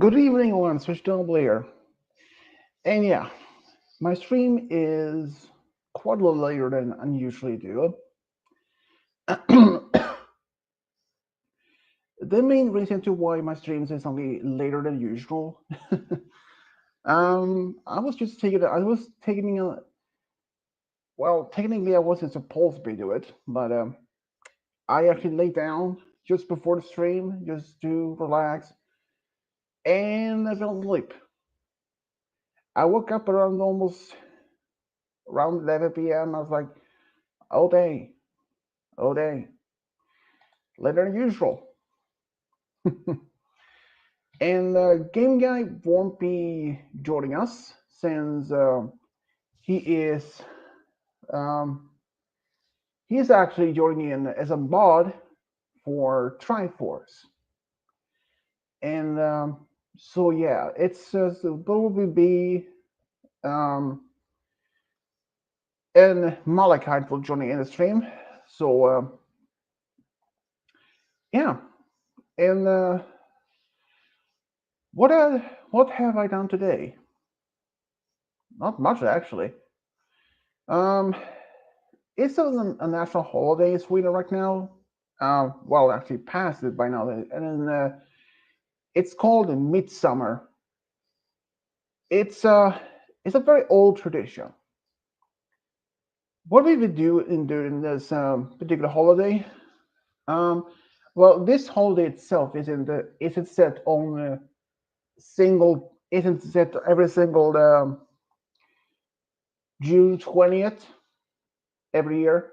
Good evening, everyone. Switchdown Blair. And yeah, my stream is quite a little later than I usually do. The main reason to why my streams is only later than usual. I was taking a, well, technically I wasn't supposed to be do it, but I actually laid down just before the stream just to relax, and I fell asleep. I woke up around almost around 11 p.m. I was like, oh day, oh day, later than usual. And Game Guy won't be joining us since he is um, he's actually joining in as a mod for Triforce. And so yeah, it's so probably be um, and Malachite will join in the stream. So yeah, and what uh, what have I done today? Not much actually. Um, it's a national holiday in Sweden right now. Well, actually passed it by now, and then it's called Midsummer. It's it's a very old tradition. What we would do in during this particular holiday? Um, well, this holiday itself isn't set on isn't set every single June 20th every year.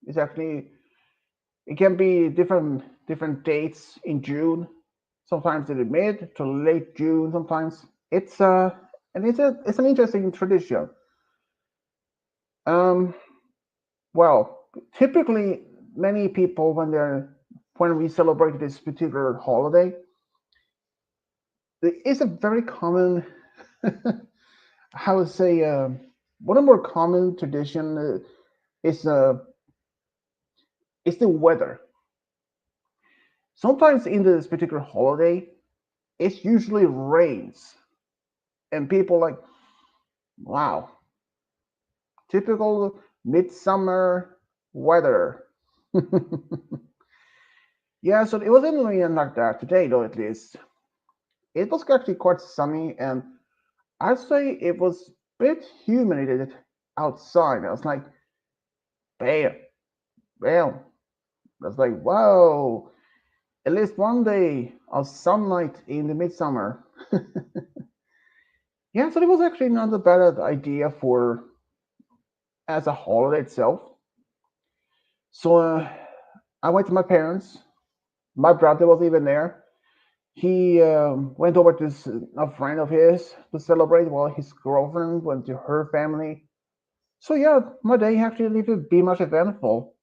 It's actually it can be different dates in June. Sometimes in the mid to late June. Sometimes it's an interesting tradition. Um, well, typically many people when we celebrate this particular holiday, there is a very common how to say one of the more common tradition is is the weather. Sometimes in this particular holiday, it usually rains, and people like, wow, typical midsummer weather. Yeah, so it wasn't really like that today, though. At least it was actually quite sunny, and I'd say it was a bit humid outside. I was like, bam, bam. I was like, whoa, at least one day of sunlight in the midsummer. Yeah, so it was actually not a bad idea for as a holiday itself. So I went to my parents. My brother was even there. He went over to a friend of his to celebrate while his girlfriend went to her family. So yeah, my day actually didn't be much eventful.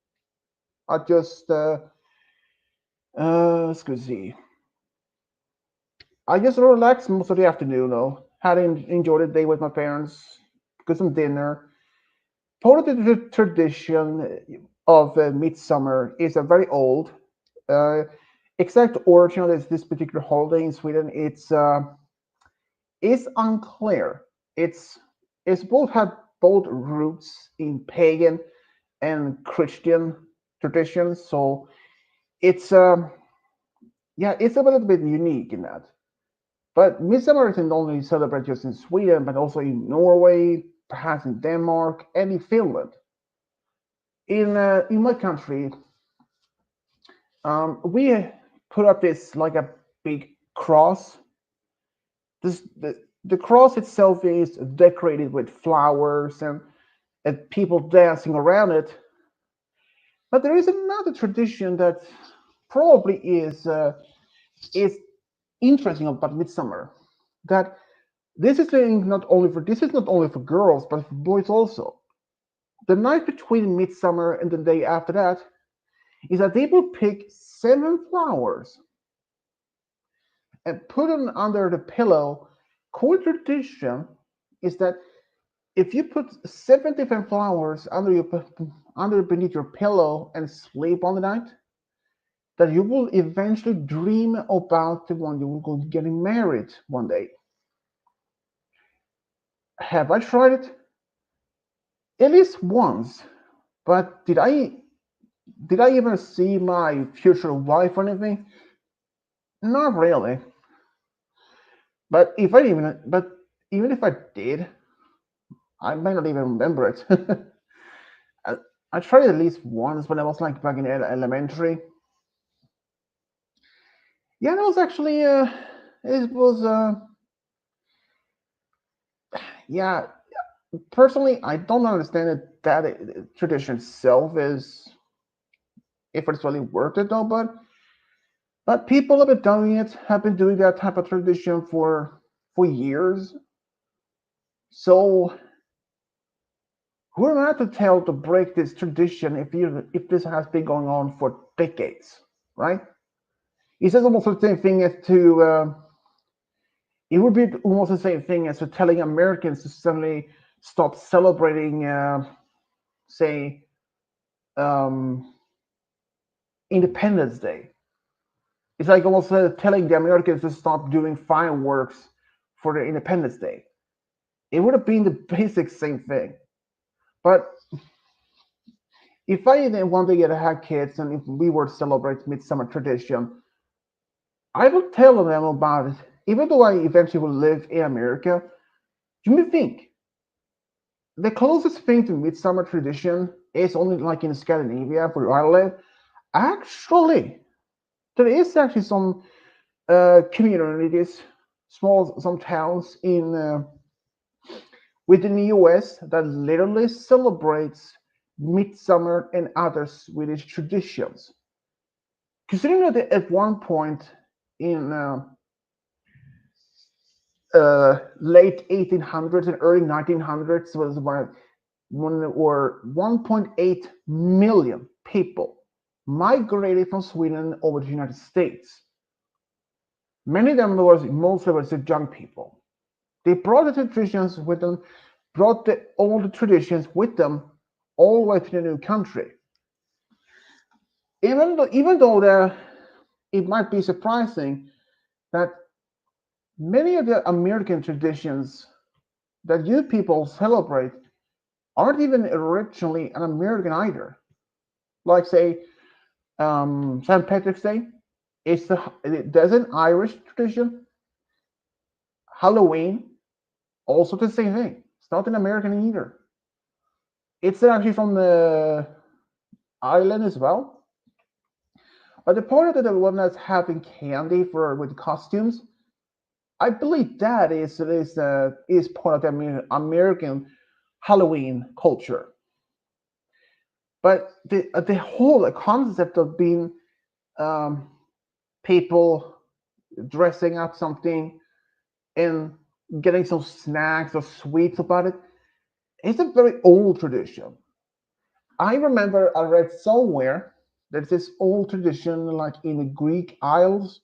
I just let's go see. I just relaxed most of the afternoon though. Had enjoyed the day with my parents, got some dinner. Part of the tradition of midsummer is a very old. Uh, exact origin of this particular holiday in Sweden it's unclear. It's both had both roots in pagan and Christian traditions, so it's yeah, it's a little bit unique in that. But Midsummer isn't only celebrated just in Sweden, but also in Norway, perhaps in Denmark, and in Finland. In my country, we put up this like a big cross. The cross itself is decorated with flowers and people dancing around it. But there is another tradition that probably is interesting about Midsummer. That this is not only for girls but for boys also. The night between Midsummer and the day after that is that they will pick 7 flowers and put them under the pillow. Cool tradition is that if you put 7 different flowers under beneath your pillow and sleep on the night, that you will eventually dream about the one you will go getting married one day. Have I tried it? At least once. But did I even see my future wife or anything? Not really. But even if I did, I might not even remember it. I, I tried it at least once when I was like back in elementary. Yeah, it was actually it was yeah. Personally, I don't understand it, that tradition itself is if it's really worth it though. But people have been doing it, have been doing that type of tradition for years. So who am I to tell to break this tradition if this has been going on for decades, right? It's just almost the same thing as to it would be almost the same thing as to telling Americans to suddenly stop celebrating, say, um, Independence Day. It's like almost telling the Americans to stop doing fireworks for the Independence Day. It would have been the basic same thing. But if I didn't want to get have kids and if we were to celebrate midsummer tradition, I will tell them about it. Even though I eventually will live in America, you may think the closest thing to midsummer tradition is only like in Scandinavia where I live. Actually, there is actually some communities, some towns in within the US that literally celebrates midsummer and other Swedish traditions. Considering that at one point in late 1800s and early 1900s was when there were 1.8 million people migrated from Sweden over to the United States. Many of them mostly was young people. They brought the traditions with them, brought the old traditions with them all the way to the new country. Even though it might be surprising that many of the American traditions that you people celebrate aren't even originally an American either. Like say St. Patrick's Day, there's an Irish tradition. Halloween, also the same thing. It's not an American either. It's actually from the island as well. But the part of the one that's having candy for with costumes, I believe that is part of the American Halloween culture. But the whole concept of being um, people dressing up something and getting some snacks or sweets about it, it's a very old tradition. I remember I read somewhere there's this old tradition like in the Greek Isles.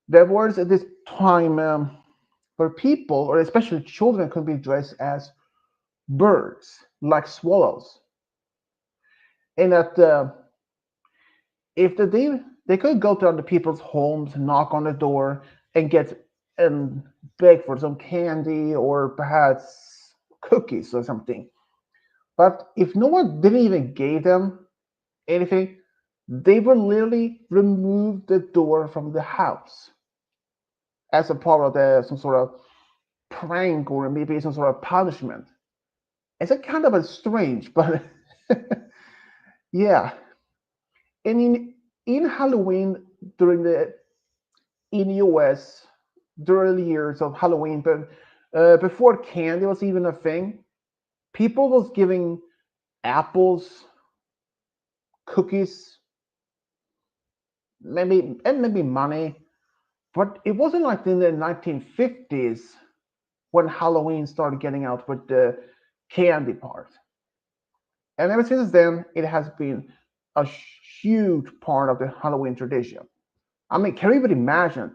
There was at this time where people, or especially children, could be dressed as birds, like swallows, and that if they could go to other people's homes, knock on the door, and get and beg for some candy or perhaps cookies or something. But if no one didn't even give them anything, they would literally remove the door from the house as a part of some sort of prank or maybe some sort of punishment. It's a kind of a strange, but yeah. And in Halloween during the in the US during the years of Halloween, but before candy was even a thing, people was giving apples, cookies, maybe money, but it wasn't like in the 1950s when Halloween started getting out with the candy part. And ever since then, it has been a huge part of the Halloween tradition. I mean, can you even imagine?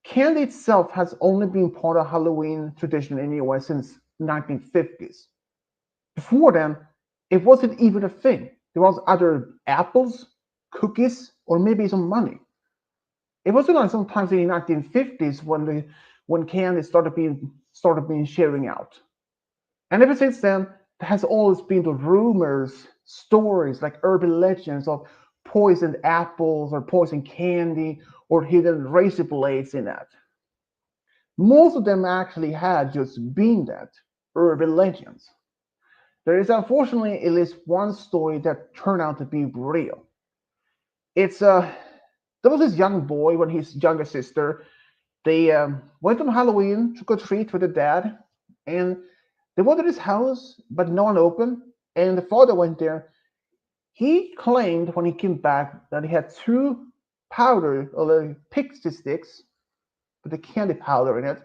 Candy itself has only been part of Halloween tradition in the US since 1950s. Before then, it wasn't even a thing. There was other apples. cookies, or maybe some money. It wasn't like sometimes in the 1950s when candy started being sharing out. And ever since then, there has always been the rumors, stories like urban legends of poisoned apples or poisoned candy or hidden razor blades in that. Most of them actually had just been that, urban legends. There is unfortunately at least one story that turned out to be real. It's there was this young boy when his younger sister they went on Halloween trick or treat with the dad, and they went to his house, but no one opened. And the father went there. He claimed when he came back that he had two powder or pixie sticks with the candy powder in it.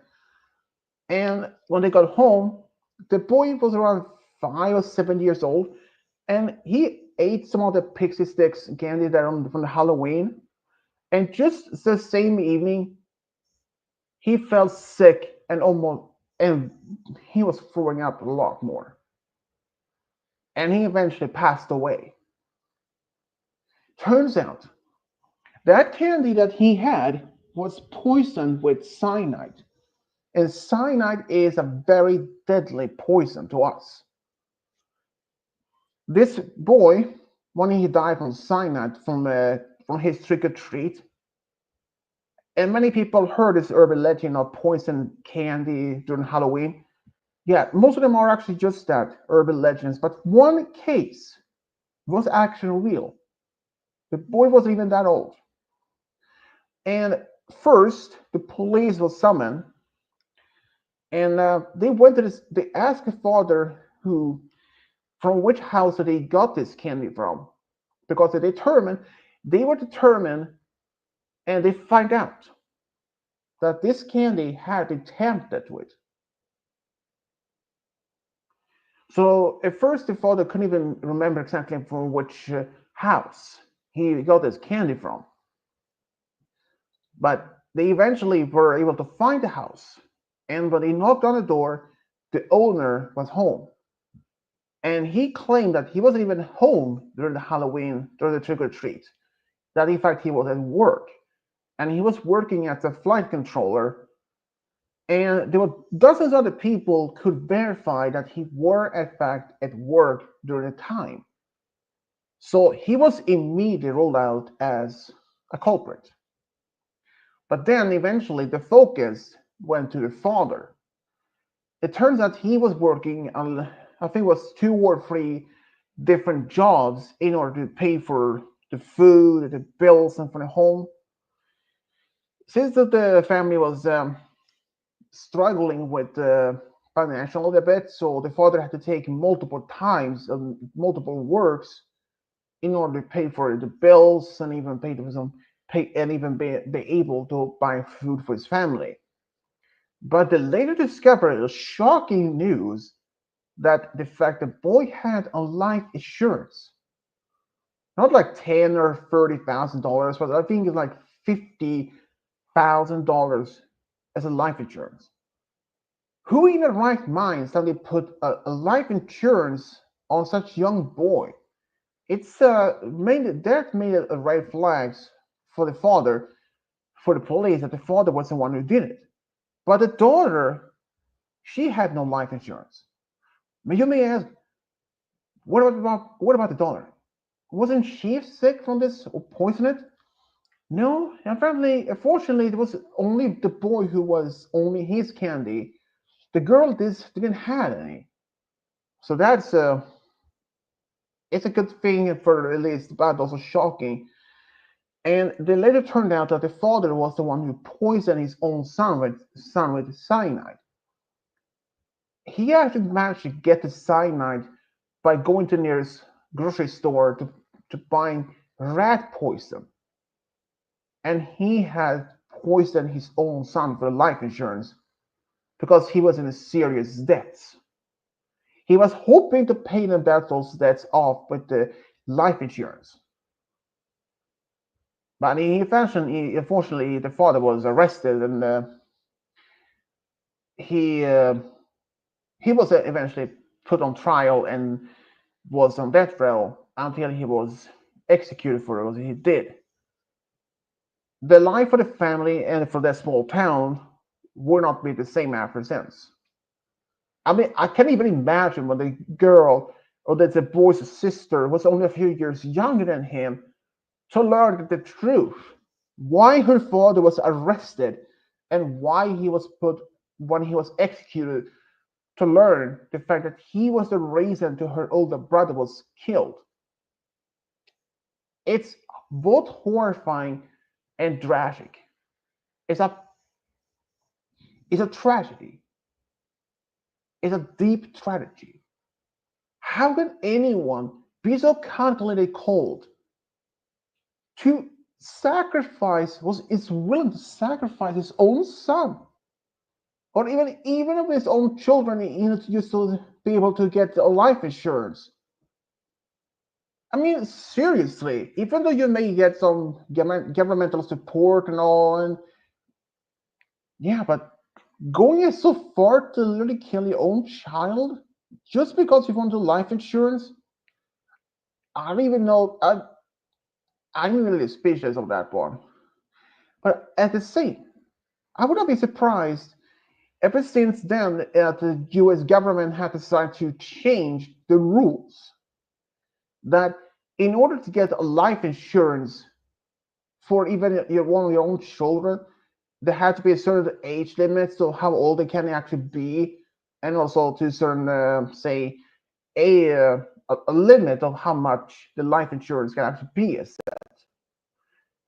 And when they got home, the boy was around 5 or 7 years old, and he ate some of the pixie sticks candy that from the Halloween. And just the same evening, he felt sick and he was throwing up a lot more. And he eventually passed away. Turns out that candy that he had was poisoned with cyanide. And cyanide is a very deadly poison to us. This boy, when he died from cyanide from his trick or treat, and many people heard this urban legend of poison candy during Halloween. Yeah, most of them are actually just that urban legends, but one case was actually real. The boy wasn't even that old. And first, the police was summoned, and they went to this. They asked the father from which house that he got this candy from, because they were determined, and they find out that this candy had been tampered with. So at first, the father couldn't even remember exactly from which house he got this candy from. But they eventually were able to find the house. And when they knocked on the door, the owner was home. And he claimed that he wasn't even home during the Halloween, during the trick or treat. That in fact he was at work. And he was working as a flight controller. And there were dozens of other people could verify that he were in fact at work during the time. So he was immediately ruled out as a culprit. But then eventually the focus went to the father. It turns out he was working on, I think it was 2 or 3 different jobs in order to pay for the food, the bills, and for the home. Since the family was struggling with financial a bit, so the father had to take multiple times and multiple works in order to pay for the bills and even pay for some pay and even be able to buy food for his family. But they later discovered the shocking news that the fact the boy had a life insurance, not like $10 or $30,000, but I think it's like $50,000 as a life insurance. Who in their right mind suddenly put a life insurance on such young boy? It's made a red flags for the father, for the police that the father was the one who did it. But the daughter, she had no life insurance. But you may ask, what about the daughter? Wasn't she sick from this or poisoned? No, apparently, unfortunately, it was only the boy who was only his candy. The girl didn't have any. So that's it's a good thing for at least, but also shocking. And then later turned out that the father was the one who poisoned his own son with cyanide. He actually managed to get the cyanide by going to the nearest grocery store to buy rat poison. And he had poisoned his own son for life insurance because he was in a serious debt. He was hoping to pay those debts off with the life insurance. But unfortunately, the father was arrested, and he uh, he was eventually put on trial and was on death row until he was executed for what he did. The life for the family and for that small town would not be the same after since. I mean, I can't even imagine when the girl or the boy's sister was only a few years younger than him to learn the truth. Why her father was arrested and why he was put when he was executed, to learn the fact that he was the reason to her older brother was killed. It's both horrifying and tragic. It's a it's a tragedy. It's a deep tragedy. How can anyone be so calculated cold to sacrifice was is willing to sacrifice his own son or even of his own children just to be able to get a life insurance? I mean, seriously, even though you may get some governmental support and all, and yeah, but going so far to literally kill your own child just because you want to life insurance, I don't even know. I'm really speechless of that one. But at the same, I would not be surprised. Ever since then, the U.S. government had decided to change the rules that in order to get a life insurance for even one of your own children, there had to be a certain age limit, so how old they can actually be, and also to certain, say, a, uh, a limit of how much the life insurance can actually be.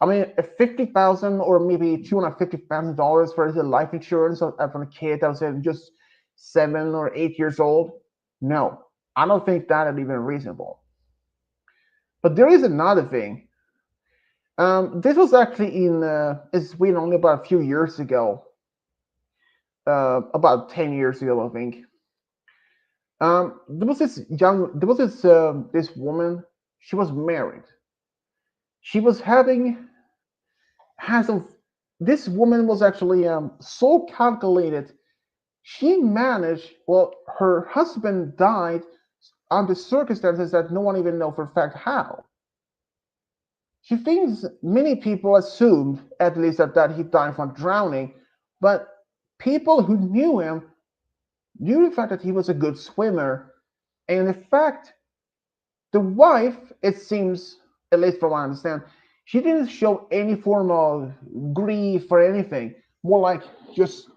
I mean, 50,000 or maybe $250,000 for the life insurance from a kid that was just 7 or 8 years old. No, I don't think that is even reasonable. But there is another thing. This was actually in Sweden only about a few years ago, about 10 years ago, I think. There was this woman. She was married. She was having has some. This woman was actually so calculated. She managed. Well, her husband died under circumstances that no one even know for a fact how. She thinks many people assumed, at least, that he died from drowning, but people who knew him knew the fact that he was a good swimmer, and in fact, the wife, it seems, at least from what I understand, she didn't show any form of grief or anything. More like just,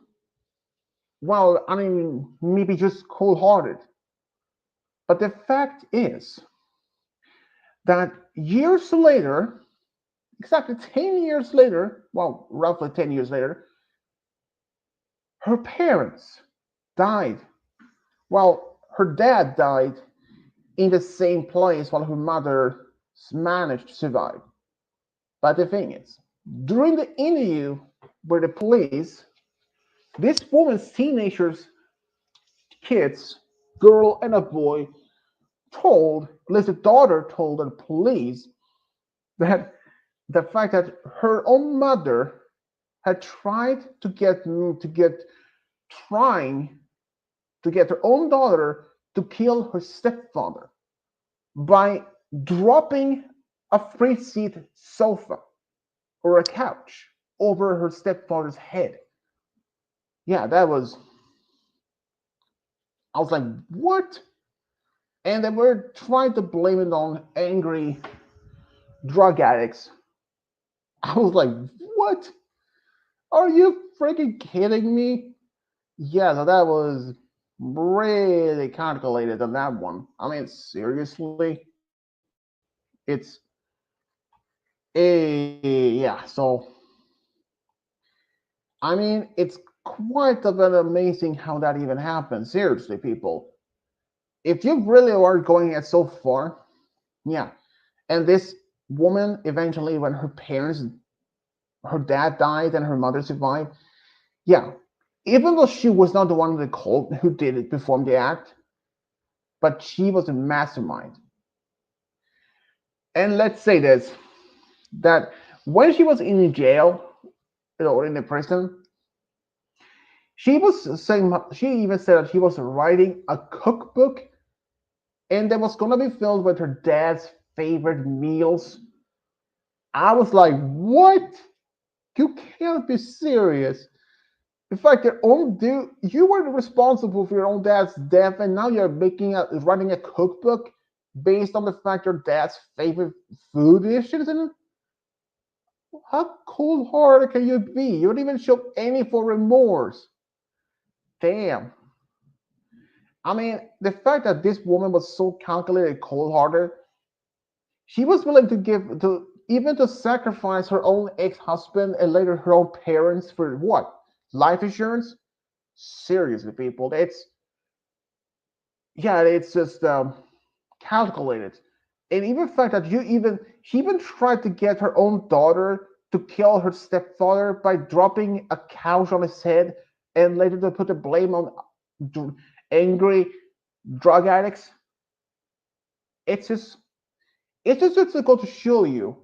well, I mean, maybe just cold hearted. But the fact is that years later, exactly 10 years later, well, roughly 10 years later, her parents died. Well, her dad died in the same place while her mother managed to survive. But the thing is, during the interview with the police, this woman's teenagers, kids, girl and a boy, told, at least the daughter told the police that the fact that her own mother had tried trying to get her own daughter to kill her stepfather by dropping a three seat sofa or a couch over her stepfather's head. Yeah, that was. I was like, what? And they were trying to blame it on angry drug addicts. I was like, what? Are you freaking kidding me? Yeah, so that was really calculated on that one. I mean, seriously, it's yeah. So I mean, it's quite a bit amazing how that even happened. Seriously, people, if you really are going it so far, yeah. And this woman eventually, when her dad died and her mother survived, yeah. Even though she was not the one in the cult who did it, perform the act, but she was a mastermind. And let's say this, that when she was in jail, or in the prison, she even said that she was writing a cookbook and that was gonna be filled with her dad's favorite meals. I was like, what? You can't be serious. In fact, your own dude, you were responsible for your own dad's death, and now you're writing a cookbook based on the fact your dad's favorite food dishes. And how cold-hearted can you be? You don't even show any for remorse. Damn. I mean, the fact that this woman was so calculated, cold-hearted, she was willing to give to even to sacrifice her own ex-husband and later her own parents for what? Life insurance? Seriously, people, it's just calculated. And even the fact that she even tried to get her own daughter to kill her stepfather by dropping a couch on his head and later to put the blame on angry drug addicts. It's just it's to go to show you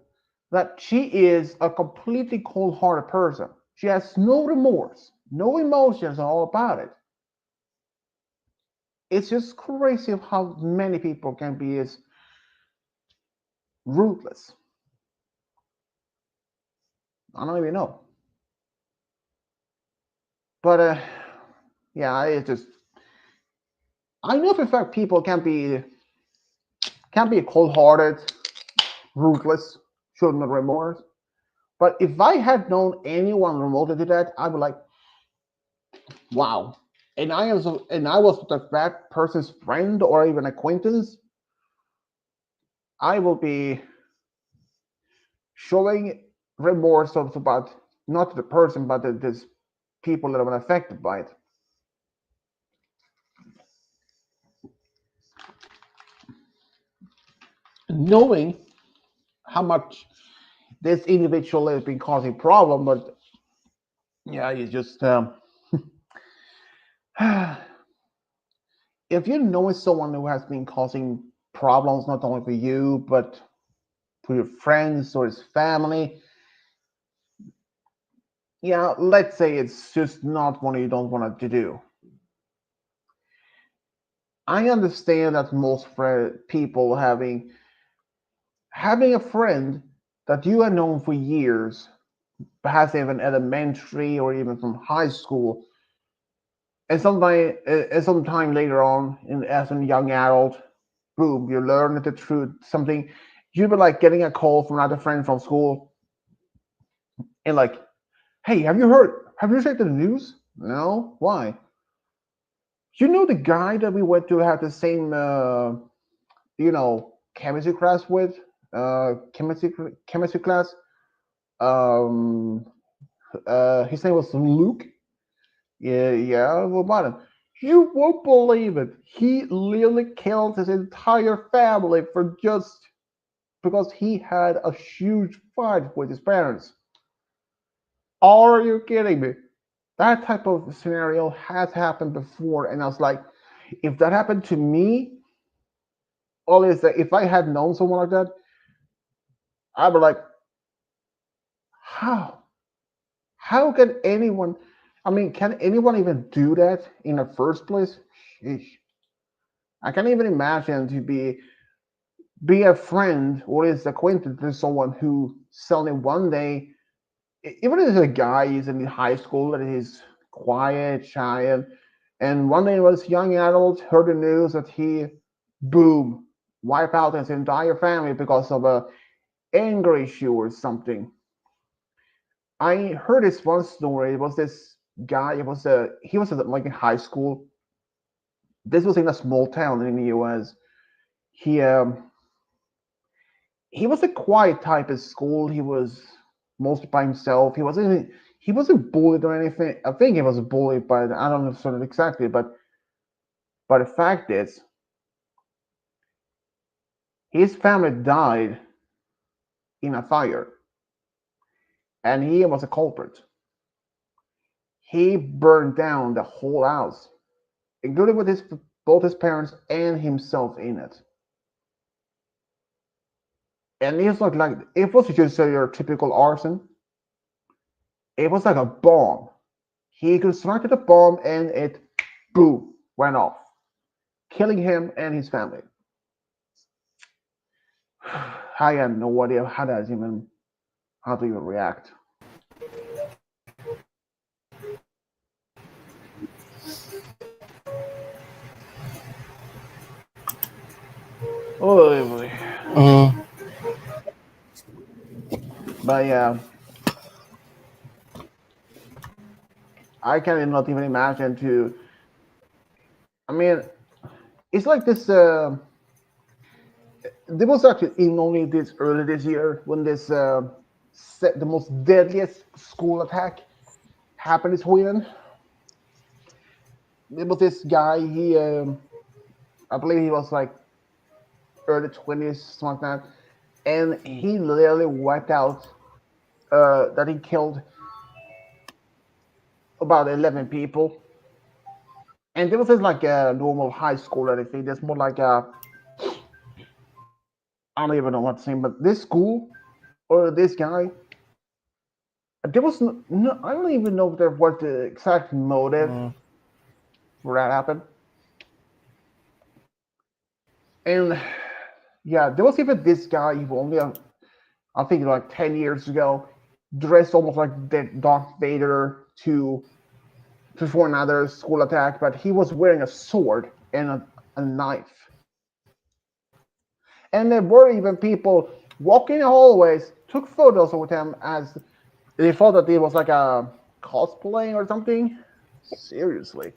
that she is a completely cold-hearted person. She has no remorse, no emotions at all about it. It's just crazy of how many people can be as ruthless. I don't even know. But yeah, it's just I know for a fact people can be cold-hearted, ruthless, showing no remorse. But if I had known anyone remotely to that, I'd be like, wow. And I was that person's friend or even acquaintance, I will be showing remorse of about not the person but the people that have been affected by it. Knowing how much this individual has been causing problem, but yeah, you just if you know someone who has been causing problems not only for you but for your friends or his family, yeah, let's say it's just not one you don't want to do. I understand that most people having a friend that you have known for years, perhaps even elementary or even from high school, and sometime later on, as a young adult, boom, you learn the truth. Something you'd be like getting a call from another friend from school, and like, hey, have you heard? Have you checked the news? No, why? You know the guy that we went to have the same, chemistry class with, chemistry class. Um, his name was Luke. Yeah, yeah. What about him? You won't believe it. He literally killed his entire family for just because he had a huge fight with his parents. Are you kidding me? That type of scenario has happened before, and I was like, if that happened to me, all is that if I had known someone like that, I'd be like, how? How can anyone? I mean, can anyone even do that in the first place? Sheesh. I can't even imagine to be a friend or is acquainted to someone who suddenly one day, even if it's a guy he's in high school and he's quiet, shy, and one day was young adult heard the news that he boom wipe out his entire family because of a anger issue or something. I heard this one story. It was this guy. He was like in high school. This was in a small town in the U.S. He um, he was a quiet type at school. He was mostly by himself. He wasn't bullied or anything. I think he was bullied, but I don't know sort of exactly. But the fact is, his family died in a fire, and he was a culprit. He burned down the whole house, including with his both his parents and himself in it. And it's not like it was just your typical arson. It was like a bomb. He constructed a bomb and it boom went off, killing him and his family. I have no idea how to even react. Oh boy. Mm, But yeah, I cannot even imagine to. I mean, it's like this. There was actually in only this early this year when this the most deadliest school attack happened in Sweden. There was this guy. I believe he was like early 20s, something like that, and he literally wiped out. That he killed about 11 people, and there was this like a normal high school or anything. There's more like a I don't even know what to say, but this school or this guy, there was no I don't even know if there was the exact motive mm, for that happened. And yeah, there was even this guy who only I think like 10 years ago, dressed almost like Darth Vader to for another school attack, but he was wearing a sword and a knife. And there were even people walking the hallways, took photos with him as they thought that it was like a cosplay or something. Seriously.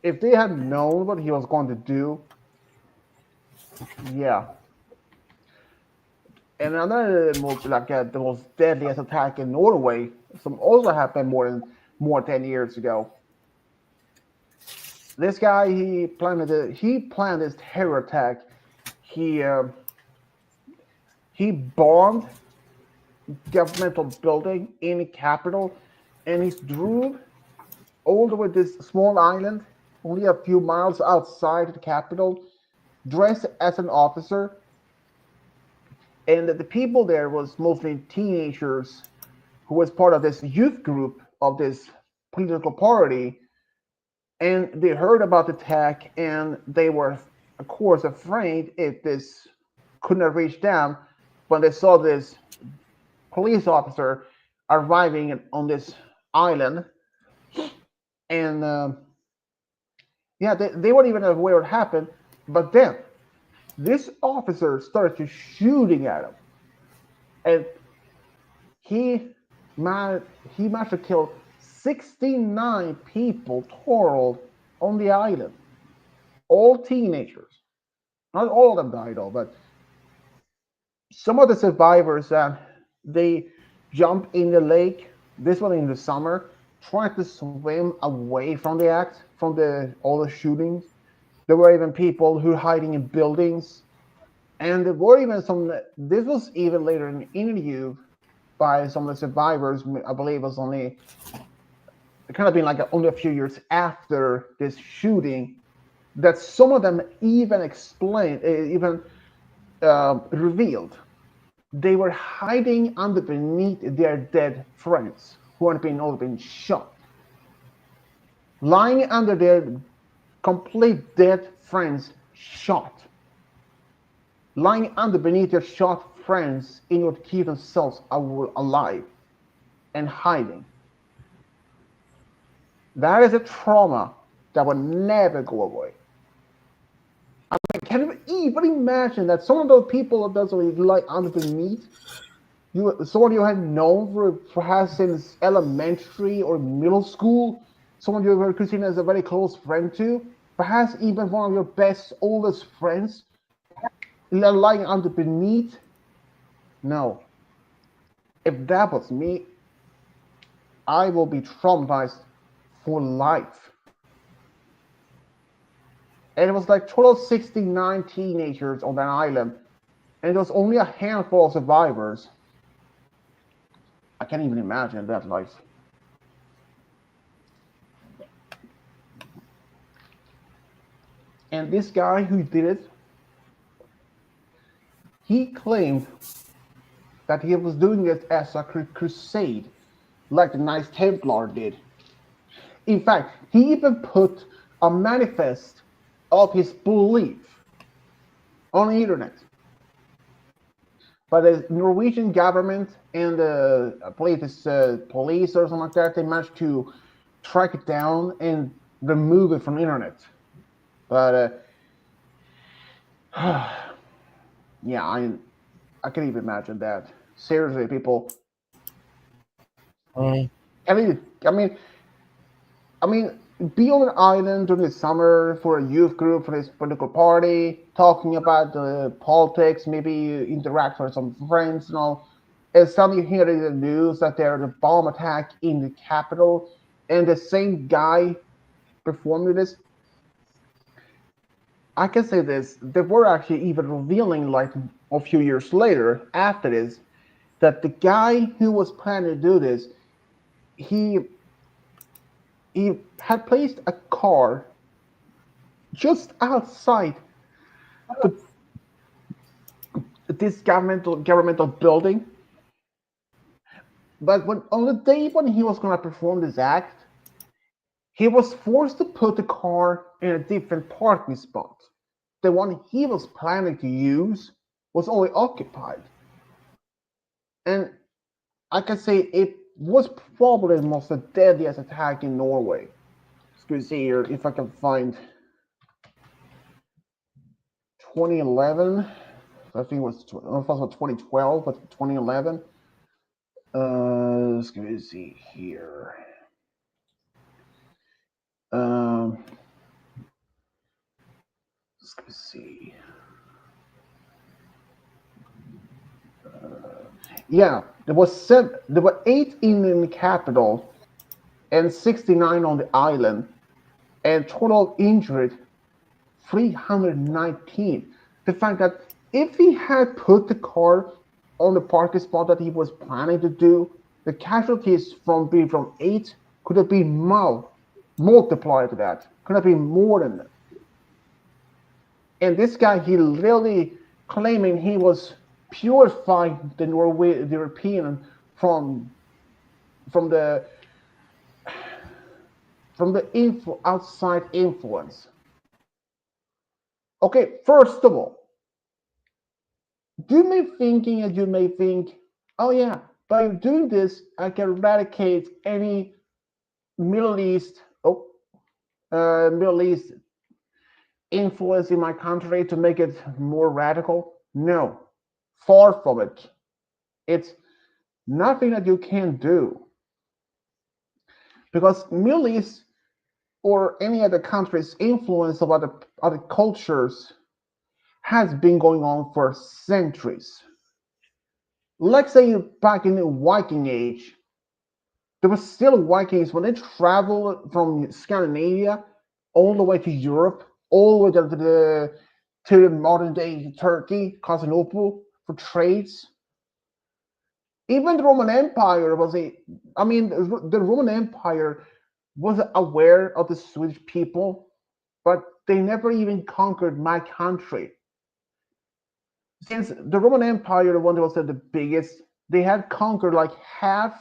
If they had known what he was going to do, yeah. And another like the most deadliest attack in Norway, some also happened more 10 years ago. This guy he planned this terror attack. He uh, he bombed governmental building in the capital, and he drove all the way to this small island, only a few miles outside the capital, dressed as an officer. And the people there was mostly teenagers who was part of this youth group of this political party, and they heard about the attack, and they were, of course, afraid if this couldn't reach them when they saw this police officer arriving on this island. And yeah, they weren't even aware what happened. But then this officer started to shooting at him, and he he managed to kill 69 people total on the island, all teenagers. Not all of them died, though, but some of the survivors they jumped in the lake. This one in the summer, trying to swim away from the act, from the all the shootings. There were even people who were hiding in buildings, and there were even some. This was even later in an interview by some of the survivors. I believe it was only it kind of been like only a few years after this shooting that some of them even explained, even revealed they were hiding underneath their dead friends who had been all been shot, lying under their complete dead friends shot, lying underneath their shot friends in order to keep themselves alive and hiding. That is a trauma that will never go away. I mean, can you even imagine that some of those people that does lie underneath someone you had known for perhaps since elementary or middle school, someone you were considered as a very close friend to, perhaps even one of your best oldest friends, lying underneath? No. If that was me, I will be traumatized for life. And it was like total 69 teenagers on that island, and it was only a handful of survivors. I can't even imagine that life. And this guy who did it, he claimed that he was doing it as a crusade, like the Knights Templar did. In fact, he even put a manifest of his belief on the internet. but the Norwegian government and I believe it's police or something like that, they managed to track it down and remove it from the internet. But yeah, I can even imagine that. Seriously, people. Mm. I mean, I mean, I mean, be on an island during the summer for a youth group for this political party, talking about the politics, maybe interact with some friends and all. And suddenly you hear in the news that there's a bomb attack in the capital, and the same guy performing this. I can say this: they were actually even revealing, like a few years later, after this, that the guy who was planning to do this, he he had placed a car just outside the this governmental building. But when on the day when he was going to perform this act, he was forced to put the car in a different parking spot. The one he was planning to use was already occupied, and I can say it was probably the most deadliest attack in Norway. Let's see here if I can find 2011. I think it was, I don't know if it was 2012, but 2011. Let's see here. Um, let's see. Yeah, there were 8 in the capital and 69 on the island, and total injured 319. The fact that if he had put the car on the parking spot that he was planning to do, the casualties from being from 8 could have been multiplied to that. Could have been more than that. And this guy, he literally claiming he was purifying the Norway, the European from the outside influence. Okay, first of all, you may think, oh yeah, by doing this, I can eradicate any Middle East, Middle East influence in my country to make it more radical. No, far from it. It's nothing that you can do because Middle East or any other country's influence of other cultures has been going on for centuries. Let's say back in the Viking Age, there was still Vikings when they traveled from Scandinavia all the way to Europe, all the way to the modern day Turkey, Constantinople for trades. Even the Roman Empire the Roman Empire was aware of the Swedish people, but they never even conquered my country. Since the Roman Empire, the one that was the biggest, they had conquered like half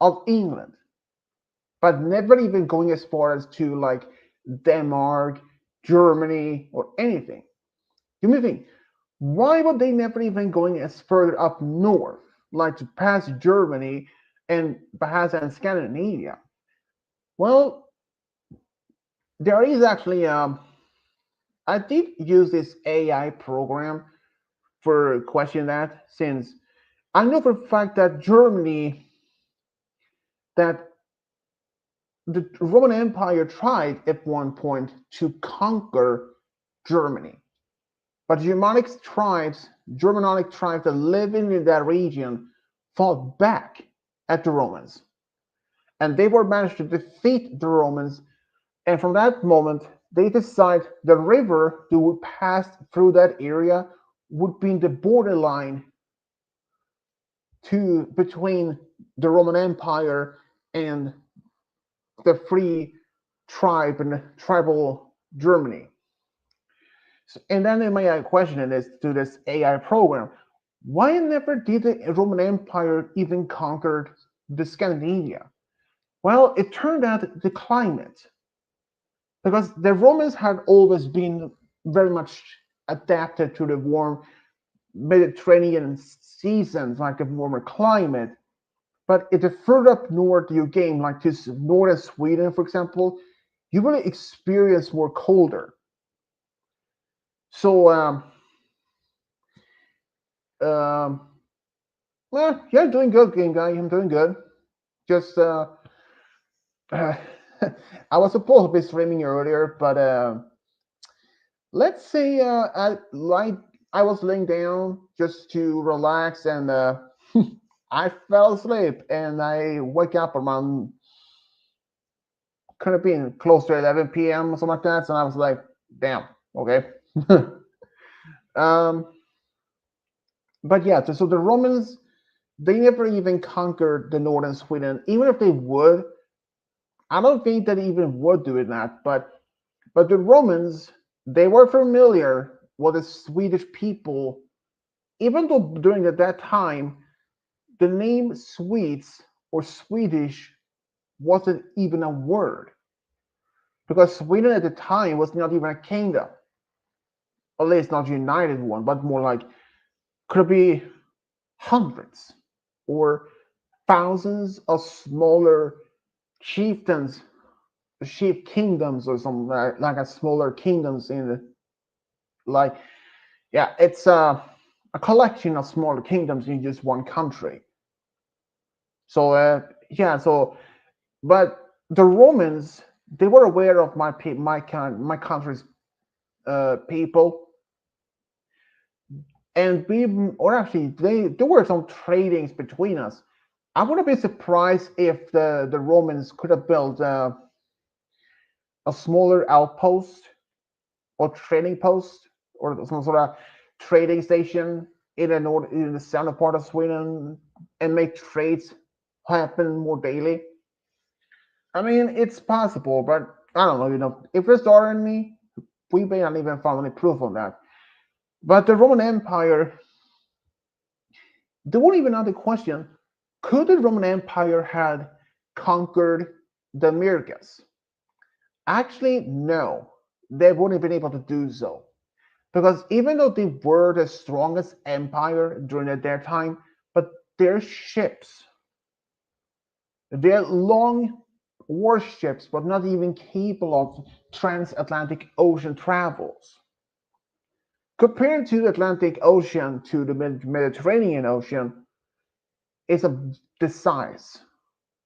of England, but never even going as far as to like Denmark, Germany, or anything. You may think, why would they never even going as further up north, like to pass Germany and perhaps and Scandinavia? Well, there is actually I did use this AI program for question that since I know for a fact that that the Roman Empire tried at one point to conquer Germany, but Germanic tribes that live in that region fought back at the Romans, and they were managed to defeat the Romans. And from that moment, they decide the river that would pass through that area would be the borderline to between the Roman Empire and the free tribe and tribal Germany. And then they may have a question in this to this AI program. Why never did the Roman Empire even conquer the Scandinavia? Well, it turned out the climate, because the Romans had always been very much adapted to the warm Mediterranean seasons, like a warmer climate. But if the further up north you gain, like to northern Sweden, for example, you will experience more colder. So, um, well, yeah, doing good, game guy. I'm doing good. Just, I was supposed to be streaming earlier, but let's say I was laying down just to relax, and I fell asleep, and I wake up around could have been close to 11 p.m. or something like that. So I was like, damn, okay. um, but yeah, so the Romans, they never even conquered the northern Sweden. Even if they would, I don't think that they even would do it that. But the Romans, they were familiar with the Swedish people, even though during that time, the name Swedes or Swedish wasn't even a word because Sweden at the time was not even a kingdom, at least not a united one, but more like could be hundreds or thousands of smaller chieftains, chief kingdoms, or something like a smaller kingdoms in the like yeah, it's a collection of smaller kingdoms in just one country. So yeah, so but the Romans, they were aware of my country's people, and we or actually there were some tradings between us. I wouldn't be surprised if the Romans could have built a smaller outpost or trading post or some sort of trading station in the southern part of Sweden and make trades happen more daily. I mean, it's possible, but I don't know. If it's starting me, we may not even find any proof on that. But the Roman Empire, there wasn't even another question: could the Roman Empire had conquered the Americas? Actually, no, they wouldn't have been able to do so. Because even though they were the strongest empire during their time, but their ships, their long warships, were not even capable of transatlantic ocean travels. Compared to the Atlantic Ocean to the Mediterranean Ocean, it's the size.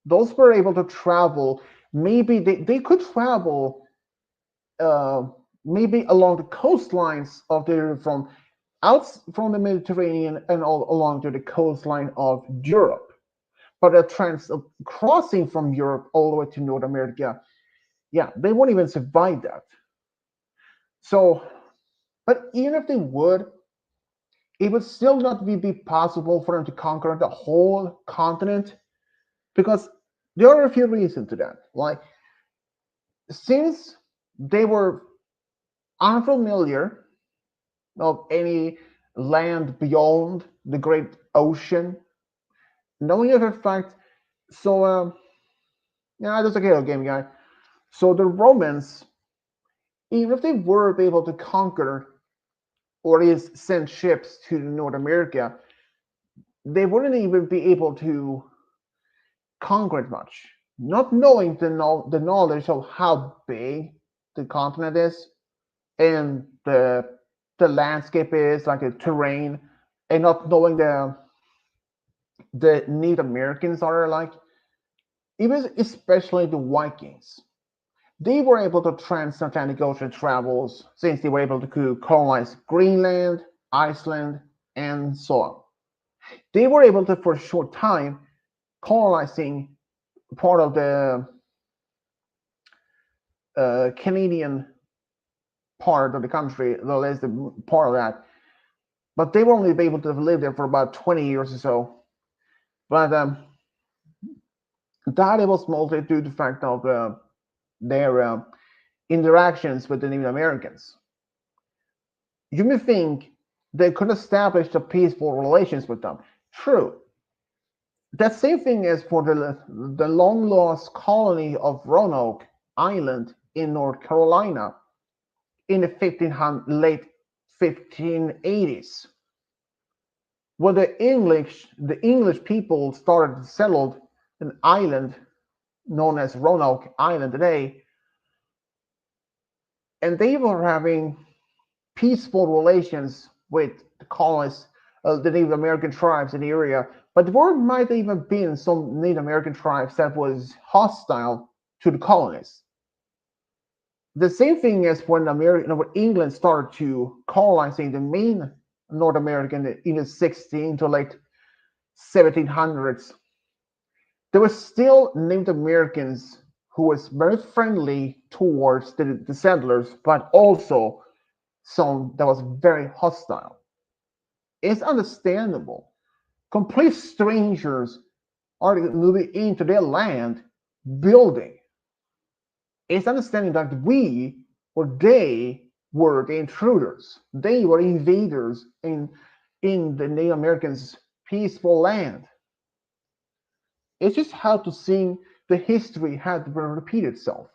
Those were able to travel. Maybe they could travel uh, maybe along the coastlines of out from the Mediterranean and all along to the coastline of Europe. But a crossing from Europe all the way to North America, yeah, they won't even survive that. So, but even if they would, it would still not be possible for them to conquer the whole continent because there are a few reasons to that. Like, since they were unfamiliar of any land beyond the great ocean, knowing of the fact, so yeah, that's okay, game guy. So the Romans, even if they were able to conquer or at least send ships to North America, they wouldn't even be able to conquer it much. Not knowing the knowledge of how big the continent is and the landscape is, like the terrain, and not knowing the Native Americans are like, even especially the Vikings. They were able to transatlantic ocean travels since they were able to colonize Greenland, Iceland, and so on. They were able to, for a short time, colonizing part of the Canadian part of the country, the least part of that. But they were only able to live there for about 20 years or so. But that it was mostly due to the fact of their interactions with the Native Americans. You may think they could establish a peaceful relations with them. True. That same thing is for the long lost colony of Roanoke Island in North Carolina in the late 1580s. when the English people started to settle an island known as Roanoke Island today, and they were having peaceful relations with the colonists, the Native American tribes in the area. But there might have even been some Native American tribes that was hostile to the colonists. The same thing as when when England started to colonizing the main North America in the 16 to late 1700s. There were still Native Americans who was very friendly towards the settlers, but also some that was very hostile. It's understandable. Complete strangers are moving into their land, building. It's understanding that we or they were the intruders. They were invaders in the Native Americans' peaceful land. It's just how to see the history had to repeat itself.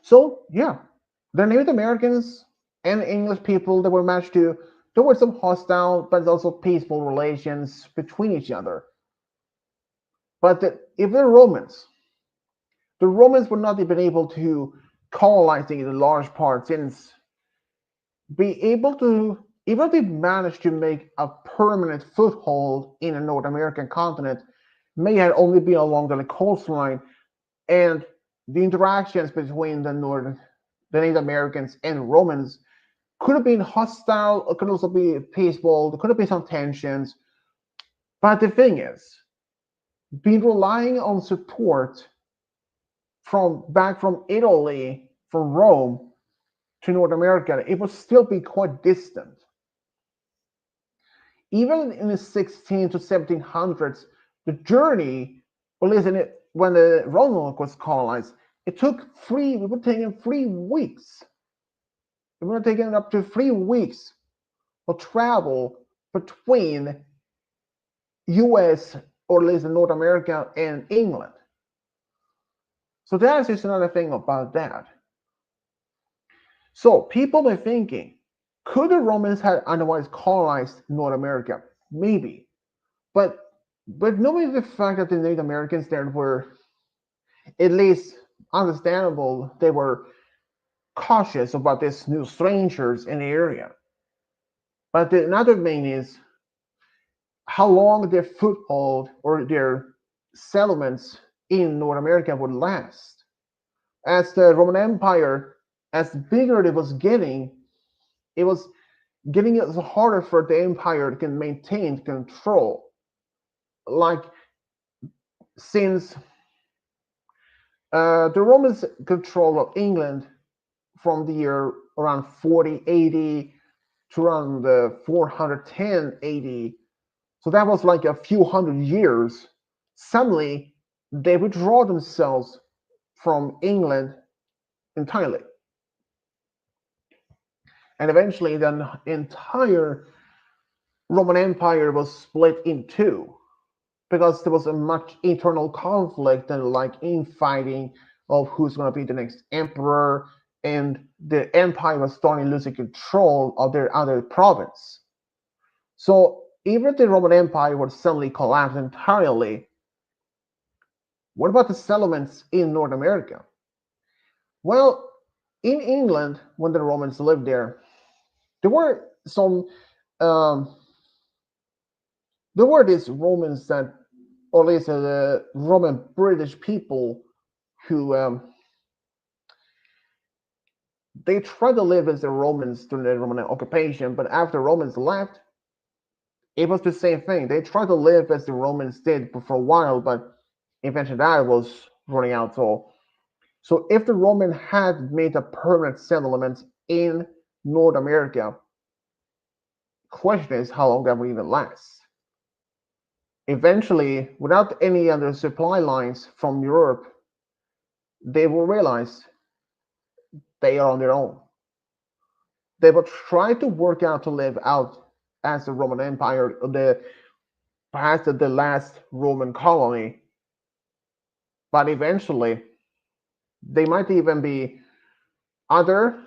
So yeah, the Native Americans and English people that were matched to there were some hostile but also peaceful relations between each other. But if the Romans would not have been able to colonizing in large part since be able to even if they managed to make a permanent foothold in the North American continent, may have only been along the coastline and the interactions between the Native Americans and Romans could have been hostile, it could also be peaceful, there could have been some tensions. But the thing is, being relying on support from Italy, from Rome to North America, it would still be quite distant. Even in the 16 to 1700s, the journey, or at least when the Roanoke was colonized, it would take 3 weeks. It would have taken up to 3 weeks of travel between US or at least North America and England. So that's just another thing about that. So people were thinking, could the Romans have otherwise colonized North America? Maybe. But knowing the fact that the Native Americans there were at least understandable, they were cautious about these new strangers in the area. But another thing is how long their foothold or their settlements in North America would last. As the Roman Empire, as bigger it was getting it harder for the empire to maintain control. Like since the Romans control of England from the year around 40 AD to around 410 AD, so that was like a few hundred years. Suddenly, they withdraw themselves from England entirely. And eventually, the entire Roman Empire was split in two because there was a much internal conflict and like infighting of who's going to be the next emperor, and the empire was starting losing control of their other province. So even if the Roman Empire would suddenly collapse entirely, what about the settlements in North America? Well, in England, when the Romans lived there were some um, there were these Romans that, or at least the Roman British people who they tried to live as the Romans during the Roman occupation, but after the Romans left, it was the same thing. They tried to live as the Romans did for a while, but eventually that was running out. So if the Roman had made a permanent settlement in North America, question is how long that would even last. Eventually, without any other supply lines from Europe, they will realize they are on their own. They will try to work out to live out as the Roman Empire, perhaps the last Roman colony, but eventually they might even be either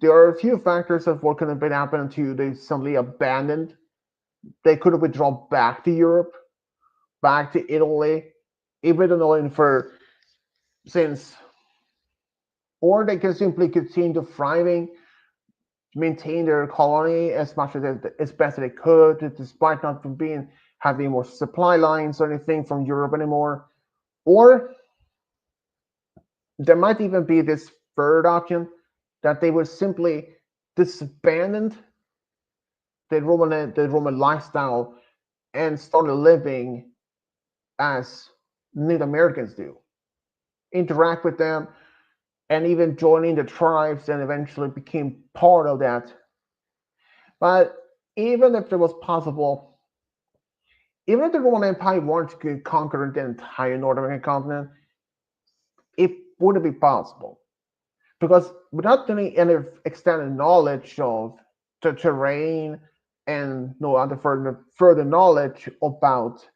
there are a few factors of what could have been happening to they suddenly abandoned. They could have withdrawn back to Europe, back to Italy, even though for since, or they can simply continue thriving, maintain their colony as much as best as they could, despite not being having more supply lines or anything from Europe anymore. Or there might even be this third option that they would simply disband the Roman lifestyle and started living as Native Americans do, interact with them, and even joining the tribes, and eventually became part of that. But even if it was possible, even if the Roman Empire wanted to conquer the entire North American continent, it wouldn't be possible. Because without any extended knowledge of the terrain and no other further knowledge about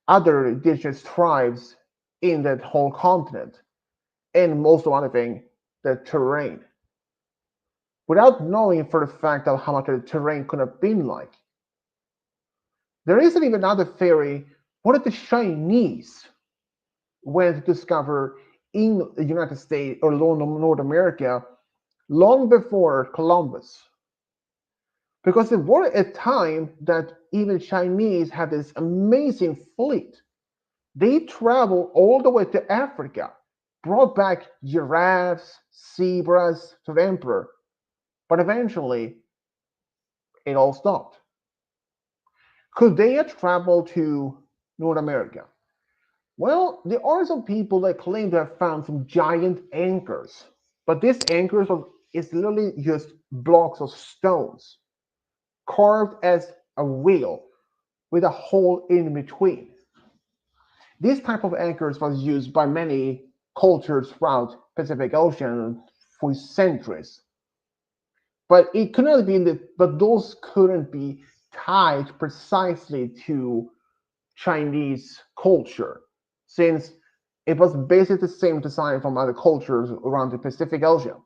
other indigenous tribes in that whole continent, and most of other thing, the terrain. Without knowing for the fact of how much the terrain could have been like. There isn't even another theory. What if the Chinese went to discover in the United States or North America long before Columbus? Because there was a time that even Chinese had this amazing fleet. They traveled all the way to Africa, brought back giraffes, zebras to the emperor, but eventually it all stopped. Could they have traveled to North America? Well, there are some people that claim to have found some giant anchors, but these anchors is literally just blocks of stones carved as a wheel with a hole in between. This type of anchors was used by many cultures throughout Pacific Ocean for centuries. But it couldn't be but those couldn't be tied precisely to Chinese culture, since it was basically the same design from other cultures around the Pacific Ocean.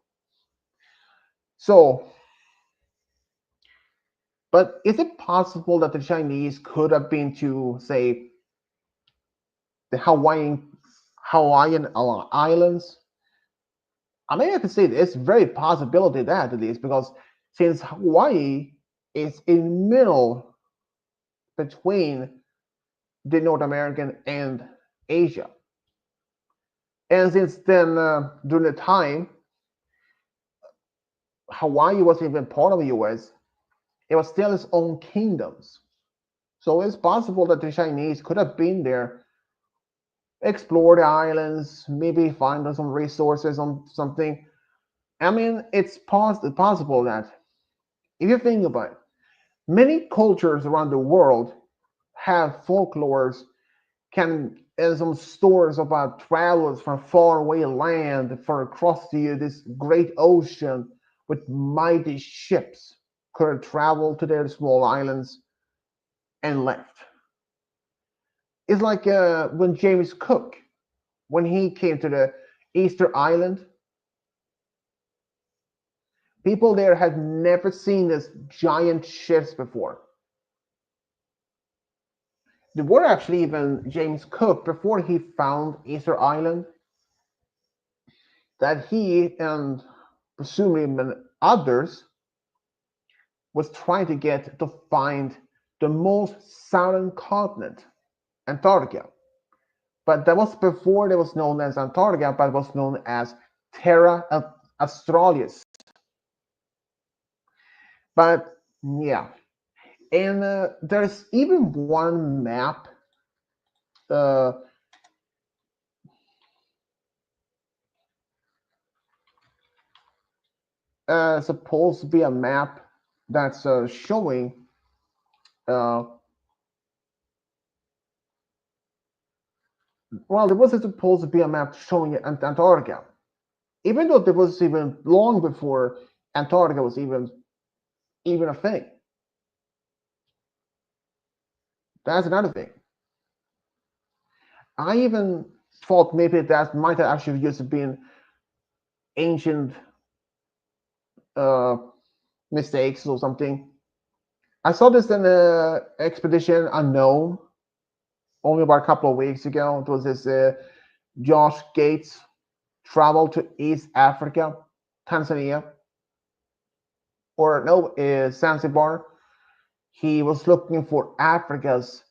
So, but is it possible that the Chinese could have been to, say, the Hawaiian Islands? I may have to say it's very possibility that at least because since Hawaii is in the middle between the North American and Asia, and since then during the time Hawaii wasn't even part of the U.S., it was still its own kingdoms. So it's possible that the Chinese could have been there, explore the islands, maybe find some resources on something. I mean, it's possible that if you think about it, many cultures around the world have folklores can and some stories about travelers from faraway land for across this great ocean with mighty ships could have traveled to their small islands and left. It's like when James Cook, when he came to the Easter Island, people there had never seen this giant ships before. There were actually even James Cook before he found Easter Island that he and presumably others was trying to get to find the most southern continent, Antarctica. But that was before it was known as Antarctica, but it was known as Terra Australis. But yeah, and there's even one map. Uh, Supposed to be a map that's showing uh, well, there was supposed to be a map showing Antarctica, even though there was even long before Antarctica was even a thing. That's another thing. I even thought maybe that might have actually just been ancient uh, mistakes or something. I saw this in the Expedition Unknown only about a couple of weeks ago. It was this Josh Gates travel to East Africa, Tanzania, or no, Zanzibar. He was looking for Africa's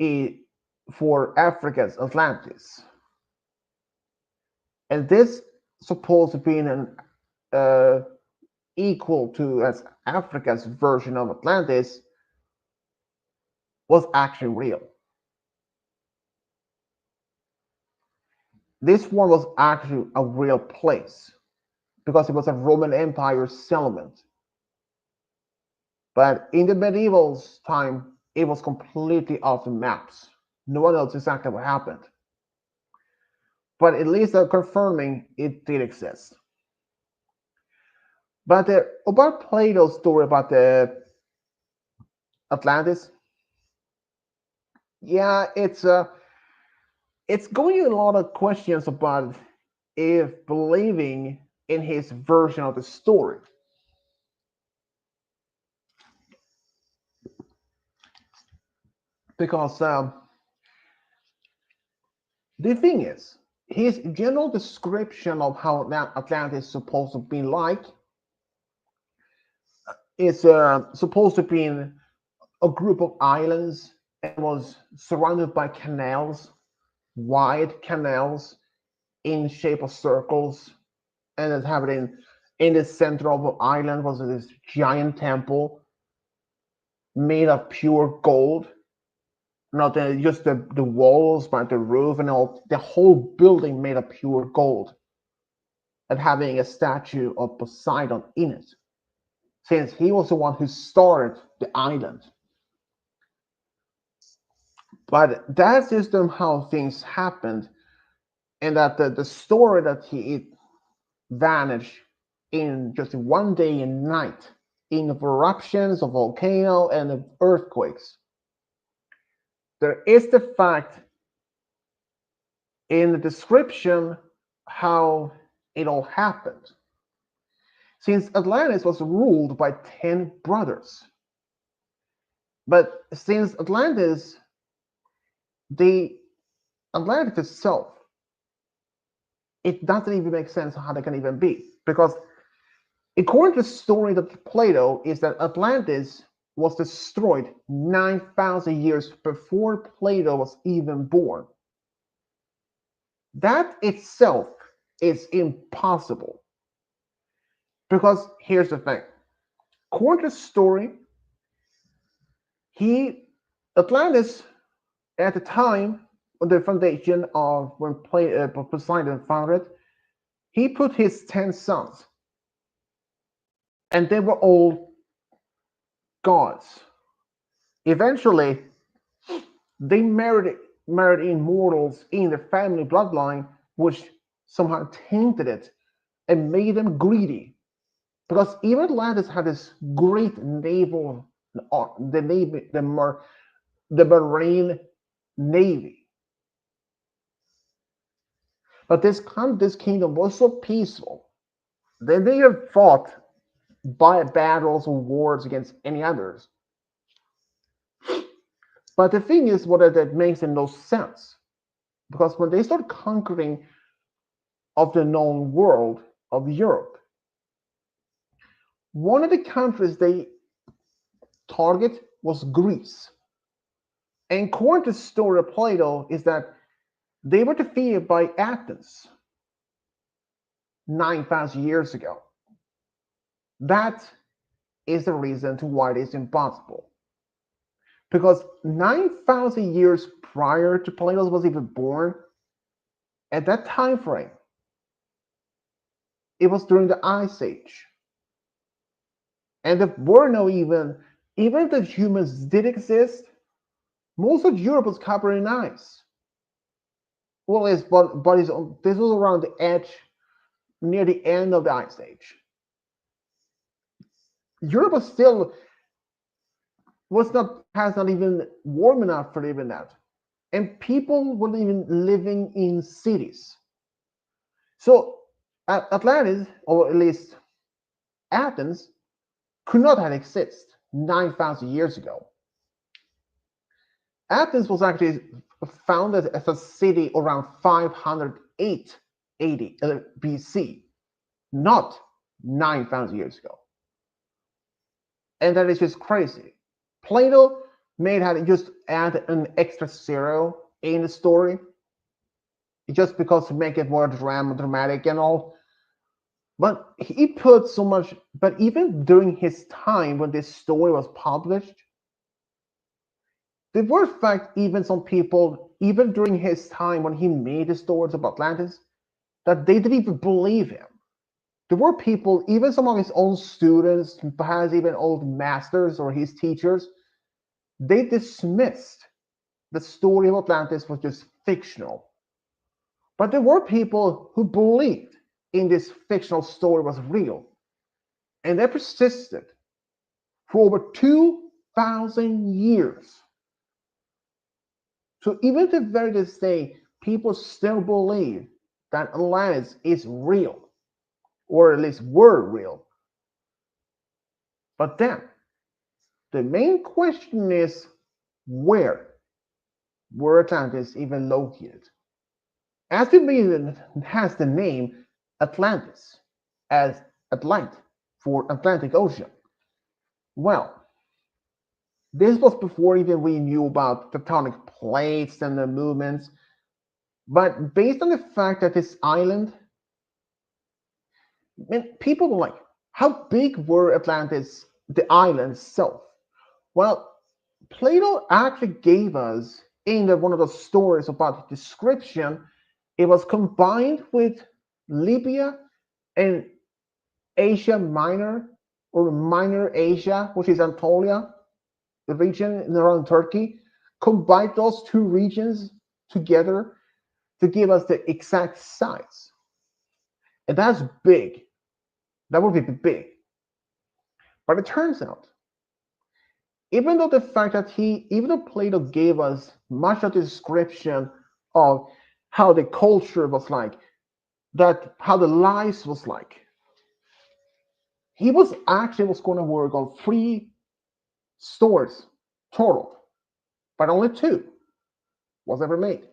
Atlantis, and this supposed to be an uh, equal to as Africa's version of Atlantis was actually real. This one was actually a real place because it was a Roman Empire settlement. But in the medieval time, it was completely off the maps. No one knows exactly what happened. But at least they're confirming it did exist. But about Plato's story about the Atlantis, yeah, it's going a lot of questions about if believing in his version of the story. Because the thing is, his general description of how Atlantis is supposed to be like is supposed to be in a group of islands and was surrounded by canals, wide canals in shape of circles, and it had in the center of the island was this giant temple made of pure gold. Not just the walls, but the roof and all the whole building made of pure gold, and having a statue of Poseidon in it, since he was the one who started the island. But that's just how things happened, and that the story that he vanished in just one day and night in eruptions of volcano and earthquakes. There is the fact in the description how it all happened. Since Atlantis was ruled by 10 brothers. But since the Atlantis itself, it doesn't even make sense how they can even be. Because according to the story that Plato is that Atlantis was destroyed 9,000 years before Plato was even born. That itself is impossible. Because here's the thing. According to the story, Atlantis at the time of the foundation of when Poseidon founded, he put his 10 sons, and they were all gods. Eventually, they married immortals in the family bloodline, which somehow tainted it and made them greedy. Because even Atlantis had this great naval, the navy, the marine navy. But this kingdom was so peaceful. They never fought by battles or wars against any others. But the thing is, what that makes no sense, because when they start conquering of the known world of Europe, one of the countries they target was Greece. And according to the story of Plato, is that they were defeated by Athens 9,000 years ago. That is the reason to why it is impossible. Because 9,000 years prior to Plato was even born, at that time frame, it was during the Ice Age. And there were no even if the humans did exist, most of Europe was covered in ice. Well, this was around the edge, near the end of the Ice Age. Europe was still was not has not even warm enough for even that, and people were even living in cities. So Atlantis, or at least Athens could not have existed 9,000 years ago. Athens was actually founded as a city around 508 AD, BC, not 9,000 years ago. And that is just crazy. Plato made had just add an extra zero in the story just because to make it more dramatic and all. But he put so much, but even during his time when this story was published, there were in fact even some people, even during his time when he made the stories about Atlantis, that they didn't even believe him. There were people, even some of his own students, perhaps even old masters or his teachers, they dismissed the story of Atlantis was just fictional. But there were people who believed in this fictional story was real. And they persisted for over 2,000 years. So even to very this day, people still believe that Atlantis is real, or at least were real. But then, the main question is, where were Atlantis even located? As the region has the name Atlantis, as Atlant for Atlantic Ocean. Well, this was before even we knew about tectonic plates and the movements. But based on the fact that this island, people were like, how big were Atlantis, the island itself? Well, Plato actually gave us in one of the stories about the description, it was combined with Libya and Asia Minor, or Minor Asia, which is Anatolia, the region around Turkey, combined those two regions together to give us the exact size. And that's big. That would be big. But it turns out, even though the fact that even though Plato gave us much of the description of how the culture was like, that how the lives was like, he was going to work on 3 stories total, but only 2 was ever made.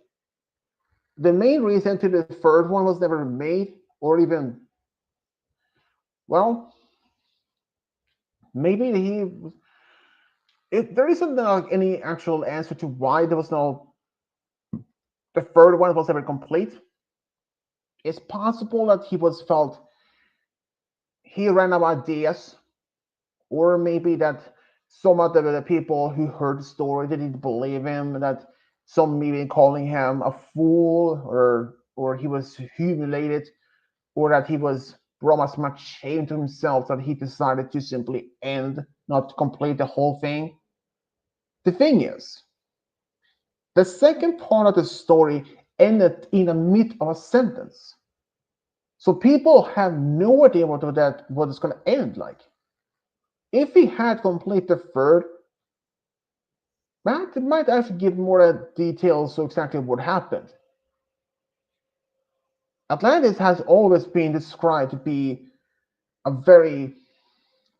The main reason to the third one was never made, or even, well, maybe there isn't like any actual answer to why there was no, the third one was ever complete. It's possible that he was felt he ran out of ideas, or maybe that some of the people who heard the story didn't believe him, that some maybe calling him a fool, or he was humiliated, or that he was brought as much shame to himself that he decided to simply end, not to complete the whole thing. The thing is, the second part of the story ended in the mid of a sentence. So people have no idea what it's going to end like. If he had completed the third, that might actually give more details of exactly what happened. Atlantis has always been described to be a very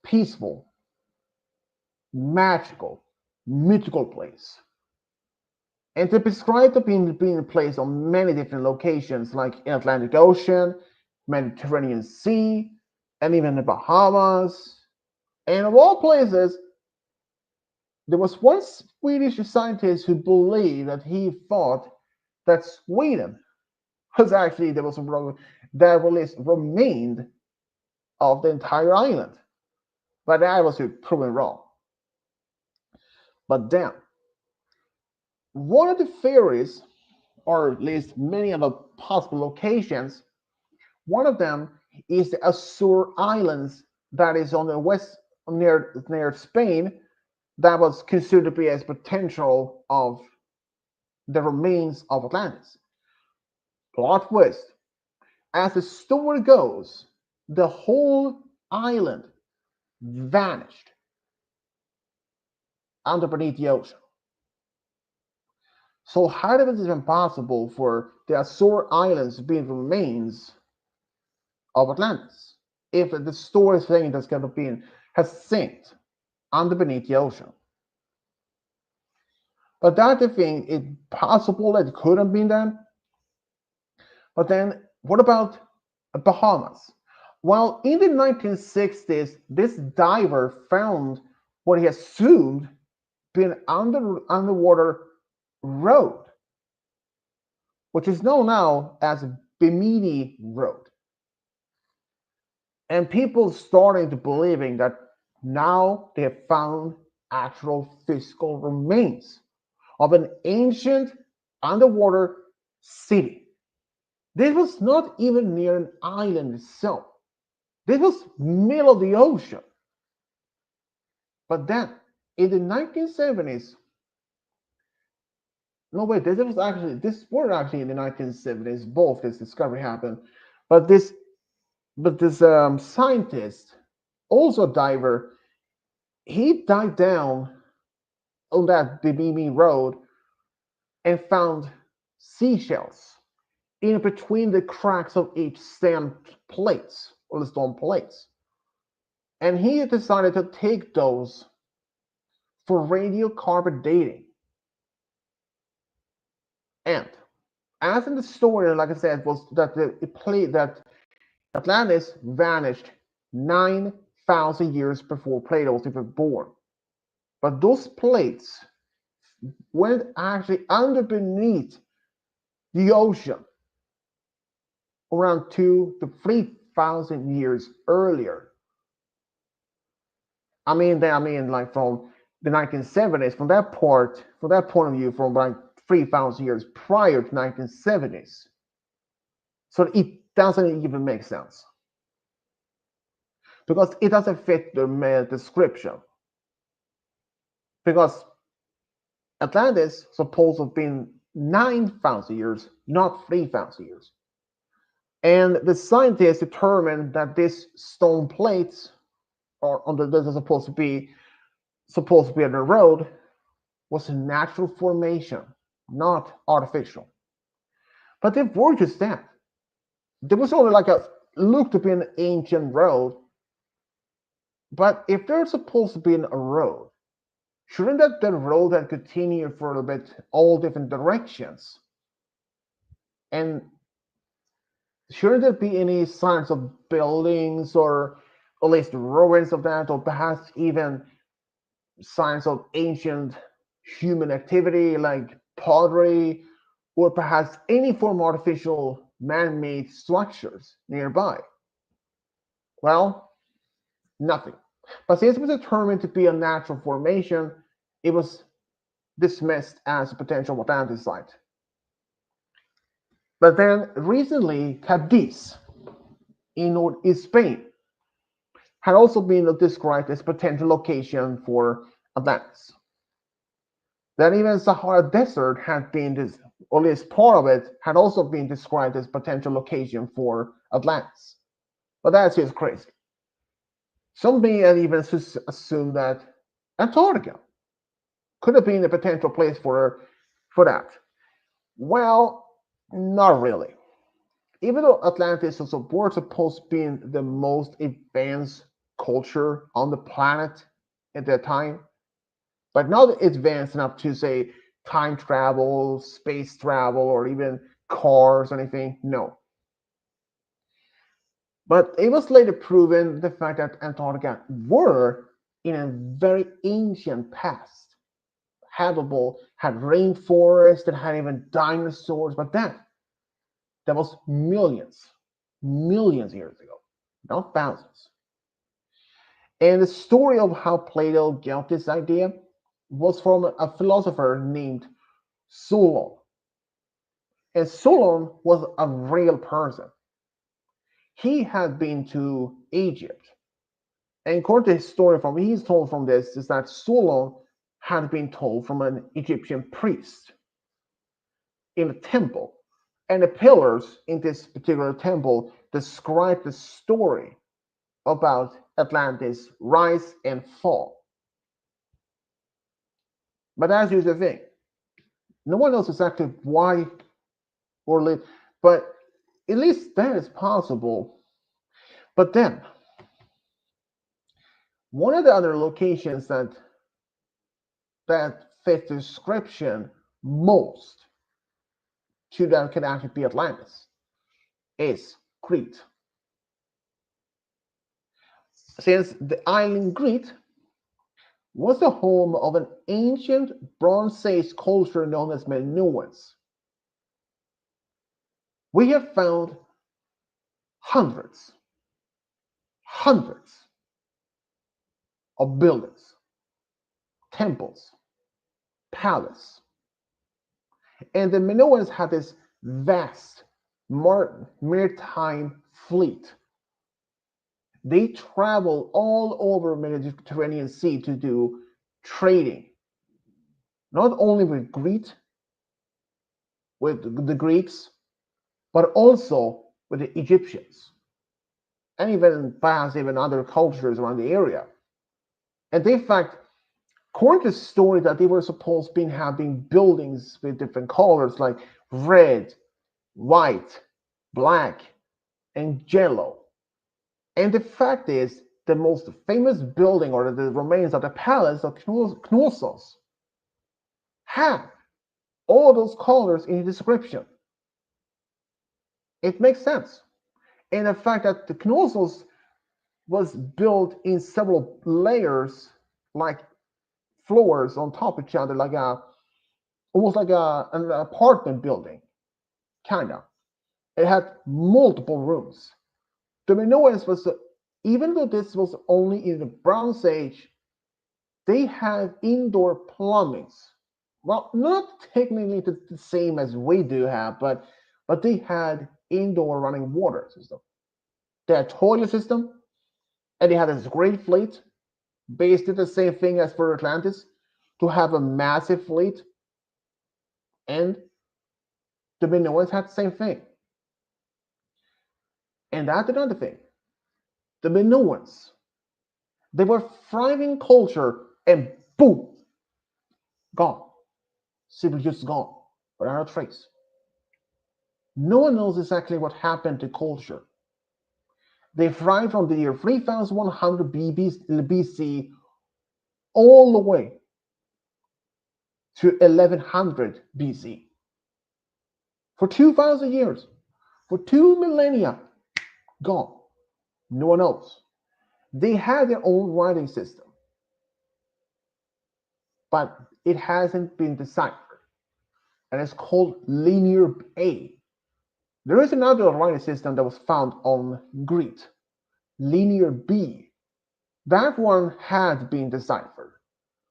peaceful, magical, mythical place. And to describe it being placed on many different locations, like in Atlantic Ocean, Mediterranean Sea, and even the Bahamas. And of all places, there was one Swedish scientist who believed that he thought that Sweden was actually there was that was remained of the entire island, but that was proven wrong. But then, one of the theories, or at least many of the possible locations, one of them is the Azore Islands that is on the west near Spain, that was considered to be as potential of the remains of Atlantis. Plot twist. As the story goes, the whole island vanished underneath the ocean. So how is it even possible for the Azore Islands to be remains of Atlantis? if the story saying that's going to be has sinked under beneath the ocean. But that's the thing, it's possible that it could have been done. But then, what about Bahamas? Well, in the 1960s, this diver found what he assumed been underwater road, which is known now as Bimini Road. And people starting to believing that now they have found actual physical remains of an ancient underwater city. This was not even near an island itself. This was middle of the ocean. But then, in the 1970s, no wait, this were actually in the 1970s. Both this discovery happened, but this scientist, also a diver, he dived down on that Bimini Road and found seashells in between the cracks of each sand plates or the stone plates. And he decided to take those for radiocarbon dating. And as in the story, like I said, was that that Atlantis vanished 9,000 years before Plato was even born. But those plates went actually under beneath the ocean around 2 to 3,000 years earlier. Like from the 1970s, from that point of view, from like 3,000 years prior to 1970s. So it doesn't even make sense because it doesn't fit the description. Because Atlantis supposed to have been 9,000 years, not 3,000 years. And the scientists determined that these stone plates, or that are supposed to be on the road, was a natural formation, not artificial. But they weren't just that. There was only like looked to be an ancient road. But if there's supposed to be a road, shouldn't that road have continued for a bit all different directions? And shouldn't there be any signs of buildings or at least ruins of that, or perhaps even signs of ancient human activity like pottery, or perhaps any form of artificial man-made structures nearby? Well, nothing. But since it was determined to be a natural formation, it was dismissed as a potential Atlantis site. But then recently, Cadiz in northeast Spain had also been described as potential location for Atlantis. Then even Sahara Desert had been or at least part of it had also been described as potential location for Atlantis. But that's just crazy. Some may even assume that Antarctica could have been a potential place for that. Well, not really. Even though Atlantis was supposed to be the most advanced culture on the planet at that time, but not advanced enough to say time travel, space travel, or even cars or anything. No. But it was later proven the fact that Antarctica were in a very ancient past habitable, had rainforests, that had even dinosaurs, but that was millions years ago, not thousands. And the story of how Plato got this idea was from a philosopher named Solon. And Solon was a real person. He had been to Egypt. And according to his story he's told from this is that Solon had been told from an Egyptian priest in a temple. And the pillars in this particular temple describe the story about Atlantis' rise and fall. But that's just the thing. No one knows exactly why or live, but at least that is possible. But then, One of the other locations that fit the description most to that can actually be Atlantis is Crete. Since the island Crete was the home of an ancient Bronze Age culture known as Minoans. We have found hundreds, hundreds of buildings, temples, palaces, and the Minoans had this vast maritime fleet. They traveled all over the Mediterranean Sea to do trading, not only with the Greeks, but also with the Egyptians, and even perhaps even other cultures around the area. And in fact, according to the story, that they were supposed to be having buildings with different colors like red, white, black, and yellow. And the fact is, the most famous building or the remains of the palace of Knossos have all those colors in the description. It makes sense. And the fact that the Knossos was built in several layers, like floors on top of each other, like almost like an apartment building, kind of. It had multiple rooms. The Minoans was, even though this was only in the Bronze Age, they had indoor plumbings. Well, not technically the same as we do have, but they had indoor running water system. They had toilet system, and they had this great fleet, basically the same thing as for Atlantis, to have a massive fleet, and the Minoans had the same thing. And that's another thing. The Minoans, they were thriving culture, and boom, gone. Simply just gone, without a trace. No one knows exactly what happened to culture. They thrived from the year 3100 BC all the way to 1100 BC. For 2000 years, for 2 millennia, gone. No one knows. They had their own writing system, but it hasn't been deciphered, and it's called Linear A. There is another writing system that was found on Crete, Linear B. That one had been deciphered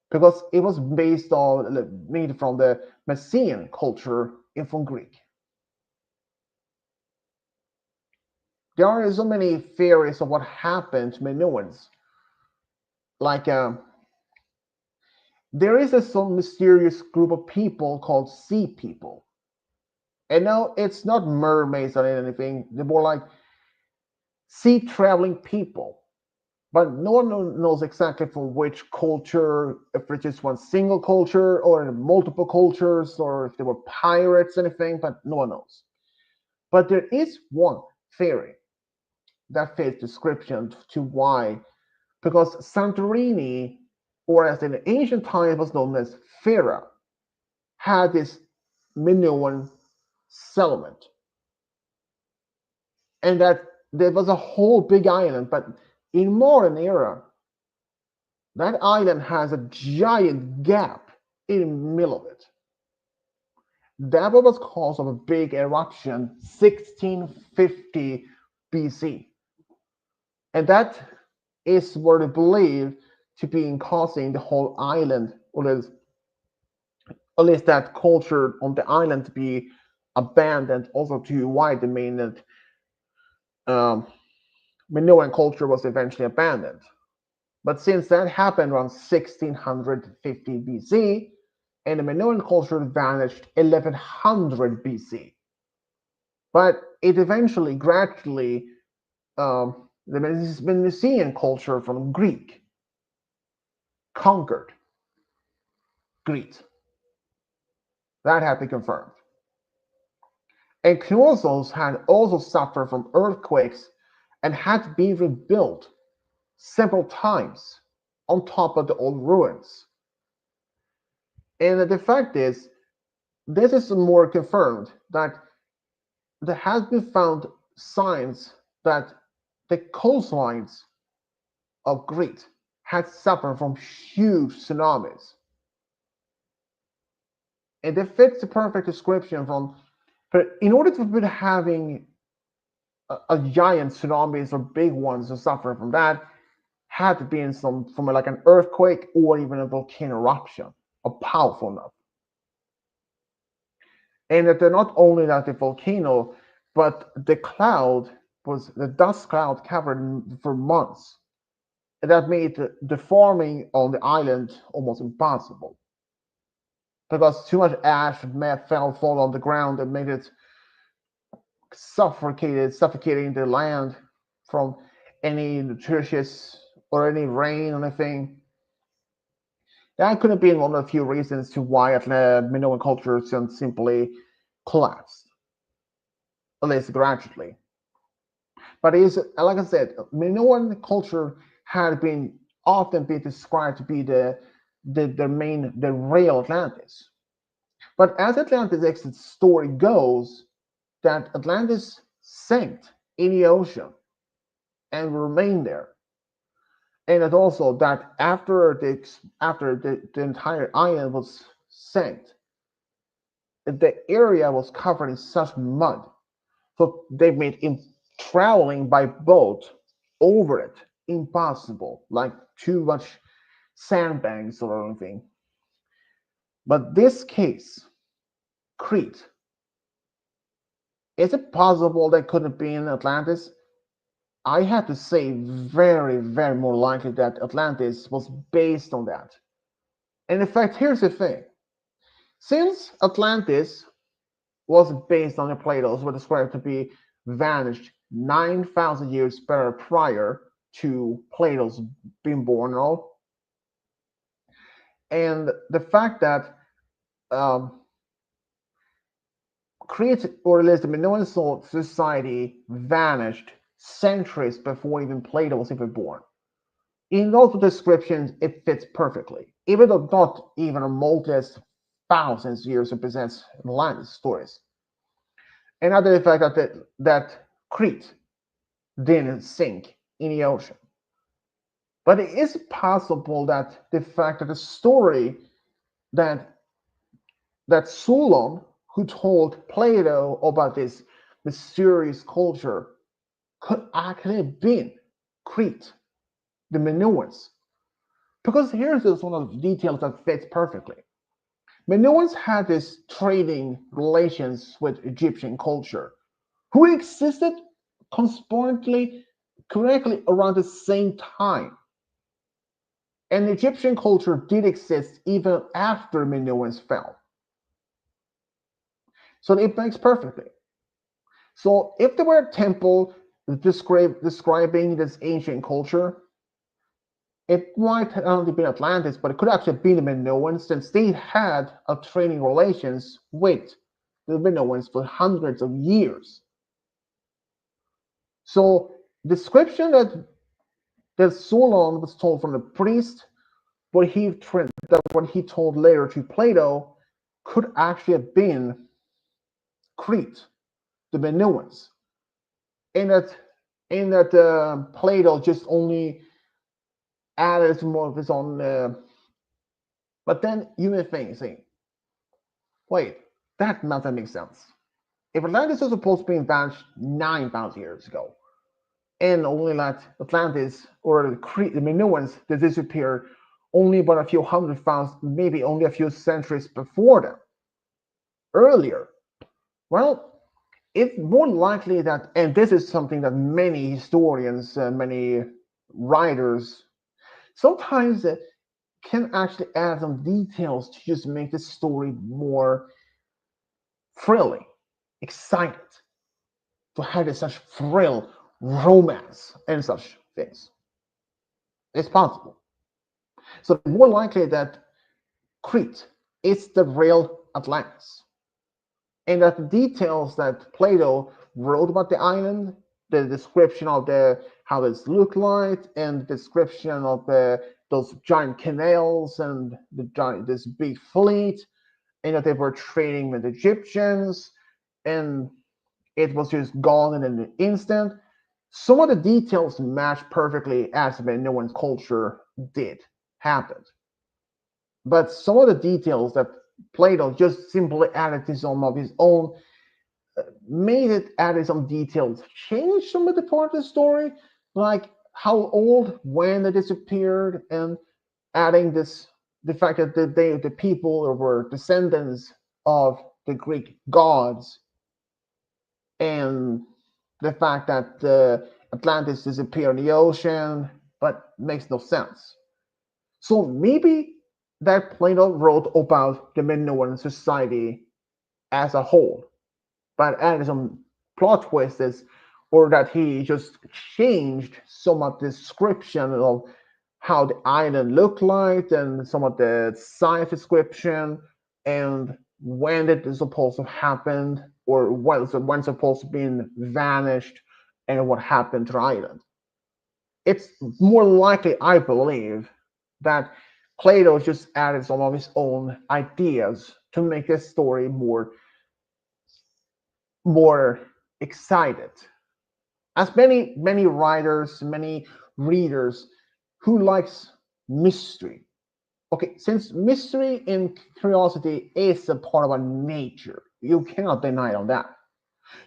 because it was based on made from the Mycenaean culture in from Greek. There are so many theories of what happened to Minoans. Like there is some mysterious group of people called sea people. And no, it's not mermaids or anything. They're more like sea traveling people. But no one knows exactly from which culture, if it's just one single culture or multiple cultures, or if they were pirates, anything, but no one knows. But there is one theory that fits description to why, because Santorini, or as in ancient times was known as Thera, had this Minoan settlement, and that there was a whole big island. But in modern era, that island has a giant gap in the middle of it. That was cause of a big eruption 1650 BC. And that is what they believe to be causing the whole island, or at least that culture on the island to be abandoned, also to why the mainland um, Minoan culture was eventually abandoned. But since that happened around 1650 BC, and the Minoan culture vanished 1100 BC. But it eventually, gradually, the Mycenaean culture from Greek conquered Crete. That had been confirmed. And Knossos had also suffered from earthquakes and had to be rebuilt several times on top of the old ruins. And the fact is, this is more confirmed that there has been found signs that the coastlines of Crete had suffered from huge tsunamis. And it fits the perfect description from, but in order to be having a giant tsunamis or big ones to suffer from that, had to be in some from like an earthquake or even a volcano eruption, a powerful enough. And that they're not only that the volcano, but the cloud was the dust cloud covered for months. And that made the farming on the island almost impossible because too much ash and meth fall on the ground and made it suffocating the land from any nutritious or any rain or anything. That could have been one of the few reasons to why Minoan culture simply collapsed, at least gradually. But it is, like I said, Minoan culture had been often been described to be the real Atlantis. But as Atlantis' exit story goes, that Atlantis sank in the ocean and remained there. And that also that after the entire island was sank, the area was covered in such mud, so they made traveling by boat over it impossible, like too much sandbanks or anything. But this case, Crete, is it possible that couldn't be in Atlantis? I have to say very, very more likely that Atlantis was based on that. And in fact, here's the thing. Since Atlantis was based on the Plato's were described to be vanished 9,000 years prior to Plato's being born and all, and the fact that Crete, or at least the Minoan society, vanished centuries before even Plato was even born. In those descriptions, it fits perfectly, even though not even a multi thousands years represents Atlantis stories. Another fact that Crete didn't sink in the ocean. But it is possible that the fact that the story that Solon, who told Plato about this mysterious culture, could actually have been Crete, the Minoans. Because here's just one of the details that fits perfectly. Minoans had this trading relations with Egyptian culture, who existed correspondingly correctly around the same time. And Egyptian culture did exist even after Minoans fell. So it makes perfectly. So if there were a temple describing this ancient culture, it might not only be Atlantis, but it could actually be the Minoans, since they had a trading relations with the Minoans for hundreds of years. So description that Solon was told from the priest, what he told later to Plato, could actually have been Crete, the Minoans, in that Plato just only added more of his own. But then you may think, say, wait, that doesn't make sense. If Atlantis was supposed to be vanished 9,000 years ago, and only let Atlantis or the Minoans that disappeared only about a few hundred thousand, maybe only a few centuries before them, earlier, well, it's more likely that, and this is something that many historians, many writers, sometimes can actually add some details to just make the story more thrilling, excited, to have such thrill, romance, and such things. It's possible. So more likely that Crete is the real Atlantis, and that the details that Plato wrote about the island, the description of how it looked like, and the description of those giant canals and this big fleet, and that they were trading with Egyptians, and it was just gone in an instant. Some of the details match perfectly as Minoan culture did happen, but some of the details that Plato just simply added to some of his own, made it added some details, changed some of the part of the story, like how old when they disappeared, and adding this the fact that the people were descendants of the Greek gods, and the fact that Atlantis disappeared in the ocean, but makes no sense. So maybe that Plato wrote about the Minoan society as a whole, but added some plot twists, or that he just changed some of the description of how the island looked like, and some of the science description, and when it is supposed to happen, or when it's supposed to be vanished, and what happened to the island. It's more likely, I believe, that Plato just added some of his own ideas to make this story more excited. As many writers, many readers who likes mystery. Okay, since mystery and curiosity is a part of our nature, you cannot deny on that.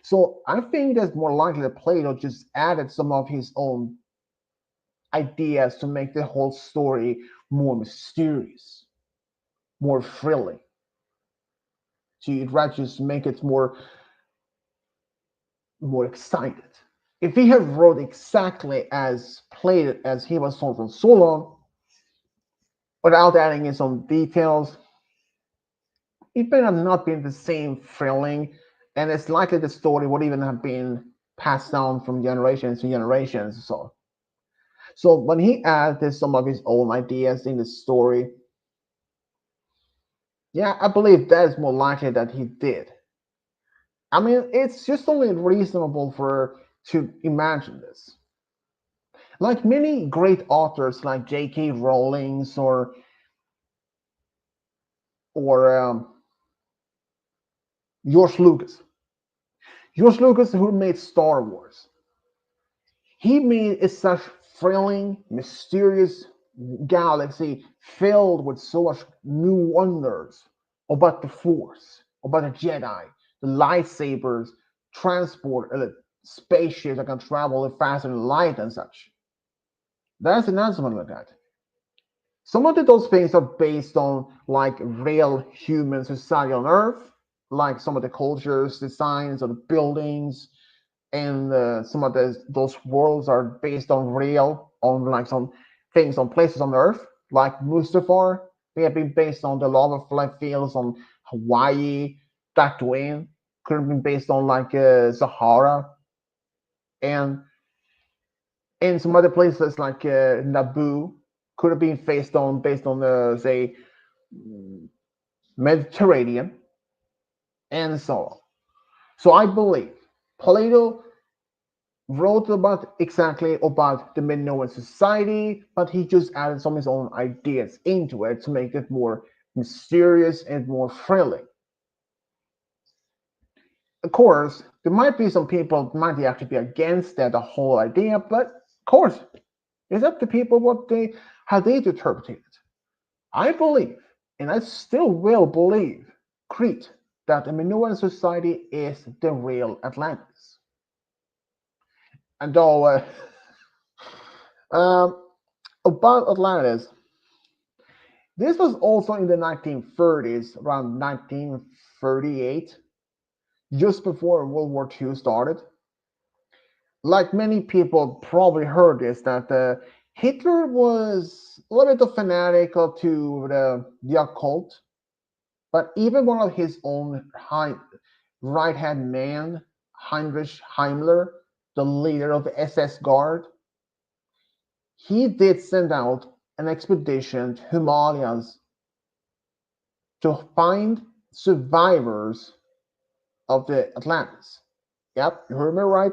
So I think that's more likely that Plato just added some of his own ideas to make the whole story more mysterious, more thrilling. To rather just make it more excited. If he had wrote exactly as Plato as he was told from Solon, without adding in some details, it may have not been the same thrilling, and it's likely the story would even have been passed down from generations to generations. So when he added some of his own ideas in the story, yeah, I believe that is more likely that he did. I mean, it's just only reasonable for to imagine this. Like many great authors, like J.K. Rowling's or George Lucas. George Lucas, who made Star Wars, he made it such thrilling, mysterious galaxy filled with so much new wonders about the Force, about the Jedi, the lightsabers, transport, spaceships that can travel faster than light and such. That's an announcement like that. Some of those things are based on like real human society on Earth, like some of the cultures, designs of the buildings, and some of those worlds are based on real, on like some things on places on Earth, like Mustafar. They have been based on the lava flood fields on Hawaii, Tatooine. Could have been based on like Sahara, and in some other places like Naboo could have been based on say Mediterranean, and so on. So I believe Plato wrote about exactly about the Minoan society, but he just added some of his own ideas into it to make it more mysterious and more thrilling. Of course, there might be some people that might actually be against that the whole idea, but of course, it's up to people what they how they interpret it. I believe, and I still will believe, Crete, that the Minoan society is the real Atlantis. And though um, about Atlantis, this was also in the 1930s, around 1938, just before World War II started. Like many people probably heard this, that Hitler was a little bit of fanatic to the occult, but even one of his own right hand man, Heinrich Himmler, the leader of the SS Guard, he did send out an expedition to Himalayas to find survivors of the Atlantis. Yep, you heard me right.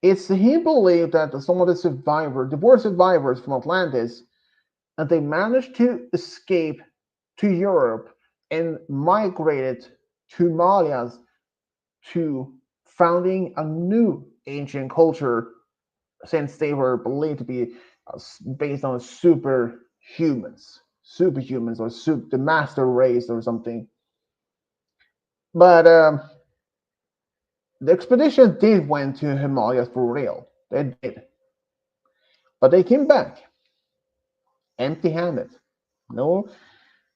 It's he believed that some of the survivors, the war survivors from Atlantis, and they managed to escape to Europe and migrated to Malayas to founding a new ancient culture since they were believed to be based on superhumans or the master race or something. But the expedition did went to Himalayas for real. They did, but they came back empty-handed. No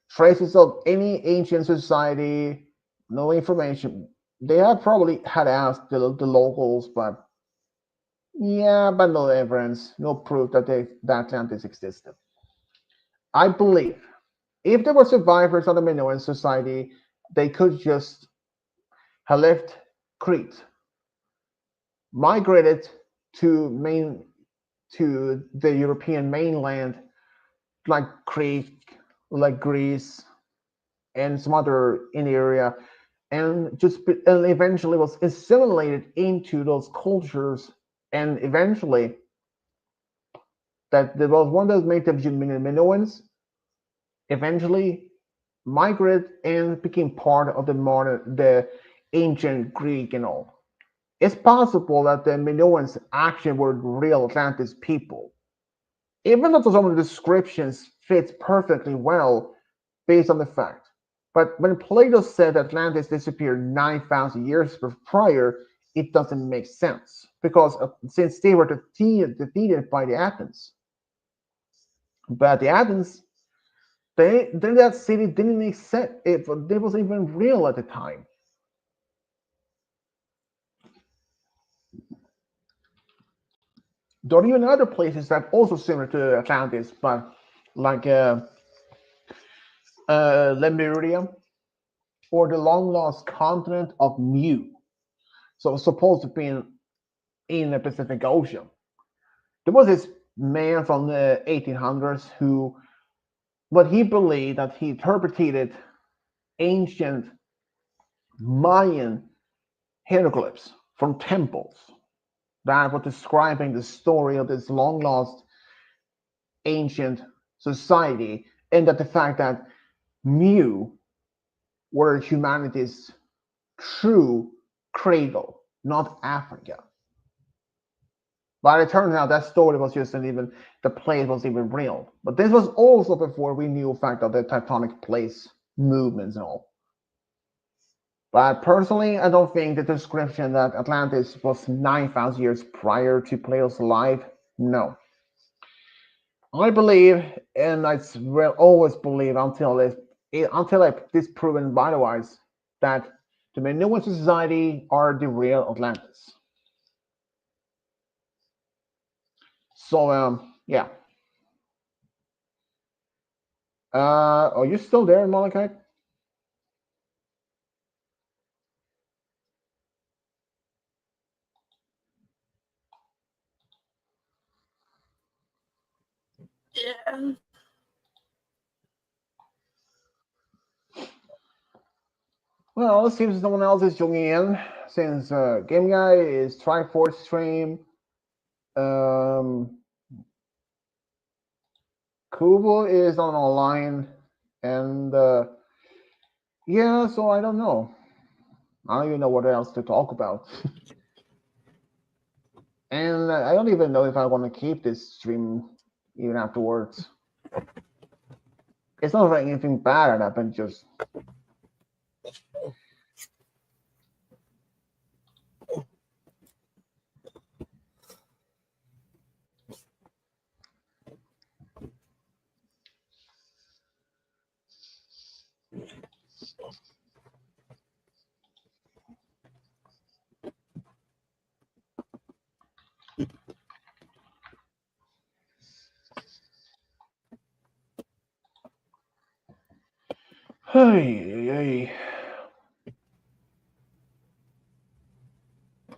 traces of any ancient society. No information. They had probably had asked the locals, but yeah, but no evidence, no proof that that Atlantis existed. I believe if there were survivors of the Minoan society, they could just have left Crete, migrated to the European mainland, like Crete, like Greece, and some other in the area, and and eventually was assimilated into those cultures, and eventually that there was one of those native Minoans eventually migrated and became part of the ancient Greek and all. It's possible that the Minoans actually were real Atlantis people, even though some of the descriptions fits perfectly well based on the fact. But when Plato said Atlantis disappeared 9,000 years prior, it doesn't make sense because since they were defeated by the Athens, but the Athens, then that city didn't exist. It wasn't even real at the time. There are even other places that also similar to Atlantis, but like Lemuria or the long lost continent of Mu. So it's supposed to be in the Pacific Ocean. There was this man from the 1800s who, but he believed that he interpreted ancient Mayan hieroglyphs from temples that were describing the story of this long lost ancient society, and that the fact that Mu were humanity's true cradle, not Africa. But it turns out that story was just an even the place was even real. But this was also before we knew the fact of the tectonic plates movements and all. But personally, I don't think the description that Atlantis was 9,000 years prior to Plato's life. No, I believe, and I will always believe until this proven otherwise, that the Minoan society are the real Atlantis. So yeah. Are you still there, Malachite? Yeah. Well, it seems no one else is joining in since Game Guy is Triforce stream. Um, Kubo is on online, and yeah, so I don't know. I don't even know what else to talk about. And I don't even know if I want to keep this stream even afterwards. It's not like anything bad that happened, just hey.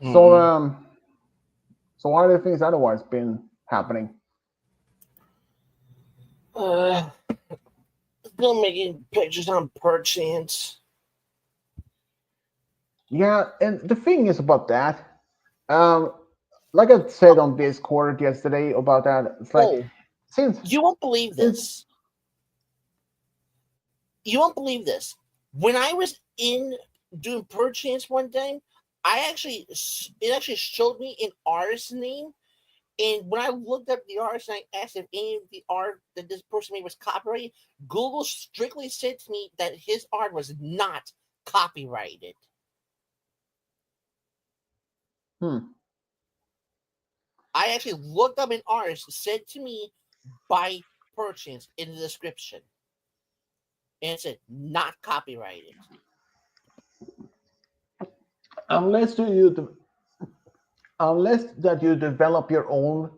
So so why do things otherwise been happening? Still making pictures on Perchance. Yeah, and the thing is about that, like I said on Discord yesterday about that, it's like Oh, since You won't believe this. You won't believe this. When I was in doing Perchance one time, it actually showed me an artist's name. And when I looked up the artist and I asked if any of the art that this person made was copyrighted, Google strictly said to me that his art was not copyrighted. I actually looked up an artist said to me by Perchance in the description. And it said not copyrighted. Unless that you develop your own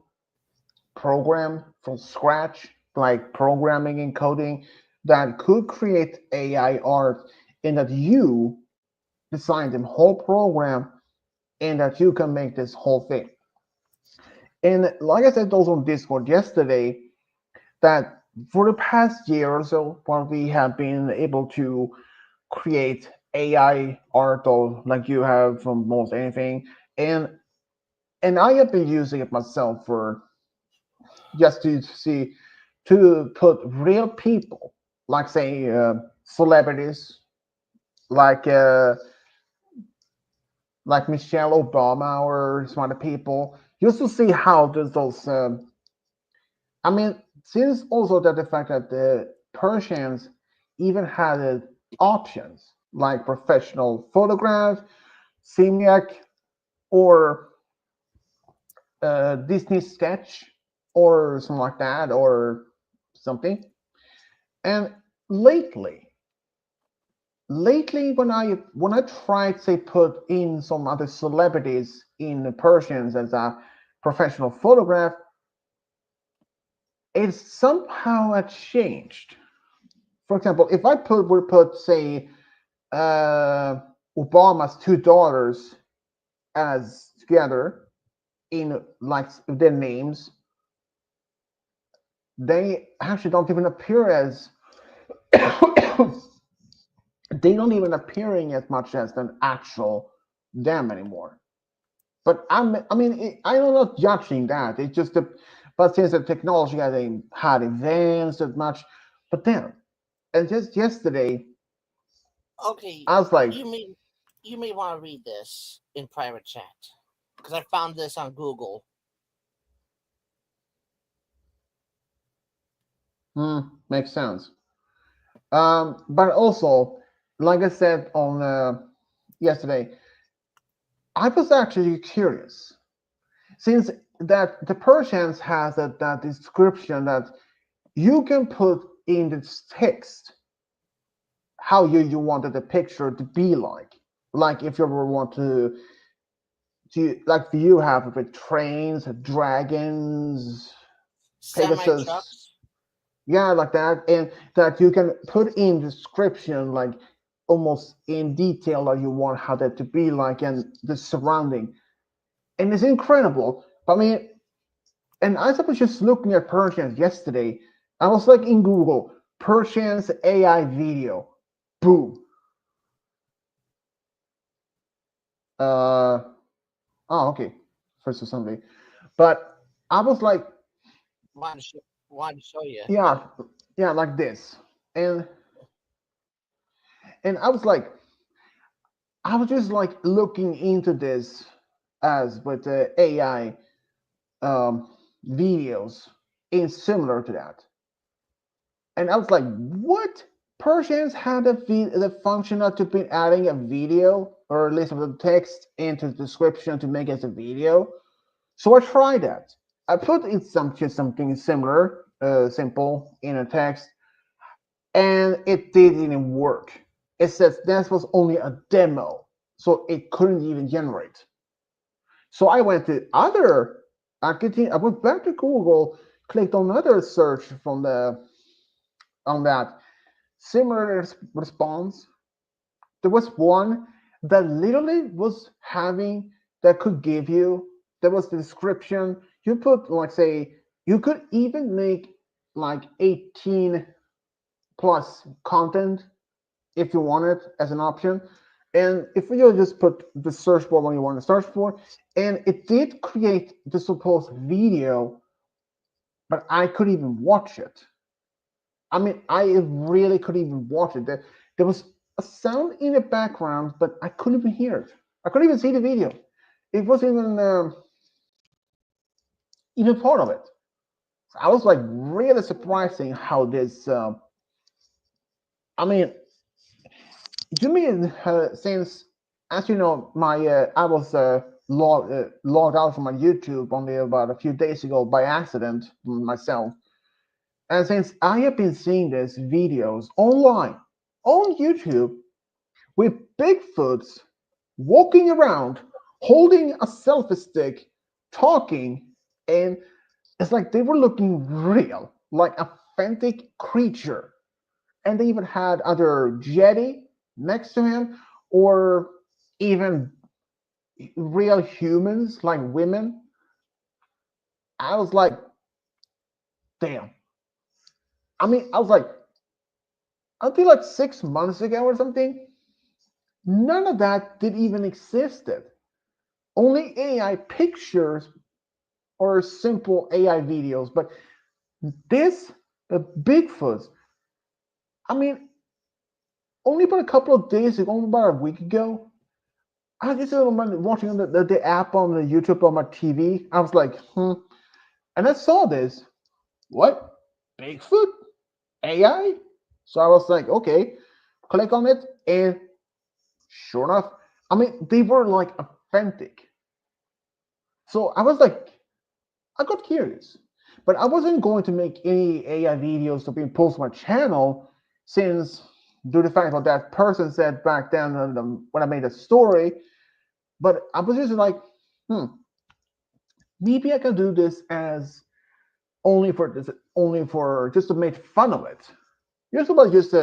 program from scratch, like programming and coding, that could create AI art, and that you design the whole program, and that you can make this whole thing. And like I said also on Discord yesterday, that for the past year or so, what we have been able to create AI art, or like you have from most anything, and I have been using it myself for just to see, to put real people, like say celebrities, like uh, like Michelle Obama or some other people, just to see how does those. I mean, since also that the fact that the Persians even had options like professional photograph, Simiac, or Disney sketch, or something like that, or something. And lately, when I tried say put in some other celebrities in the Persians as a professional photograph, it somehow had changed. For example, if I would put say Obama's two daughters as together in like their names, they actually don't even appear as they don't even appearing as much as an actual them anymore. But I mean, I'm not judging that. It's just but since the technology had advanced that much, but then, and just yesterday, Okay, I was like, you may want to read this in private chat because I found this on Google. makes sense. But also, like I said on yesterday, I was actually curious since that the Persians has that description that you can put in this text how you wanted the picture to be like if you ever want to like you have with trains, dragons, Semi Pegasus, trucks. yeah, like that, and that you can put in description like almost in detail that you want how that to be like and the surrounding, and it's incredible. I mean, and I was just looking at Persians yesterday. I was like in Google Persians AI video, boom. Uh, oh, okay, first of Sunday, but I was like, Wanted to show you. yeah, yeah, like this, and I was like, I was just like looking into this as with the AI um, videos in similar to that, and I was like, what? Persians had the function of to be adding a video or at least of the text into the description to make it as a video. So I tried that. I put in something similar, simple in a text, and it didn't work. It says this was only a demo, so it couldn't even generate. So I went to other. I went back to Google, clicked on another search from the on that similar response. There was one that literally was having that could give you. There was the description. You put like say you could even make like 18 plus content if you want it as an option. And if you just put the search bar when you want to search for, and it did create the supposed video but I couldn't even watch it. I mean, I really couldn't even watch it. There was a sound in the background, but I couldn't even hear it. I couldn't even see the video. It wasn't even part of it. I was like really surprising how this. I mean, to me, since as you know, my I was logged out from my YouTube only about a few days ago by accident myself, and since I have been seeing these videos online on YouTube with Bigfoots walking around, holding a selfie stick, talking, and it's like they were looking real, like authentic creature. And they even had other Jedi next to him, or even real humans like women. I was like, damn. I mean, I was like, until like 6 months ago or something, none of that did even existed. Only AI pictures or simple AI videos. But this, the Bigfoots, I mean, only about a couple of days ago, only about a week ago, I just watching the app on the YouTube on my TV. I was like, and I saw this. What? Bigfoot? AI? So I was like, okay, click on it, and sure enough, I mean, they were like authentic. So I was like, I got curious, but I wasn't going to make any AI videos to be posted on my channel since, due to the fact that that person said back then when I made a story. But I was just like, hmm, maybe I can do this as only for just to make fun of it. Just about just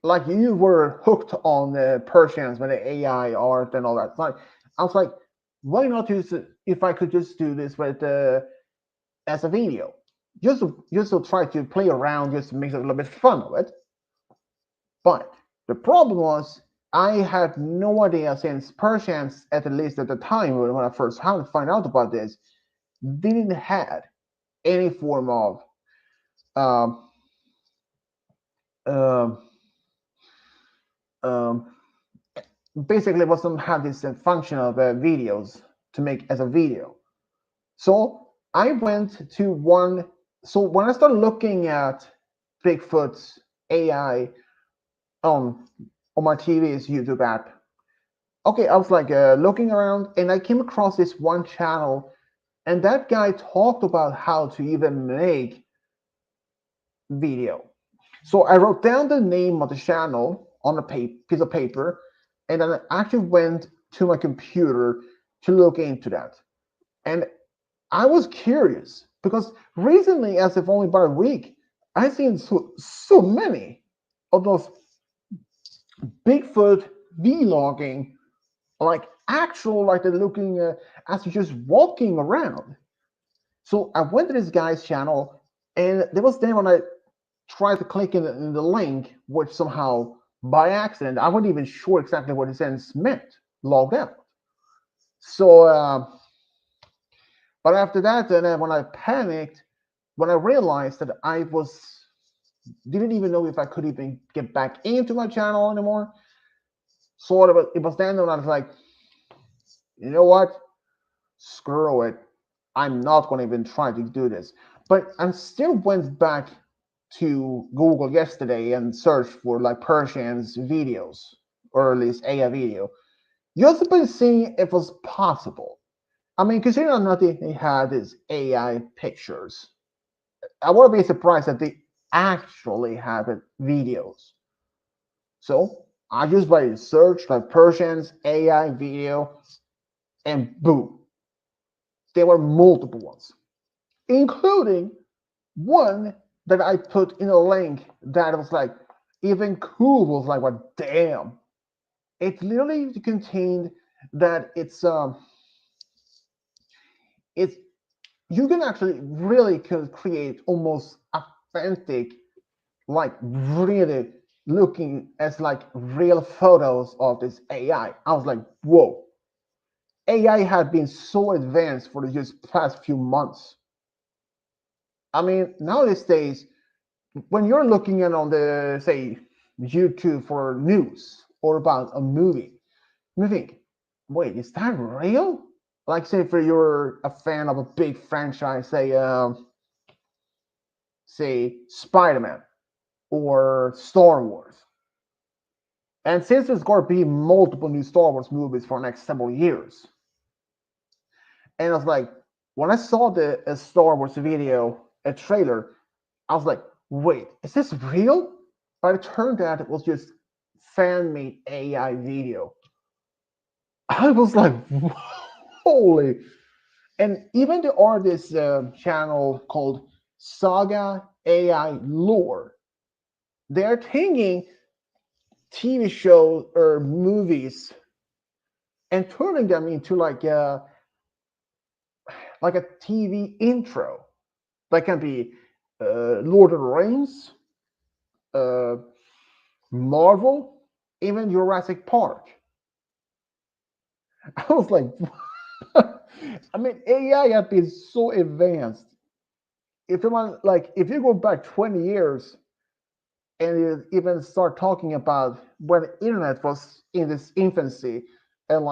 like you were hooked on the Persians with the AI art and all that. Like I was like, why not use it if I could just do this with as a video? Just to try to play around, just to make it a little bit fun of it. But the problem was I had no idea since Persians, at least at the time when I first found out about this, didn't have any form of um, um, um, basically wasn't have this function of videos to make as a video. So I went to one. So when I started looking at Bigfoot's AI on on my TV's YouTube app, okay, I was like looking around, and I came across this one channel, and that guy talked about how to even make video. So I wrote down the name of the channel on a piece of paper, and then I actually went to my computer to look into that. And I was curious because recently, as if only about a week, I've seen so many of those Bigfoot vlogging, like actual, like they're looking as you're just walking around. So I went to this guy's channel, and there was then when I tried to click in the link, which somehow by accident I wasn't even sure exactly what it sentence meant. Logged out. So, but after that, and then when I panicked, when I realized that I didn't even know if I could even get back into my channel anymore. So it was then when I was like, you know what? Screw it. I'm not going to even try to do this. But I still went back to Google yesterday and searched for like Persian's videos, or at least AI video, just to see if it was possible. I mean, considering that they had these AI pictures, I wouldn't be surprised that they actually have videos. So I just by search like Persian's AI video, and boom, there were multiple ones, including one that I put in a link that was like even cool. Was like, what? Damn! It literally contained that it's you can actually really create almost authentic, like really looking as like real photos of this AI. I was like, whoa. AI had been so advanced for the just past few months. I mean, now these days, when you're looking at on the say YouTube for news or about a movie, you think, wait, is that real? Like, say, if you're a fan of a big franchise, say Spider-Man or Star Wars, and since there's going to be multiple new Star Wars movies for the next several years, and I was like, when I saw the a Star Wars video, a trailer, I was like, wait, is this real? But it turned out it was just fan-made AI video. I was like, holy. And even there are this channel called Saga AI Lore. They're taking TV shows or movies and turning them into like a TV intro. That can be Lord of the Rings, uh, Marvel, even Jurassic Park. I was like, I mean, AI has been so advanced. If you want, like, if you go back 20 years and you even start talking about when the internet was in its infancy and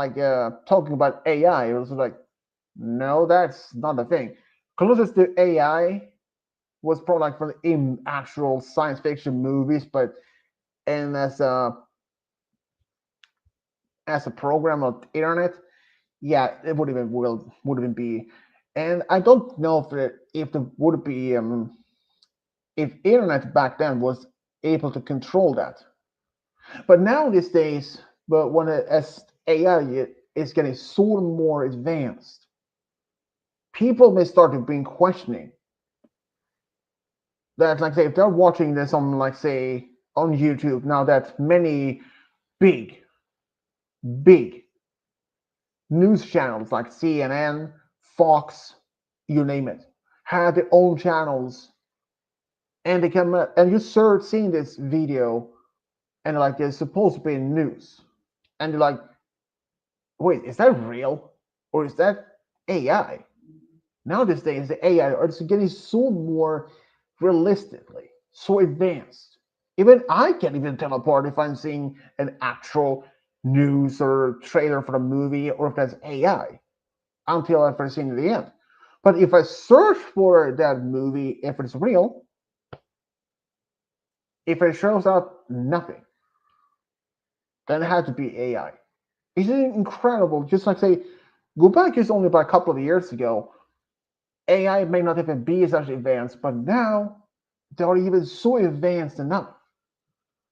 talking about AI, it was like, no, that's not a thing. Closest to AI was probably like from in actual science fiction movies, but and as a program of the internet, yeah, it would even be. And I don't know if there would be if internet back then was able to control that. But now these days, but as AI is getting so more advanced, people may start to bring questioning that, like, say, if they're watching this on, like, say, on YouTube, now that many big, big news channels like CNN, Fox, you name it, have their own channels, and they can and you start seeing this video, and like it's supposed to be news, and you're like, wait, is that real or is that AI? Now these days, the AI are just getting so more realistically, so advanced. Even I can't even tell apart if I'm seeing an actual news or trailer for a movie or if that's AI until I've seen the end. But if I search for that movie, if it's real, if it shows up nothing, then it had to be AI. Isn't it incredible? Just like say, go back just only about a couple of years ago, AI may not even be such advanced, but now they are even so advanced enough.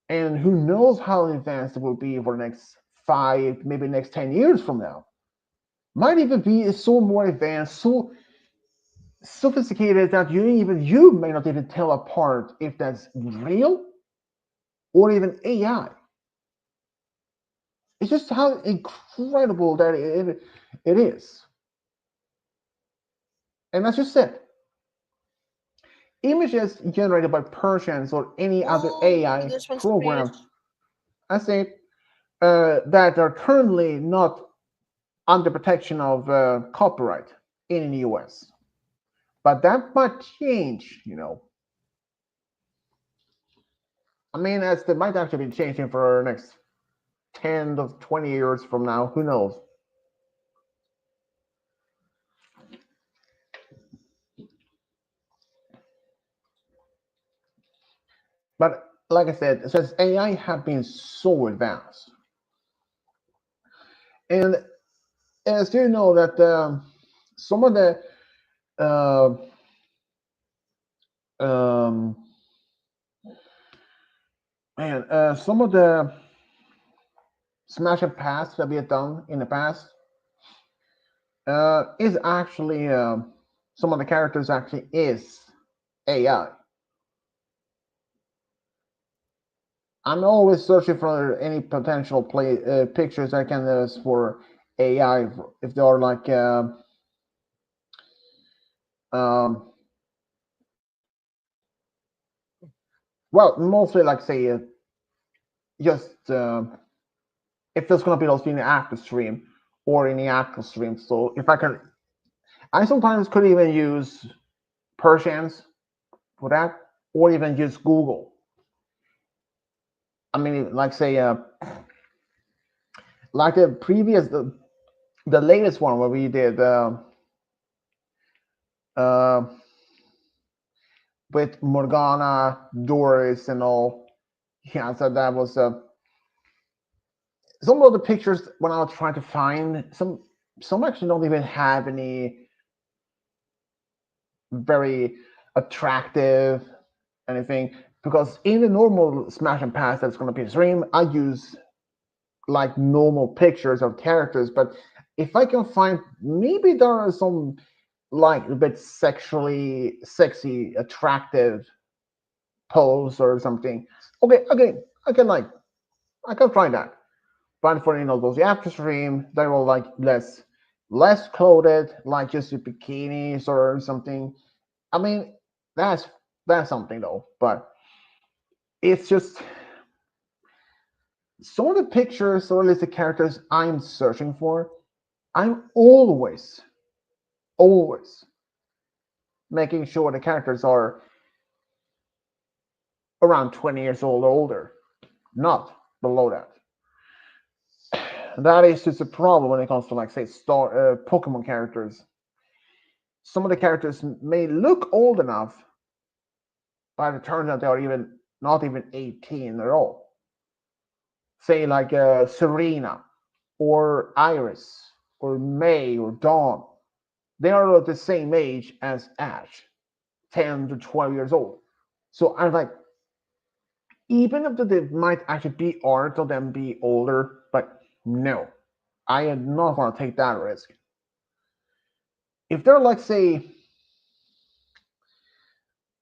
And who knows how advanced it will be for the next 5, maybe next 10 years from now. Might even be so more advanced, so sophisticated that you may not even tell apart if that's real or even AI. It's just how incredible that it is. And that's just it. Images generated by Persians or any other Oh, AI this one's program, Spanish. I say, that are currently not under protection of copyright in the US. But that might change, you know. I mean, as they might actually be changing for the next 10 to 20 years from now, who knows? But like I said, since AI have been so advanced, and as you know that some of the uh, um, some of the smash and pass that we have done in the past is actually some of the characters actually is AI. I'm always searching for any potential pictures I can for AI if they are like um, well, mostly like say just if there's gonna be also in the active stream or in the active stream. So if I can, I sometimes could even use Persians for that, or even just Google. I mean, like say, like the previous, the latest one where we did uh, with Morgana, Doris, and all. Yeah, so that was some of the pictures when I was trying to find some actually don't even have any very attractive anything, because in the normal Smash and Pass that's going to be a stream, I use like normal pictures of characters. But if I can find, maybe there are some like a bit sexually sexy attractive pose or something, okay, I can try that. But for those after stream, they were like less clothed, like just bikinis or something. I mean, that's something though. But it's just some of the pictures or at least the characters I'm searching for. I'm always making sure the characters are around 20 years old or older, not below that. That is just a problem when it comes to, like, say, Pokemon characters. Some of the characters may look old enough, but it turns out they are not even 18 at all. Say like Serena or Iris or May or Dawn. They are at the same age as Ash, 10 to 12 years old. So I'm like, even if they might actually be art of them be older, but no, I am not going to take that risk. If they're like, say,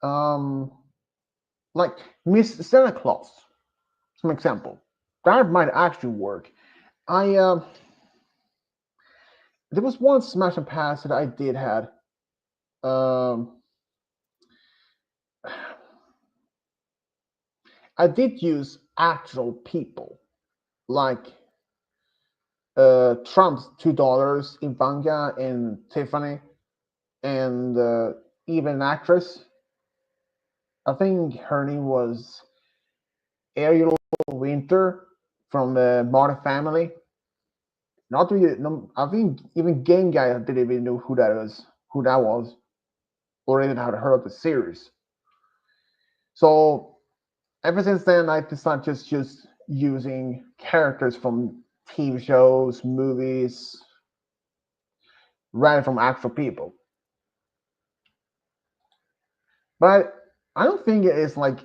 um, like Miss Santa Claus, some example, that might actually work. I There was one Smash and Pass that I did had. Um, I did use actual people, like Trump's $2, Ivanka and Tiffany, and even an actress. I think her name was Ariel Winter from the Modern Family. Not really. No, I think even Game Guy didn't even know who that was, or even had heard of the series. So ever since then, I decided just using characters from TV shows, movies, rather from actual people. But I don't think it is like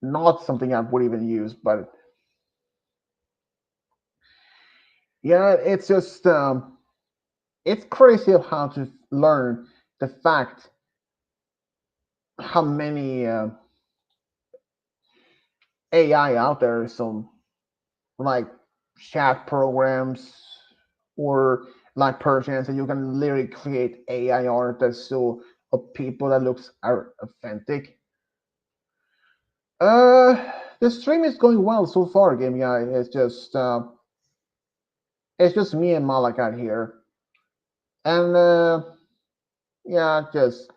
not something I would even use. But yeah, it's crazy of how to learn the fact how many AI out there. Some like chat programs or like Persians, and you can literally create AI art that's so of people that looks are authentic. Uh, the stream is going well so far, game guy. It's just me and Malakat here, and yeah, just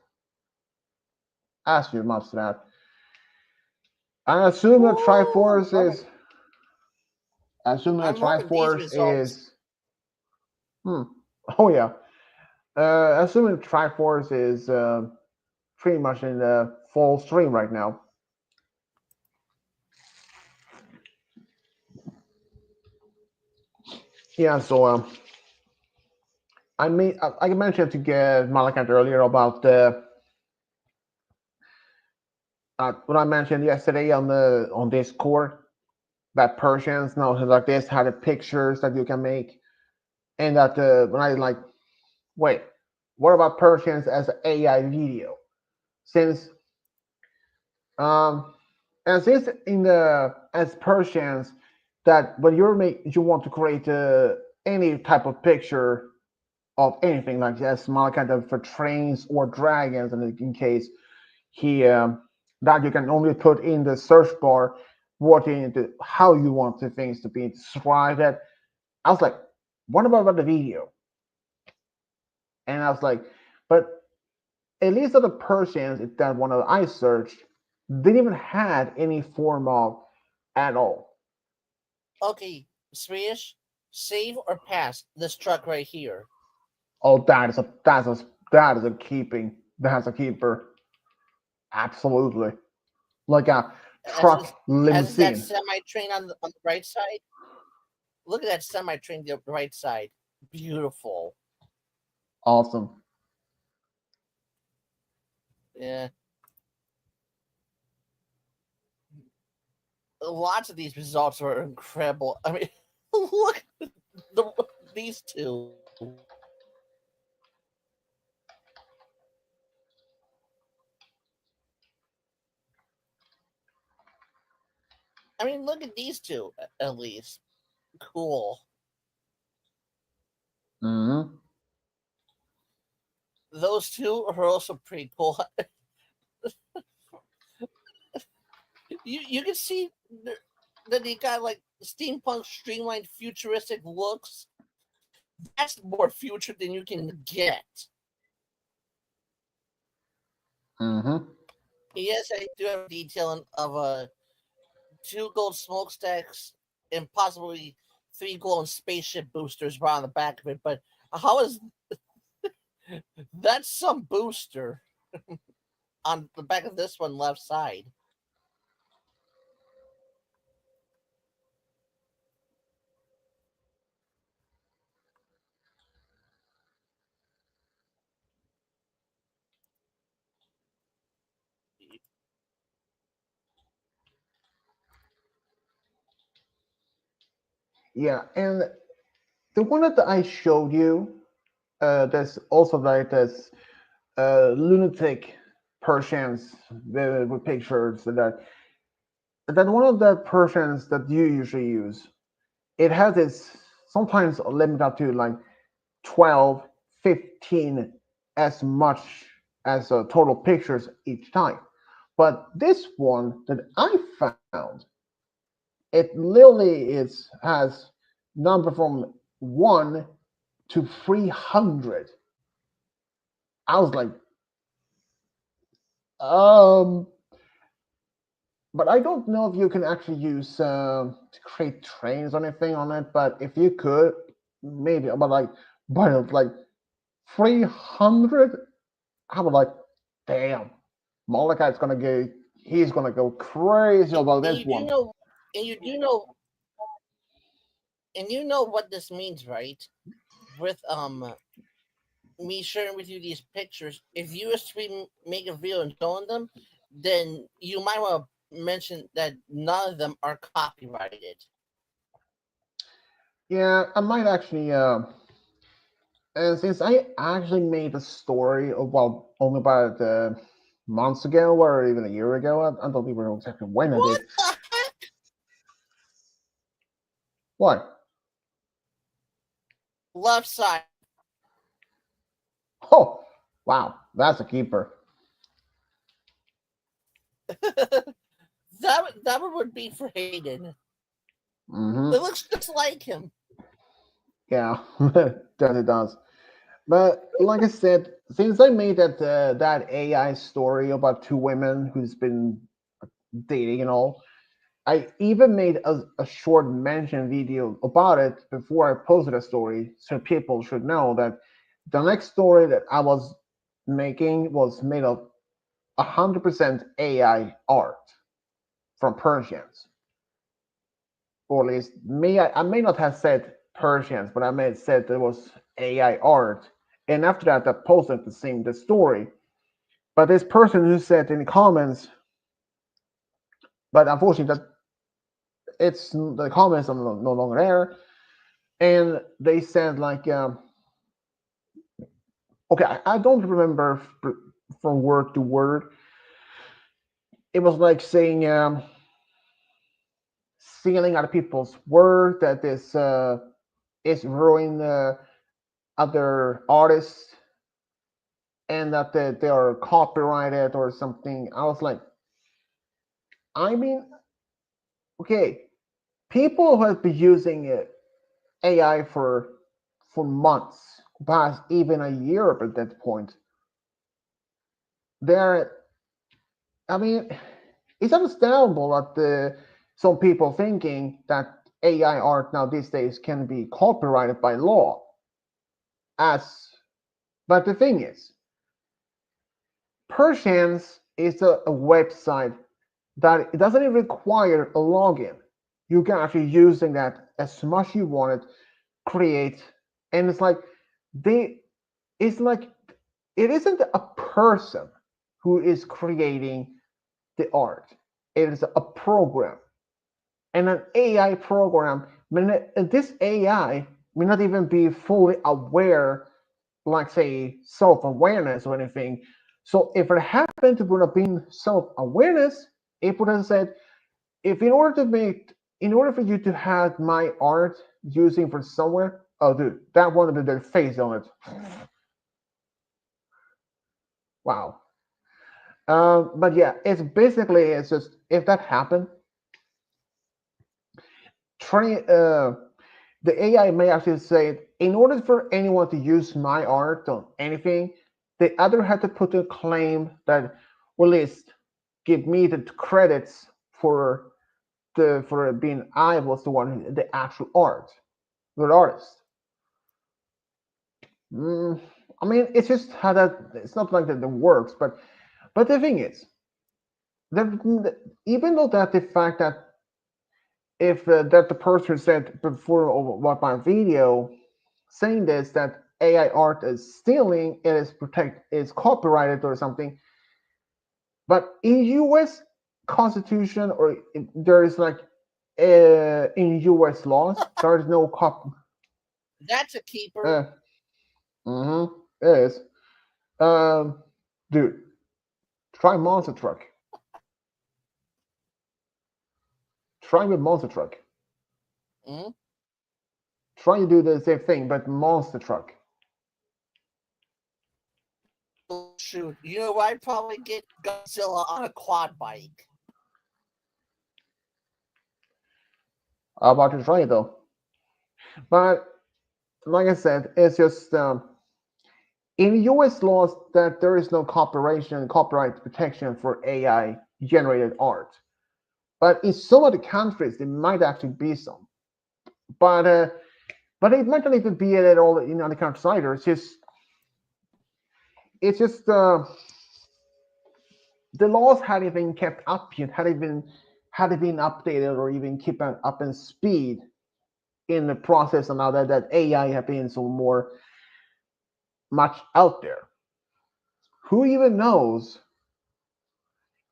ask you much that. I assume that Ooh, Triforce love it. is. I assume that I'm loving these Triforce results. is. Hmm. Oh yeah. Assuming Triforce is pretty much in the full stream right now. Yeah. So I mentioned to get Malakat earlier about what I mentioned yesterday on Discord, that Persians now like this had the pictures that you can make, and that when I like, wait, what about Persians as an AI video? Since um and since in the as Persians that when you want to create any type of picture of anything like that, small kind of for trains or dragons, and in case he that you can only put in the search bar what how you want the things to be described. At I was like, what about the video? And I was like, but at least of the Persians that one that I searched didn't even had any form of at all. Okay, Swedish, save or pass this truck right here. Oh, that is a keeping. That's a keeper. Absolutely. Like a Hasn't truck hasn't that limousine. semi train on the right side? Look at that semi train the right side. Beautiful. Awesome. Yeah. Lots of these results are incredible. I mean, look at these two. I mean, look at these two at least. Cool. Hmm. Those two are also pretty cool. You can see that they got like steampunk, streamlined, futuristic looks. That's more future than you can get. Hmm. Yes, I do have a detail of two gold smokestacks and possibly three golden spaceship boosters right on the back of it. But how is that some booster on the back of this one left side? Yeah, and the one that I showed you, there's also like this lunatic Persians with pictures that one of the Persians that you usually use. It has its sometimes limit up to like 12, 15 as much as total pictures each time. But this one that I found, it literally has number from 1 to 300. I was like, um, but I don't know if you can actually use to create trains or anything on it. But if you could, maybe. But like 300, I was like, damn, Mordecai's gonna go. He's gonna go crazy And, about and this you do one. know, and you do know, and you know what this means, right? With me sharing with you these pictures, if you was to make a video and showing them, then you might want to mention that none of them are copyrighted. Yeah, I might actually. And since I actually made a story about only about months ago or even a year ago, I don't even know exactly when I What did. the heck? What? Left side. Oh, wow, that's a keeper. That would be for Hayden. Hmm. It looks just like him. Yeah, that it does. But like I said, since I made that AI story about two women who's been dating and all, I even made a short mention video about it before I posted a story, so people should know that the next story that I was making was made of 100% AI art from Persians, or at least me. I may not have said Persians, but I may have said there was AI art. And after that, I posted the story. But this person who said in the comments, but unfortunately, that it's the comments are no longer there, and they said like, okay, I don't remember from word to word. It was like saying, stealing other people's work that is ruining other artists and that they are copyrighted or something. I was like, I mean, okay, people who have been using AI for months, past even a year at that point. there. I mean, it's understandable that some people thinking that AI art now these days can be copyrighted by law. As but the thing is, Perchance is a website that it doesn't even require a login. You can actually using that as much you want it, create, and it's like they, it's like it isn't a person who is creating the art. It is a program, and an AI program. I mean, this AI may not even be fully aware, like say self-awareness or anything. So if it happened to would have been self-awareness, it would have said, if in order for you to have my art using for somewhere, oh dude, that one with their face on it. Wow. But yeah, it's just if that happened, try the AI may actually say, in order for anyone to use my art on anything, they either have to put a claim that, well, at least give me the credits for being I was the one the actual art, the artist. I mean, it's just how that it's not like that works, but the thing is, that even though that the fact that if that the person said before about my video saying this that AI art is stealing, it is is copyrighted or something. But in U.S. Constitution or there is like in U.S. laws there is no That's a keeper. Mm-hmm, it is. Um, dude, try Monster Truck. Try with Monster Truck. Mm-hmm. Try to do the same thing, but Monster Truck. Shoot, you know what? I'd probably get Godzilla on a quad bike. How about you try it though? But like I said, it's just in U.S. laws that there is no copyright protection for AI generated art. But in some other countries, there might actually be some. But uh, but it might not even be it at all in other countries either. It's just the laws hadn't been kept up yet, hadn't been updated or even keep up in speed in the process. And now that AI have been so more much out there, who even knows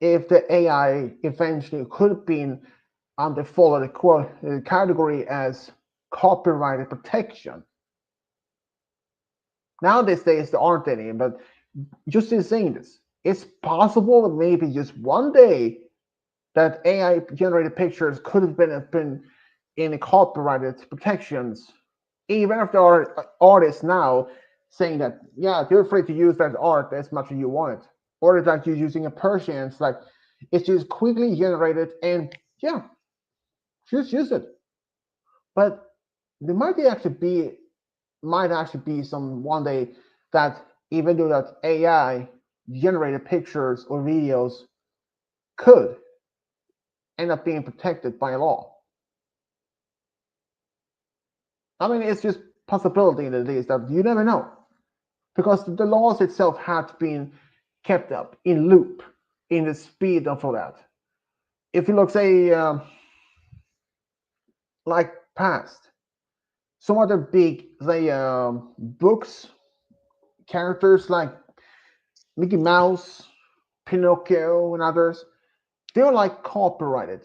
if the AI eventually could have been under fall the category as copyrighted protection. Now these days there aren't any, but just in saying this, it's possible that maybe just one day that AI generated pictures could have been in copyrighted protections, even if there are artists now saying that, yeah, feel free to use that art as much as you want, or that you're using a Persian, it's like it's just quickly generated and yeah, just use it. But there might actually be some one day that even though that AI generated pictures or videos could end up being protected by law. I mean, it's just possibility in the days that you never know, because the laws itself have been kept up in loop in the speed of all that. If you look, say, like past, some other big, say, books, characters like Mickey Mouse, Pinocchio, and others, they're like copyrighted,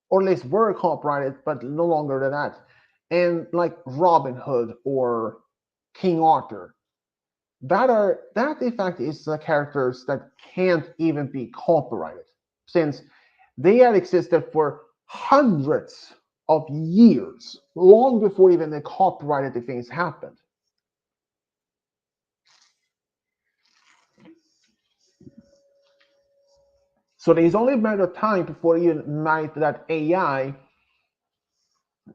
or at least were copyrighted, but no longer than that. And like Robin Hood or King Arthur, that in fact is the characters that can't even be copyrighted since they had existed for hundreds of years, long before even the copyrighted things happened. So there's only a matter of time before you might that AI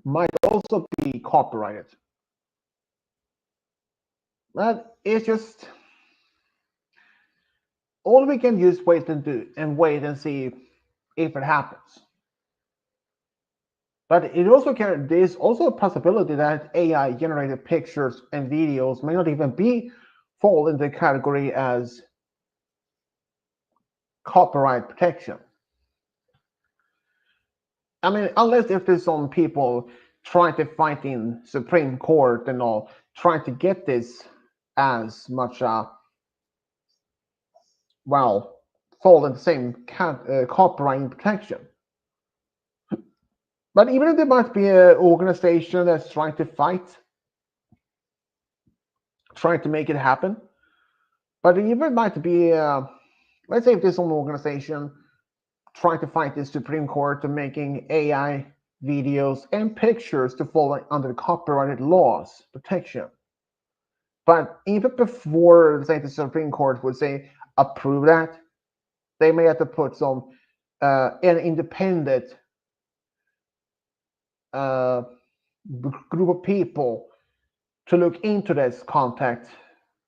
might also be copyrighted. But it's just all we can just wait and do and wait and see if it happens. But there's also a possibility that AI generated pictures and videos may not even be fall in the category as copyright protection. I mean, unless if there's some people trying to fight in Supreme Court and all, trying to get this as much, well, fall in the same copyright protection. But even if there might be an organization that's trying to fight, trying to make it happen, but even might be, let's say if there's some organization trying to fight the Supreme Court to making AI videos and pictures to fall under copyrighted laws protection. But even before, say, the Supreme Court would say approve that, they may have to put some an independent group of people to look into this contact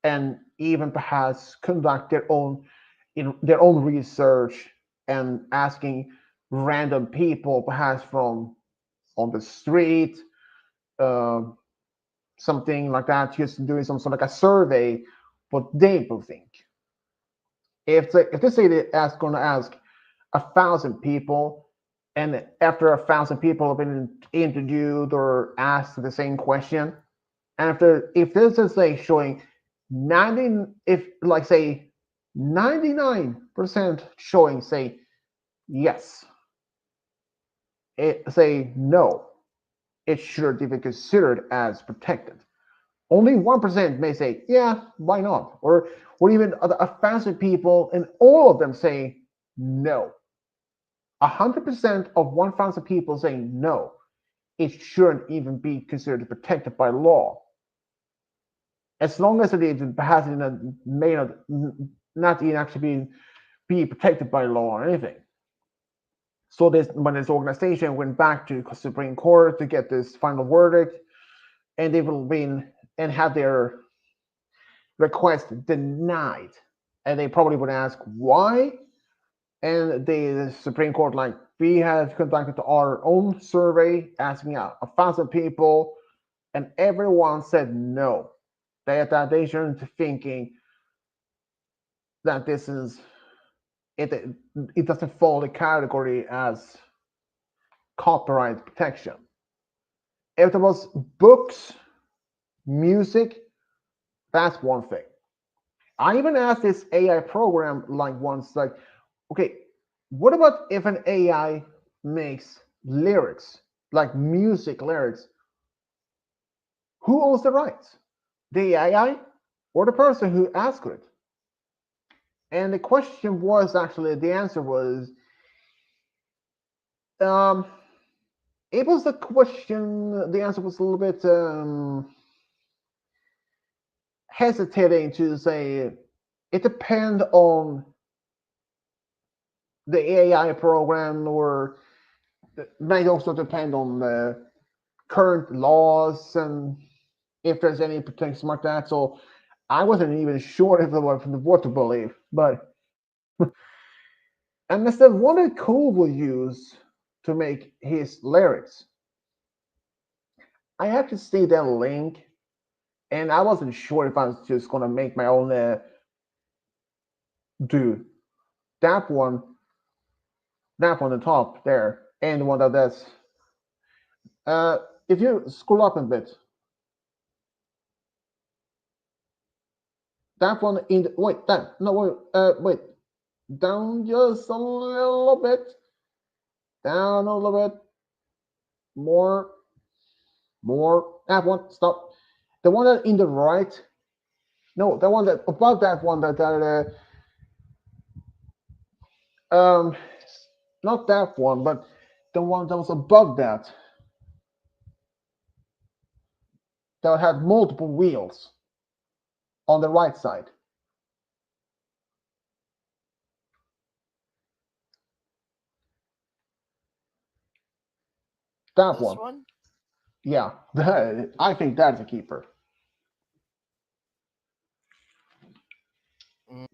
and even perhaps conduct their own research and asking random people, perhaps from on the street, uh, something like that, just doing some sort of like a survey, what they will think. If they say they're going to ask 1,000 people, and after 1,000 people have been interviewed or asked the same question, and if this is like showing 90, if like say 99% showing say yes, say no, it should be considered as protected. Only 1% may say, yeah, why not? Or even 1,000 people and all of them say no. 100% of 1,000 people saying no, it shouldn't even be considered protected by law. As long as it has may not even actually be protected by law or anything. So when this organization went back to the Supreme Court to get this final verdict, and they will win and have their request denied, and they probably would ask why, and the Supreme Court like, we have conducted our own survey asking 1,000 people, and everyone said no. They shouldn't thinking that this is it doesn't fall the category as copyright protection. If there was books, music, that's one thing. I even asked this AI program like once, like, okay, what about if an AI makes lyrics, like music lyrics? Who owns the rights? The AI or the person who asked it? And the question was actually, the answer was, um, it was the question, the answer was a little bit hesitating to say, it depends on the AI program, or it might also depend on the current laws and if there's any protection like that. So I wasn't even sure if it was what to believe. But and Mr. Wonder Cool will use to make his lyrics. I had to see that link, and I wasn't sure if I was just gonna make my own do that one, that one on the top there, and one of this. If you scroll up a bit, that one in the, wait, that no wait, down just a little bit, down a little bit, more, that one, stop, the one that in the right, no, the one that above that one um not that one, but the one that was above that had multiple wheels on the right side. That This one. one? Yeah, I think that's a keeper. Mm.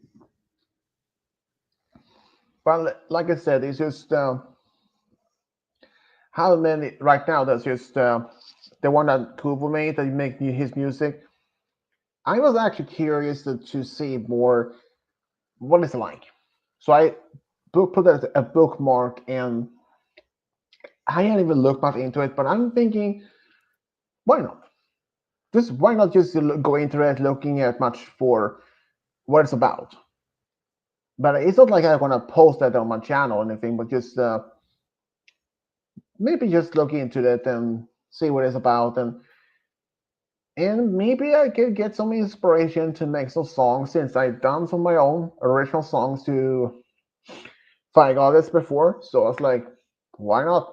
But like I said, it's just how many right now. That's just the one that Kubo made that make his music. I was actually curious to see more what it's like. So I put it as a bookmark, and I hadn't even looked much into it. But I'm thinking, why not? Just why not just go into it looking at much for what it's about? But it's not like I want to post that on my channel or anything, but just maybe just look into it and see what it's about, and maybe I could get some inspiration to make some songs since I've done some of my own original songs to Fire Goddess before. So I was like, why not?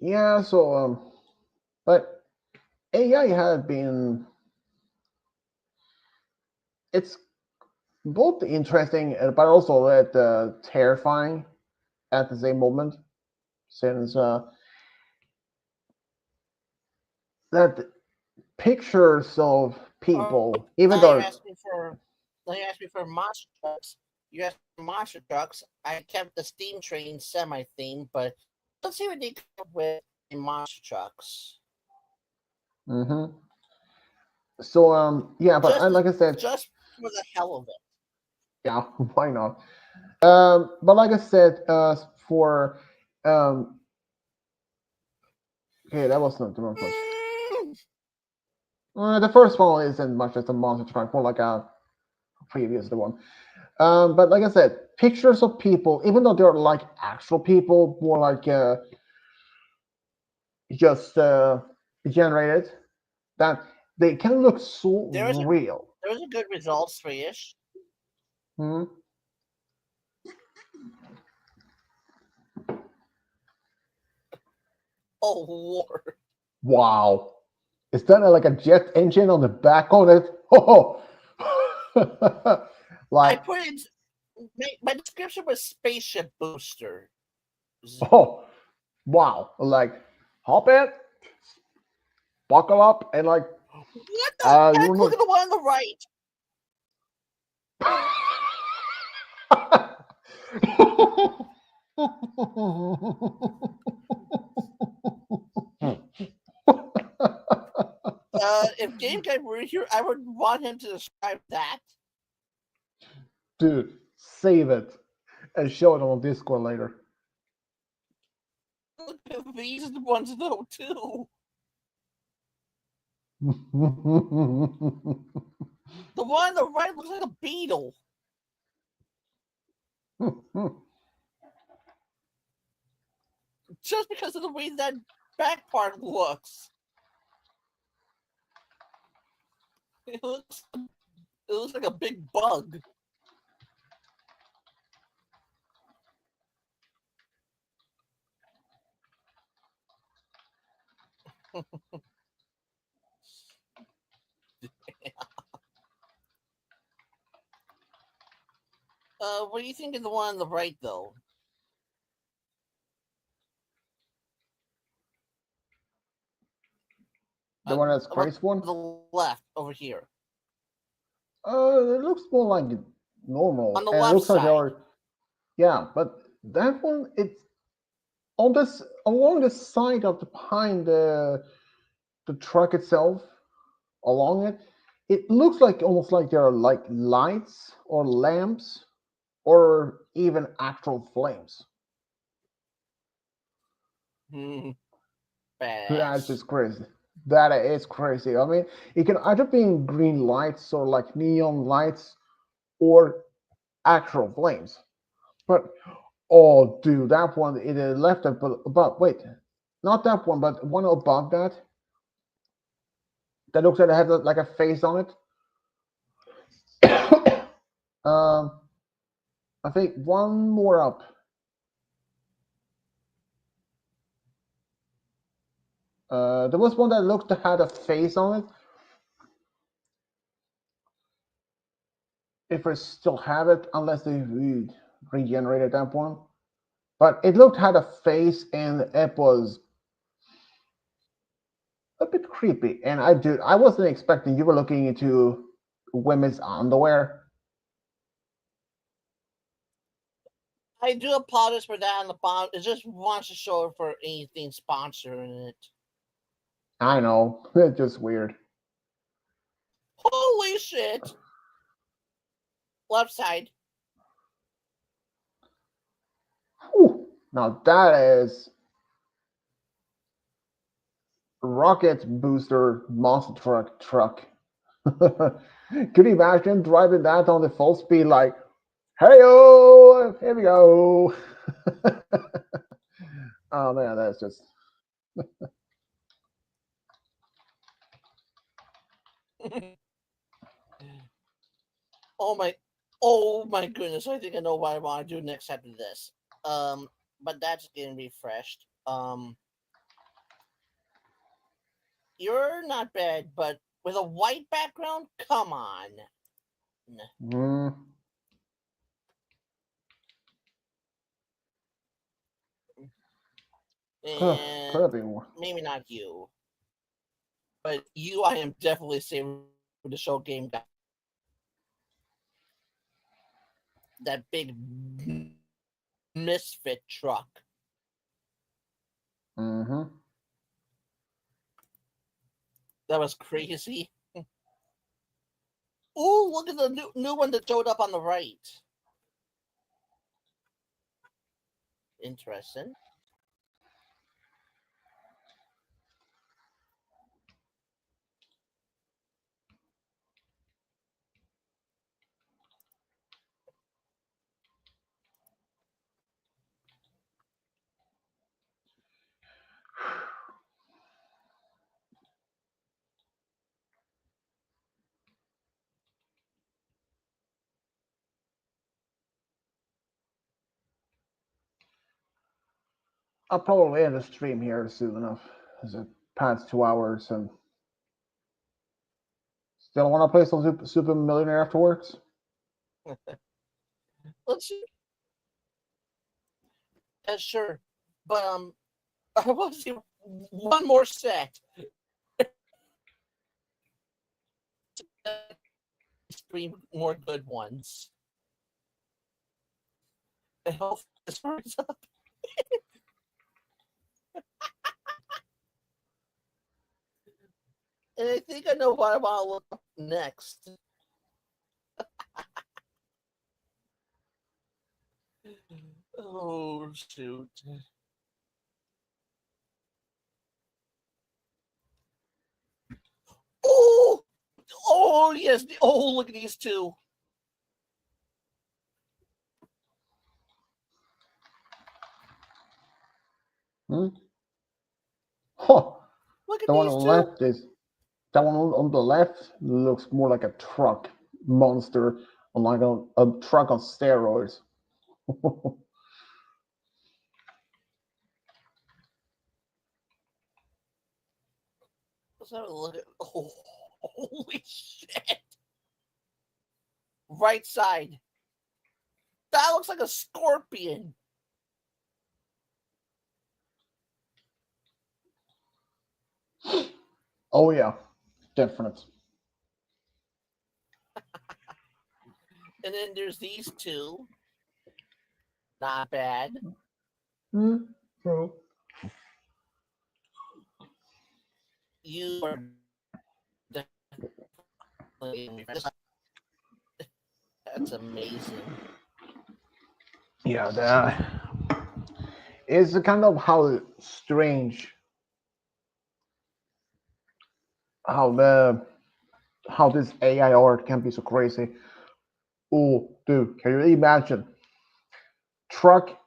Yeah, so but AI had been it's both interesting but also terrifying at the same moment since that pictures of Oh, people, even now you're though asking for monster trucks. You asked for monster trucks. I kept the steam train semi theme, but let's see what they come up with in monster trucks. hmm so yeah, but Just like I said, just for the hell of it. yeah, why not? But like I said, for okay, that was not too much. Mm, The first one isn't much as a monster truck, more like a previous one. But like I said, pictures of people, even though they're like actual people, more like just generated, that they can look so there was a real. good results for ish. Hmm? Oh Lord. Wow. Is that like a jet engine on the back on it? Oh, I like, put it my description was spaceship booster. oh, wow. Like, hop in, buckle up, and like, What the heck? Look you at the one on the right. If Game Guy were here, I would want him to describe that. Dude, save it and show it on Discord later. Look at these ones though too. The one on the right looks like a beetle. Just because of the way that back part looks. It looks like a big bug. What do you think of the one on the right though? The one that's About crazy one? the left over here. It looks more like On normal, the and it left looks like they side. are. Yeah, but that one, it's on this along the side of the behind the truck itself, along it. It looks like almost like there are like lights or lamps or even actual flames. Hmm, That's badass. just crazy. That is crazy. I mean, it can either be in green lights or like neon lights or actual flames. But oh, dude, that one it left it, but wait, not that one, but one above that. That looks like it has like a face on it. um, I think one more up. There was one that looked had a face on it. If I still have it, unless they regenerated that one. But it looked had a face and it was a bit creepy. And I wasn't expecting you were looking into women's underwear. I do apologize for that on the bottom. It just wants to show it for anything sponsoring it. I know, it's just weird. Holy shit! Left side. Whew. Now that is rocket booster monster truck. Could you imagine driving that on the full speed like, hey oh, here we go. Oh man, that's just Oh my, oh my goodness! I think I know what I want to do next after this. But that's getting refreshed. You're not bad, but with a white background, come on. mm, could have And been more. maybe not you, but you, I am definitely saving for the show game guy. That big misfit truck. Mm-hmm. That was crazy. Ooh, look at the new one that showed up on the right. Interesting. I'll probably end the stream here soon enough. As it past 2 hours and still want to play some Super Millionaire afterwards. Let's sure. But I want to see one more set. Three more good ones. I hope this hurries up. And I think I know what I want to look up next. Oh shoot. Oh, oh yes. Oh, look at these two. Huh. Look at The one these on the two. left is that one on the left looks more like a truck monster, on like a truck on steroids. Let's have a look at. Oh, holy shit! Right side. That looks like a scorpion. Oh yeah, definite. And then there's these two. Not bad. True. You are definitely. That's amazing. Yeah, that is kind of how strange how the how this AI art can be so crazy. Oh, dude, can you imagine? Truck,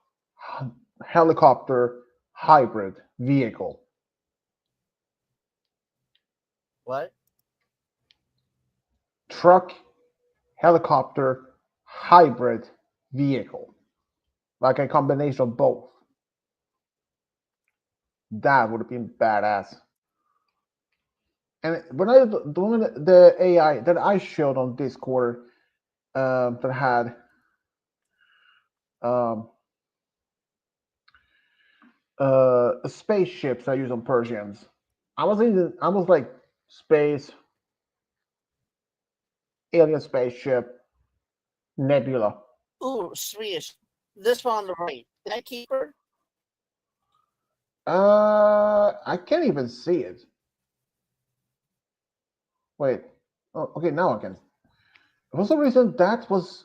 helicopter, hybrid vehicle. What? Truck, helicopter, hybrid vehicle, like a combination of both. That would have been badass. And when I doing the AI that I showed on Discord, that had um, spaceships I use on Persians, I was like space, alien spaceship, nebula. Ooh, Swedish. This one on the right. Is that keeper? I can't even see it. Wait. Oh, okay, now I can. For some reason, that was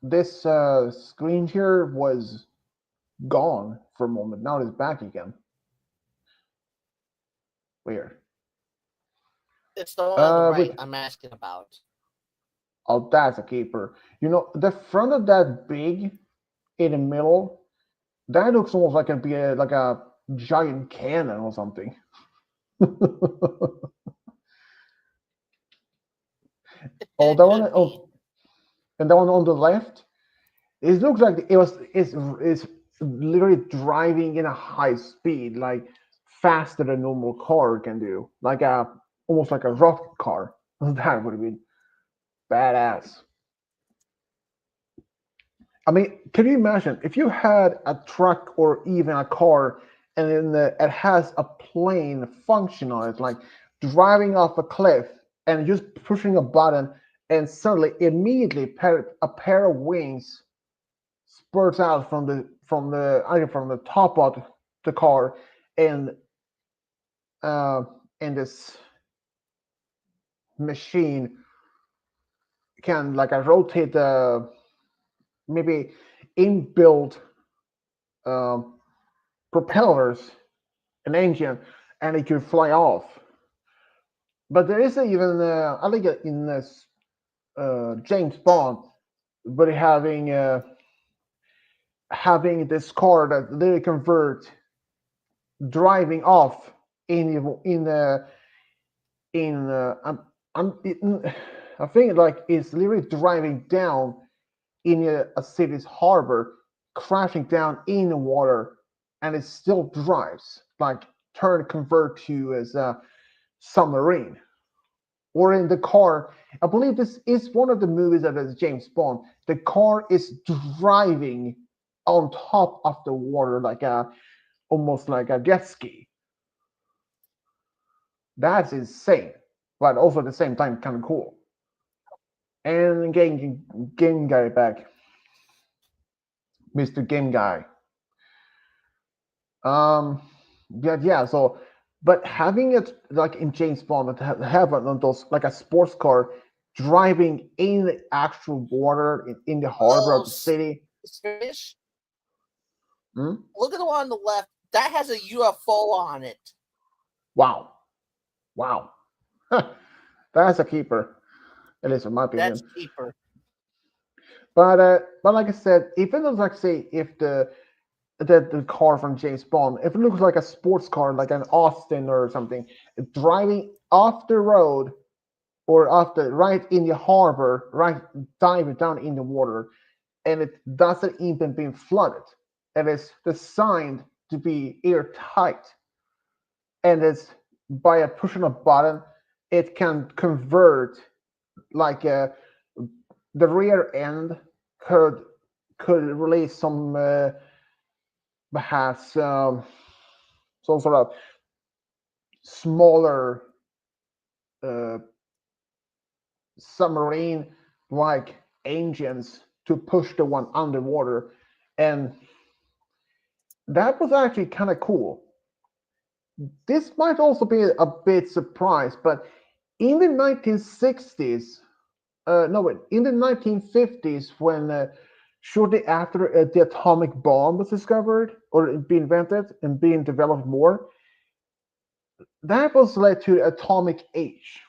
this screen here was gone for a moment. Now it's back again. Weird. It's the one on the right Wait. I'm asking about. Oh, that's a keeper. You know, the front of that big in the middle, that looks almost like it'd be like a giant cannon or something. Oh, that one. Oh, and the one on the left, it looks like it's literally driving in a high speed, like faster than a normal car can do, like a almost like a rocket car. That would have been badass. I mean, can you imagine if you had a truck or even a car, and then it has a plane function on it, like driving off a cliff and just pushing a button, and suddenly immediately a pair of wings spurts out from the top of the car, and uh, and this machine can like rotate the maybe inbuilt um, propellers, an engine, and it could fly off. But there is even I think in this James Bond, but having this car that they convert driving off in the in I think like it's literally driving down in a city's harbor, crashing down in the water, and it still drives like convert to as a submarine. Or in the car, I believe this is one of the movies that is James Bond. The car is driving on top of the water like a almost like a jet ski. That's insane, but also at the same time kind of cool. And game guy back, Mr. Game Guy. Yeah. So, but having it like in James Bond, have one of those like a sports car driving in the actual water in the harbor of the city. Fish. Hmm? Look at the one on the left. That has a UFO on it. Wow. That's a keeper. At least in my opinion. That's keeper. But like I said, if it looks like say if the car from James Bond, if it looks like a sports car, like an Austin or something, driving off the road or off the right in the harbor, right diving down in the water, and it doesn't even been flooded, and it's designed to be airtight, and it's by a pushing a button, it can convert like the rear end could release some perhaps some sort of smaller uh, submarine like engines to push the one underwater, and that was actually kind of cool. This might also be a bit surprised, but in the 1960s, no wait, in the 1950s, when shortly after the atomic bomb was discovered or being invented and being developed more, that was led to the atomic age.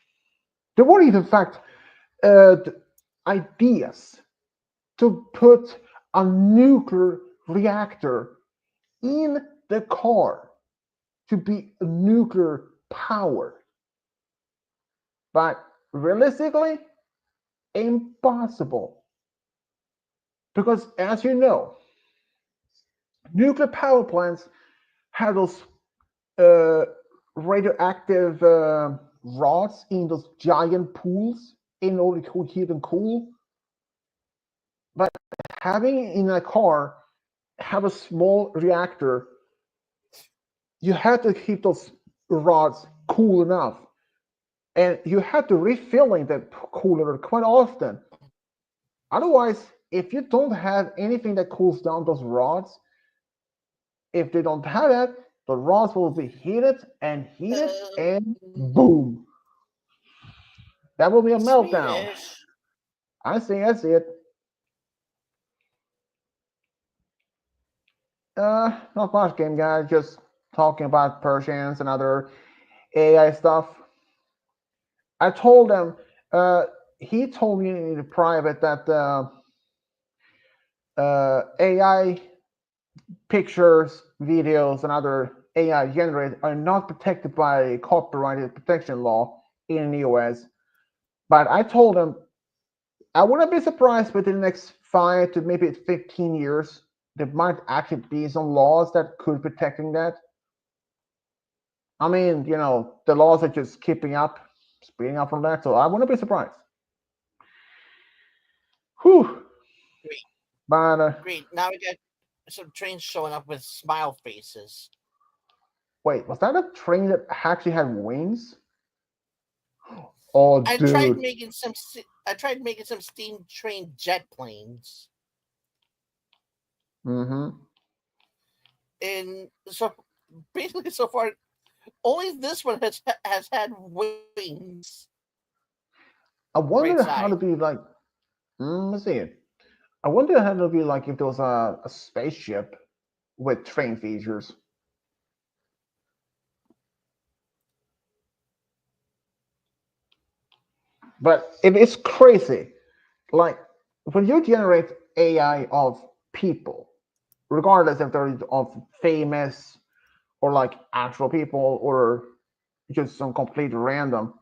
There were even, in fact, ideas to put a nuclear reactor in the car to be nuclear powered. But realistically, impossible. Because as you know, nuclear power plants have those uh, radioactive rods in those giant pools in order to keep them cool. But having in a car have a small reactor, you have to keep those rods cool enough, and you have to refilling the cooler quite often. Otherwise, if you don't have anything that cools down those rods, if they don't have that, the rods will be heated, and boom, that will be a meltdown. Swedish. I see it. Not much, game guy. Just talking about Persians and other AI stuff. I told him. Uh, he told me in the private that AI pictures, videos, and other AI generated are not protected by copyrighted protection law in the US. But I told him I wouldn't be surprised within the next 5 to maybe 15 years there might actually be some laws that could protecting that. I mean, the laws are just keeping up, speeding up from that, so I wouldn't be surprised. Whew. Great, But great. Now we got some trains showing up with smile faces. wait, was that a train that actually had wings? Oh, I tried dude. making some. I tried making some steam train jet planes, Mm-hmm. and so basically, so far, only this one has had wings. I Right wonder how side. to be like. Let's see. I wonder how to be like if there was a spaceship with train features. But it is crazy. Like when you generate AI of people, regardless if they're of famous or like actual people or just some complete random,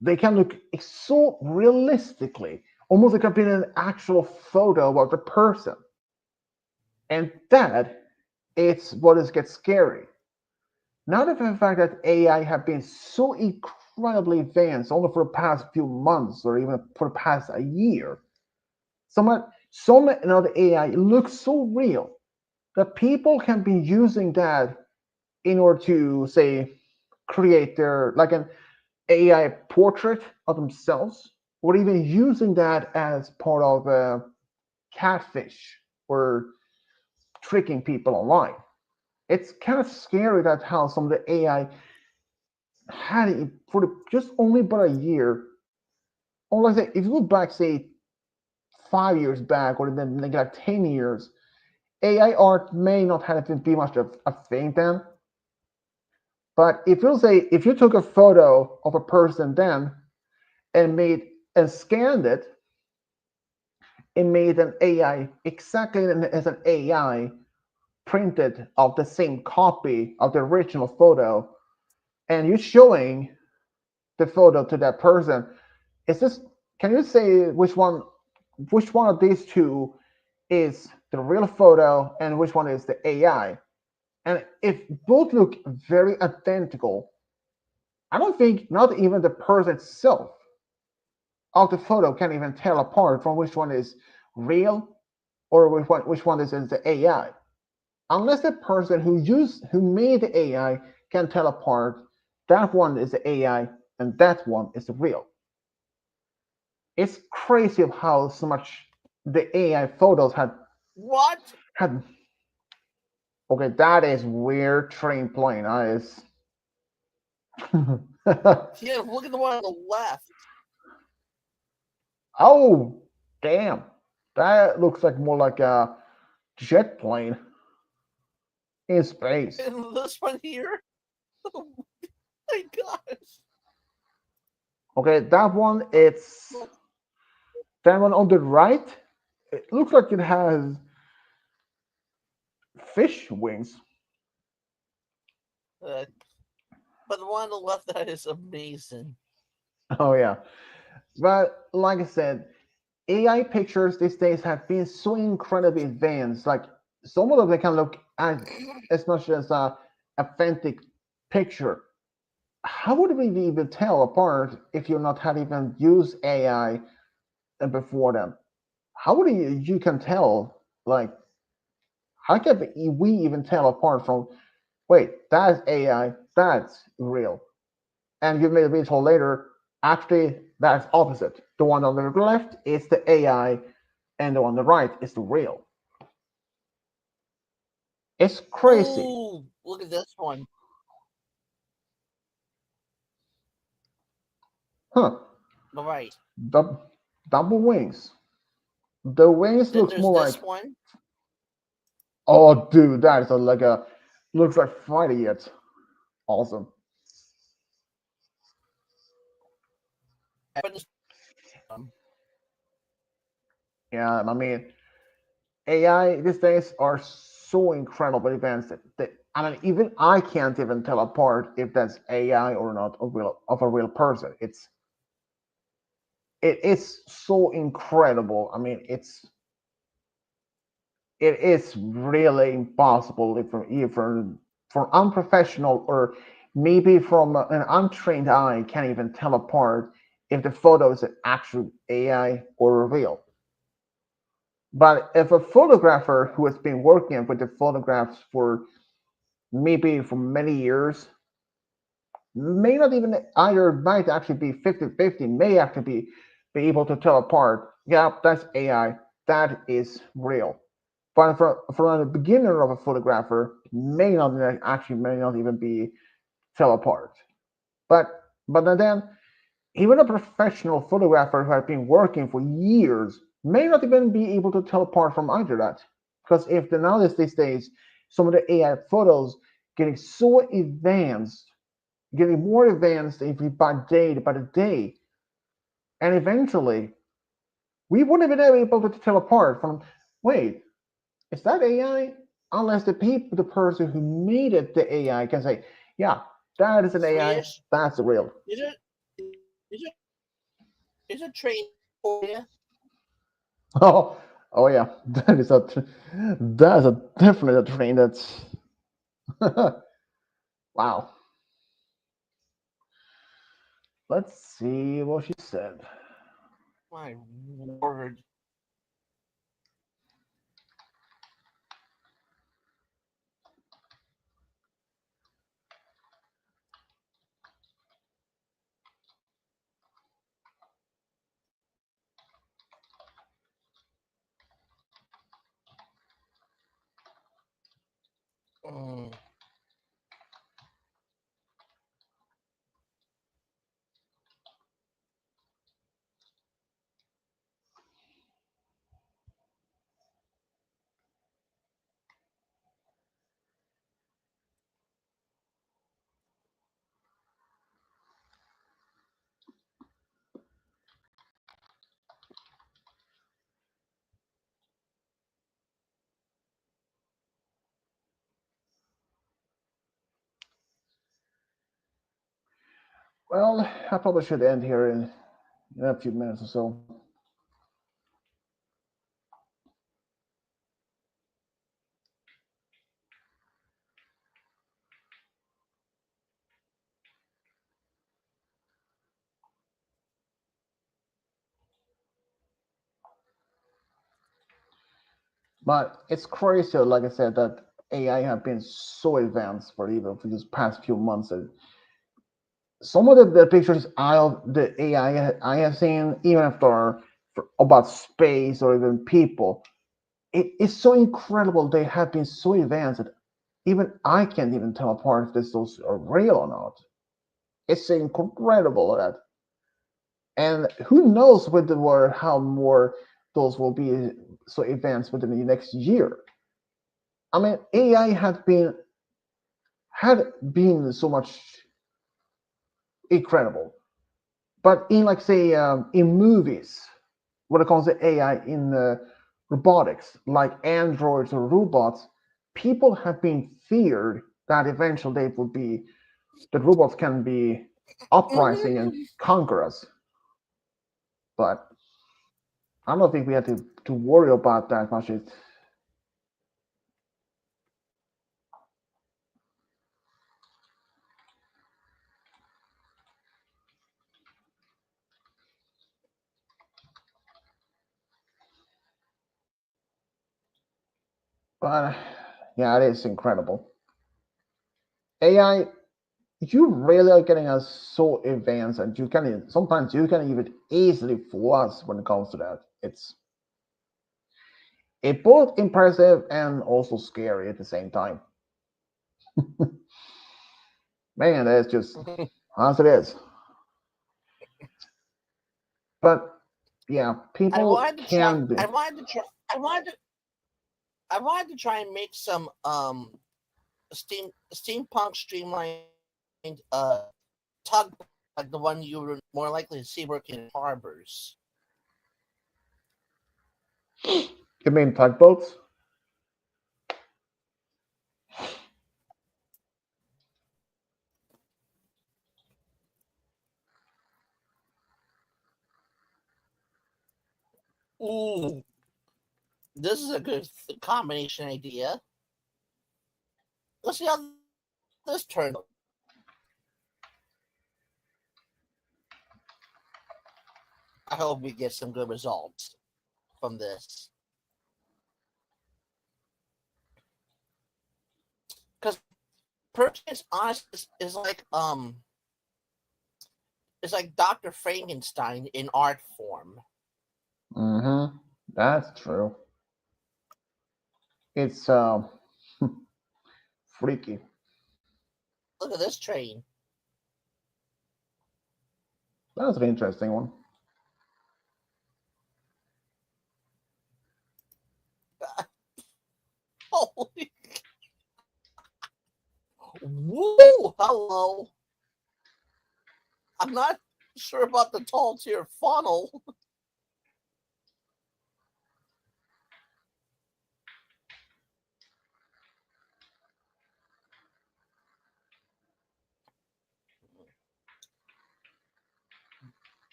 they can look so realistically, almost like being an actual photo of the person. And that it's what is gets scary. Not even the fact that AI have been so incredibly advanced only for the past few months or even for the past a year. Some another AI looks so real that people can be using that in order to say create their like an AI portrait of themselves, or even using that as part of a catfish or tricking people online. It's kind of scary that how some of the AI had it for just only about a year. Or let's say if you look back, say 5 years back, or then like 10 years, AI art may not have been much of a thing then. But if you took a photo of a person then and scanned it and made an AI exactly as an AI printed of the same copy of the original photo, and you're showing the photo to that person, is this? Can you say which one of these two is the real photo and which one is the AI? And if both look very identical, I don't think not even the person itself of the photo can even tell apart from which one is real or which one is the AI. Unless the person who made the AI can tell apart that one is the AI and that one is the real. It's crazy of how so much the AI photos What? had. Okay, that is weird train plane. That is. Yeah, look at the one on the left. Oh, damn. That looks like more like a jet plane in space. And this one here. Oh my gosh. Okay, that one on the right. It looks like it has fish wings. Uh, but the one on the left, that is amazing. Oh yeah, but like I said, AI pictures these days have been so incredibly advanced. Like some of them, they can look as much as a authentic picture. How would we even tell apart if you're not had even used AI before them? How would you can tell? Like, how can we even tell apart from? Wait, that's AI. That's real. And you may be told later, actually, that's opposite. The one on the left is the AI, and the one on the right is the real. It's crazy. Ooh, look at this one. Huh. All right. Double wings. The wings Then looks there's more this like, one. oh, dude, that is like a, looks like fighting it. Awesome. But um, Yeah, I mean, AI these days are so incredibly advanced that I mean, even I can't even tell apart if that's AI or not of a real person. It is so incredible. I mean, it is really impossible if for unprofessional or maybe from an untrained eye can't even tell apart if the photo is an actual AI or real. But if a photographer who has been working with the photographs for maybe for many years may not even either might actually be 50-50, may actually be able to tell apart, yeah, that's AI, that is real. But for a beginner of a photographer, may not even be tell apart. But then even a professional photographer who has been working for years may not even be able to tell apart from either that. Because if the nowadays these days, some of the AI photos getting so advanced, getting more advanced every by the day, and eventually we wouldn't have been able to tell apart from, wait, is that AI? Unless the person who made it, the AI, can say, yeah, that is an AI, Fish. that's real. Is it? Is it? Is it train for you? Oh, oh yeah, that's a definitely a train that's wow. Let's see what she said. My word. Mm. Well, I probably should end here in a few minutes or so. But it's crazy, like I said, that AI have been so advanced for even for these past few months. Some of the pictures the AI I have seen, even for about space or even people, it's so incredible. They have been so advanced that even I can't even tell apart if those are real or not. It's incredible that, and who knows with the word how more those will be so advanced within the next year. I mean, AI had been so much incredible, but in like say in movies, when it comes to AI in robotics, like androids or robots, people have been feared that eventually they would be that robots can be uprising and conquer us. But I don't think we have to worry about that much. But yeah, it is incredible. AI, you really are getting us so advanced, and you can sometimes you can even easily fool us when it comes to that. It's both impressive and also scary at the same time. Man, that's just as it is. But yeah, I people wanted to try. can I do. wanted to try. I wanted to try and make some steampunk streamlined tugboat like the one you were more likely to see working in harbors. You mean tugboats? Ooh, this is a good combination idea. Let's see how this turns out. I hope we get some good results from this. Because Perchance Honest is like Dr. Frankenstein in art form. Mm-hmm. That's true. It's freaky. Look at this train. That's an interesting one. Holy woo! Hello. I'm not sure about the tall tier funnel.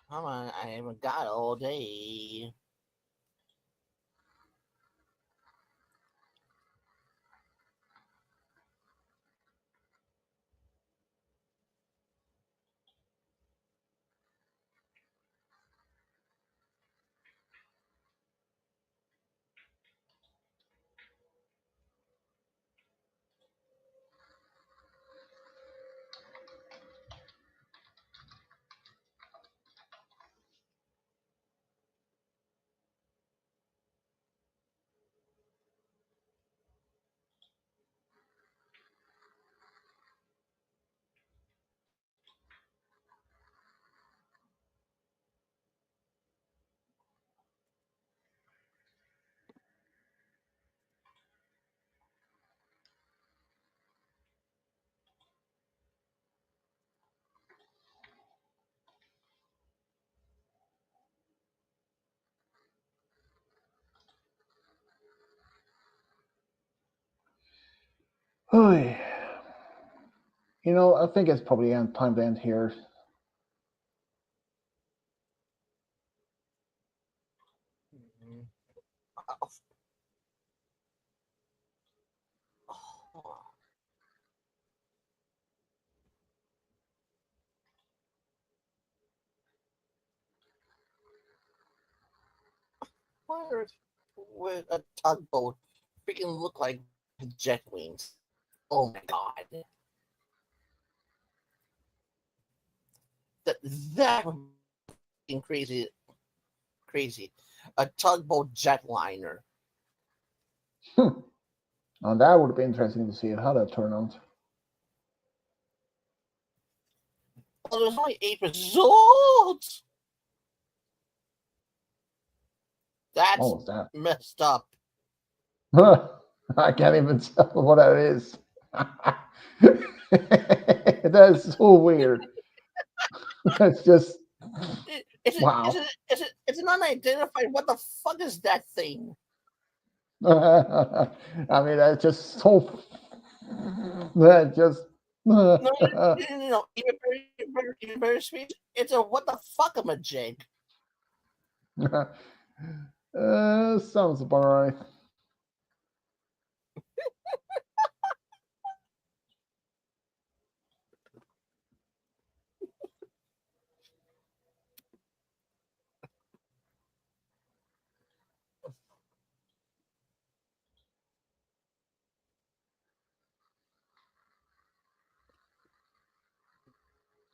Come on, I haven't got all day. Oy. I think it's probably time to end here. Why would a tugboat freaking look like jet wings? Oh my god. That would be crazy. Crazy. A tugboat jetliner. And that would be interesting to see how that turned out. Well, there's only 8 results. That's What was that? messed up. I can't even tell what that is. That's so weird. That's just Is it? Is wow. it? Is it? It's an unidentified. What the fuck is that thing? I mean, that's just so. That just. No, even better speech. It's a what the fuck am a jig. Sounds about right.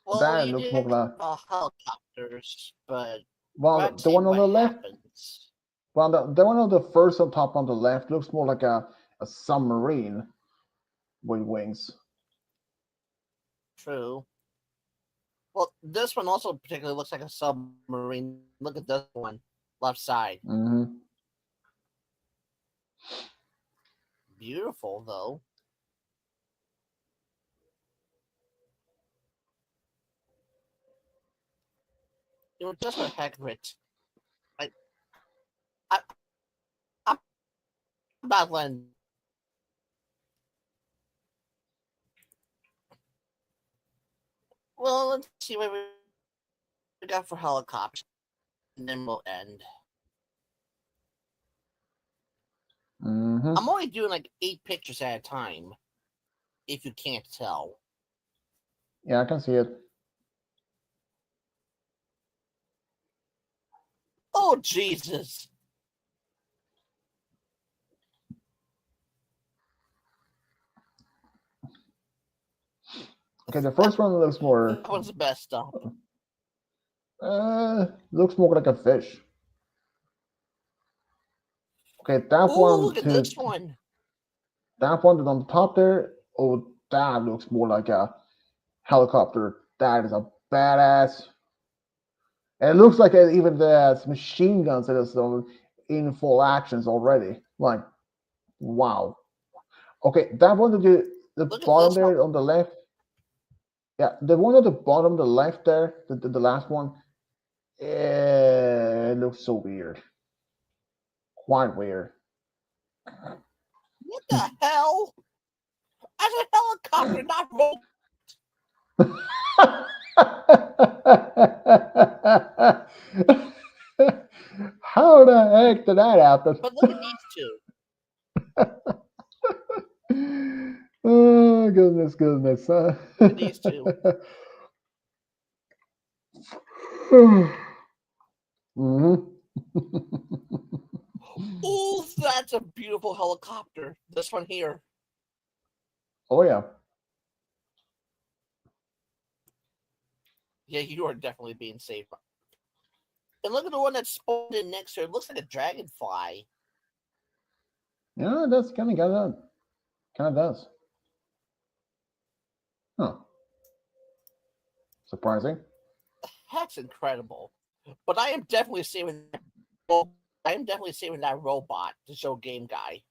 Well, That you looks did more like. helicopters, but Well, let's the see one on what the left. happens. Well, the one on the first on top on the left looks more like a submarine with wings. True. Well, this one also particularly looks like a submarine. Look at this one, left side. Mm-hmm. Beautiful though. Just for the heck of it, I, I'm not letting. Well, let's see what we got for helicopters, and then we'll end. Mm-hmm. I'm only doing like 8 pictures at a time, if you can't tell. Yeah, I can see it. Oh Jesus! Okay, the first one looks more. That one's the best stuff. Looks more like a fish. Okay, that Oh, one look at to this one. that one on the top there. Oh, that looks more like a helicopter. That is a badass. And it looks like even the machine guns that is in full actions already. Like, wow. Okay, that one to the Look at bottom this one. there on the left. Yeah, the one at the bottom, the left there, the last one. It looks so weird. Quite weird. What the hell? As a helicopter, not roll. How the heck did that happen? But look at these two. Oh goodness, goodness. Look at these two. Hmm. Oh, that's a beautiful helicopter. This one here. Oh yeah. Yeah, you are definitely being safe. And look at the one that spawned in next to it. It looks like a dragonfly. Yeah, that's kind of does. Huh. Surprising. That's incredible. But I am definitely saving. I am definitely saving that robot to show Game Guy.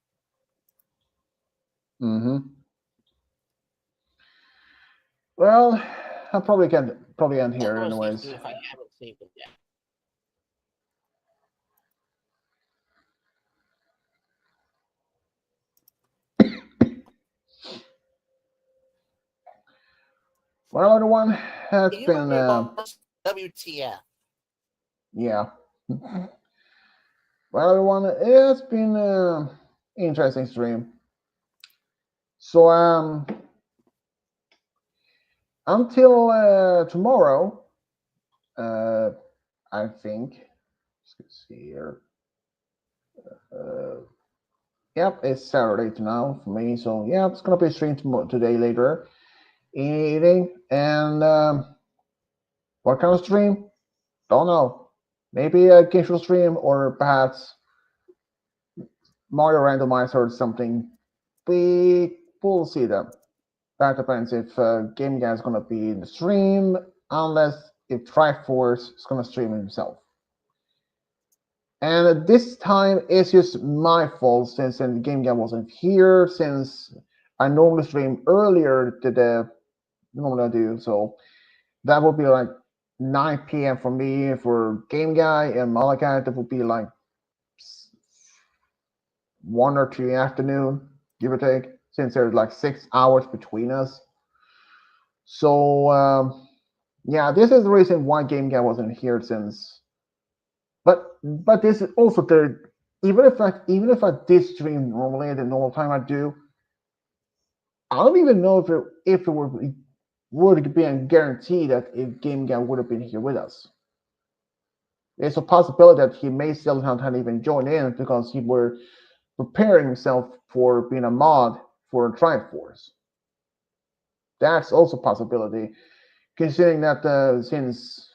Mm-hmm. Well, I probably can end I'm here gonna see anyways. if I haven't saved it yet. Well, everyone, it's You been remember WTF? yeah. Well, everyone, it's been interesting stream. So until tomorrow, uh, I think. Let's see here. Uh, yep, it's Saturday now for me, so yeah, it's gonna be a stream today later evening. And what kind of stream? Don't know. Maybe a casual stream or perhaps Mario Randomizer or something. We will see them. That depends if Game Guy is gonna be in the stream, unless if Triforce is gonna stream himself. And this time it's just my fault since the Game Guy wasn't here, since I normally stream earlier than the normally I do. So that would be like 9 p.m. for me for Game Guy, and Malachi that would be like 1 or 2 afternoon, give or take, since there's like 6 hours between us. So yeah, this is the reason why Game Guy wasn't here since. But this is also the even if I did stream normally at the normal time I do, I don't even know if it would be a guarantee that if Game Guy would have been here with us. There's a possibility that he may still not have even joined in because he were preparing himself for being a mod for Triforce. That's also a possibility, considering that since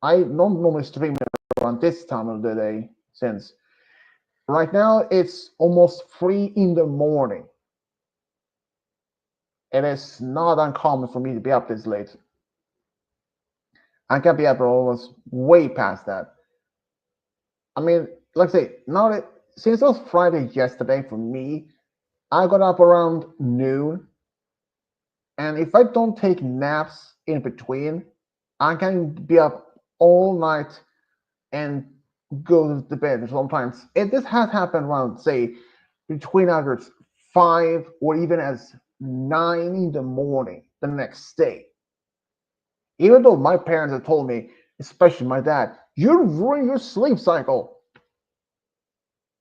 I don't normally stream around this time of the day, since right now it's almost 3 in the morning. It is not uncommon for me to be up this late. I can be up almost way past that. I mean, like I say, since it was Friday yesterday for me, I got up around noon, and if I don't take naps in between, I can be up all night and go to bed sometimes. This has happened around, say, between either 5 or even as 9 in the morning the next day. Even though my parents have told me, especially my dad, you're ruining your sleep cycle.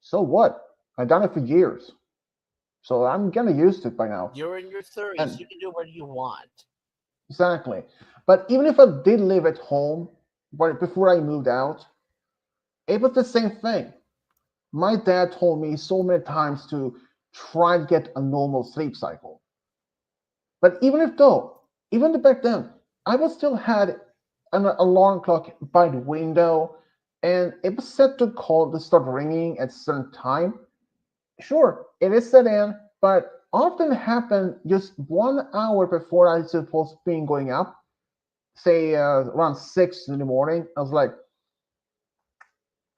So what? I've done it for years. So I'm getting used to it by now. You're in your 30s. And You can do what you want. exactly. But even if I did live at home before I moved out, it was the same thing. My dad told me so many times to try to get a normal sleep cycle. But even back then, I was still had an alarm clock by the window, and it was set to start ringing at a certain time. Sure, it is set in, but often happened just 1 hour before I supposed to be going up. Say around 6 in the morning, I was like,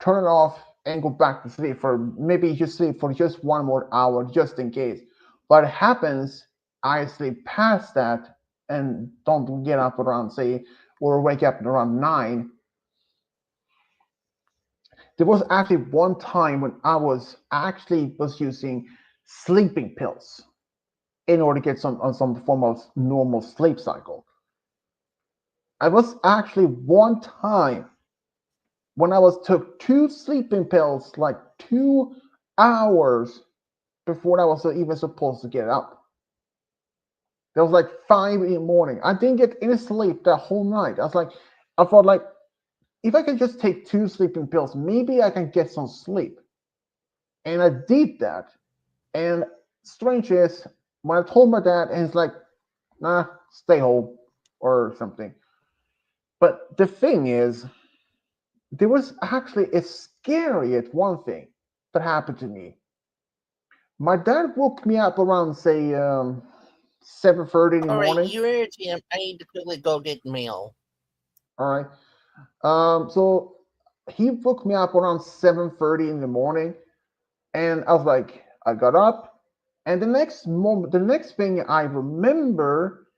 turn it off and go back to sleep for maybe just sleep for just 1 more hour just in case. But it happens, I sleep past that and don't get up around say or wake up around 9. There was actually one time when I was using sleeping pills in order to get some form of normal sleep cycle. I was actually one time when I was took 2 sleeping pills like 2 hours before I was even supposed to get up. That was like 5 in the morning. I didn't get any sleep that whole night. I felt like if I can just take 2 sleeping pills, maybe I can get some sleep. And I did that. And strange is when I told my dad, and he's like, nah, stay home or something. But the thing is, there was actually a scary at one thing that happened to me. My dad woke me up around say 7:30 in the All right, morning. you're irritating. I need to quickly go get mail. All right. So he woke me up around 7:30 in the morning, and I was like, I got up, and the next thing I remember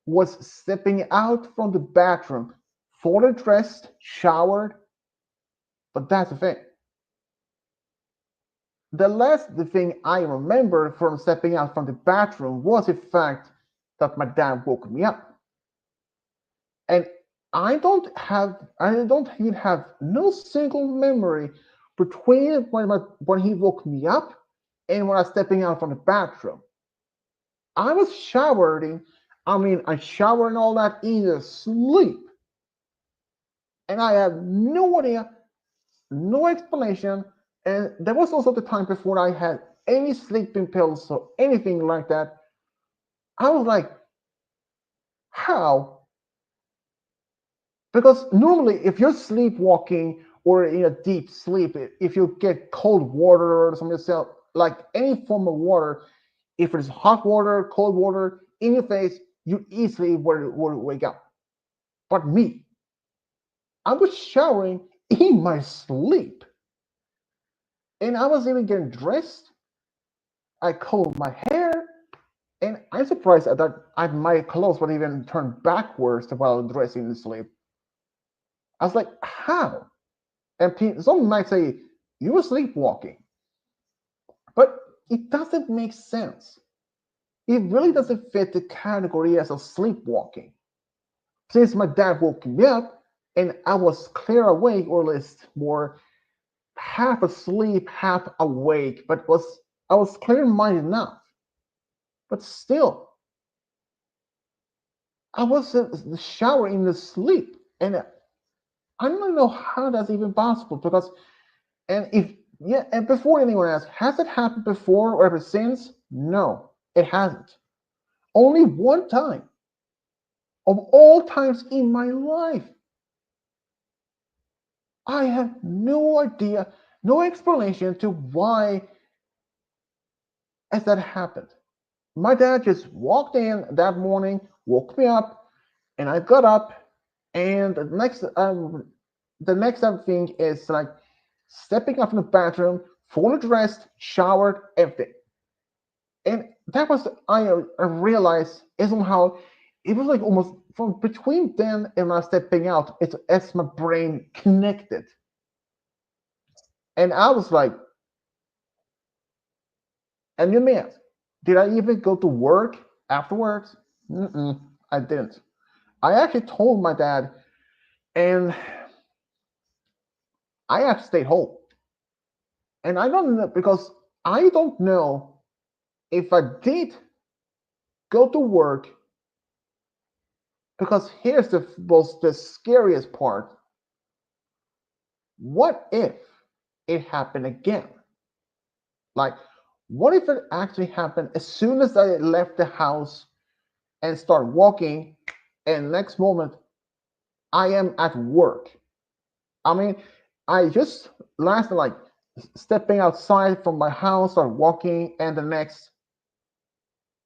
was stepping out from the bathroom, fully dressed, showered. But that's the thing. The thing I remember from stepping out from the bathroom was the fact that my dad woke me up. And I don't even have no single memory between when he woke me up and when I was stepping out from the bathroom. I was showering. I mean, I showered and all that in the sleep, and I have no idea, no explanation. And there was also the time before I had any sleeping pills or anything like that. I was like, how? Because normally, if you're sleepwalking or in a deep sleep, if you get cold water or something else, like any form of water, if it's hot water, cold water in your face, you easily would wake up. But me, I was showering in my sleep, and I was even getting dressed. I combed my hair, and I'm surprised that my clothes would even turn backwards while dressing in sleep. I was like, how? And some might say, you were sleepwalking. But it doesn't make sense. It really doesn't fit the category as of sleepwalking. Since my dad woke me up and I was clear awake, or at least more half asleep, half awake, but I was clear minded enough. But still, I was in the shower in the sleep, and I don't know how that's even possible. Because and if yeah, and before anyone asks, has it happened before or ever since? No, it hasn't. Only one time of all times in my life. I have no idea, no explanation to why has that happened. My dad just walked in that morning, woke me up, and I got up, and the next thing is like stepping up in the bathroom, fully dressed, showered, everything. And that was I realized is somehow it was like almost from between then and my stepping out, it's as my brain connected. And I was like, and you may ask, did I even go to work afterwards? Mm-mm, I didn't. I actually told my dad, and I actually stayed home. And I don't know because I don't know if I did go to work, because here's the scariest part. What if it happened again? Like, what if it actually happened as soon as I left the house and start walking, and next moment I am at work? I mean, I just last like stepping outside from my house or walking, and the next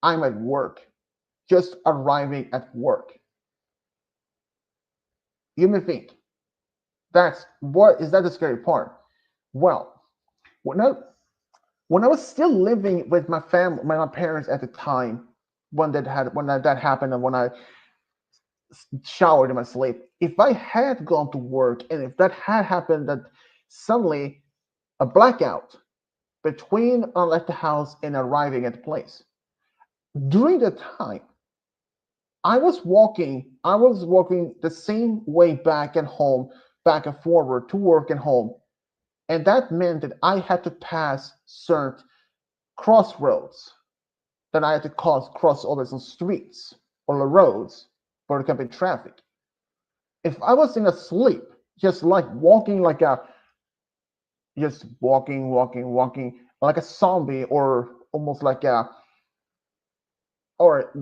I'm at work, just arriving at work. You may think that's what is that the scary part? Well, when I when I was still living with my family, my parents at the time, when that happened, and when I showered in my sleep, if I had gone to work and if that had happened, that suddenly a blackout between I left the house and arriving at the place. During the time, I was walking the same way back and home, back and forward to work and home. And that meant that I had to pass certain crossroads, that I had to cross over some streets or the roads for there can be traffic. If I was in a sleep, just like walking like a just walking like a zombie, or almost like a or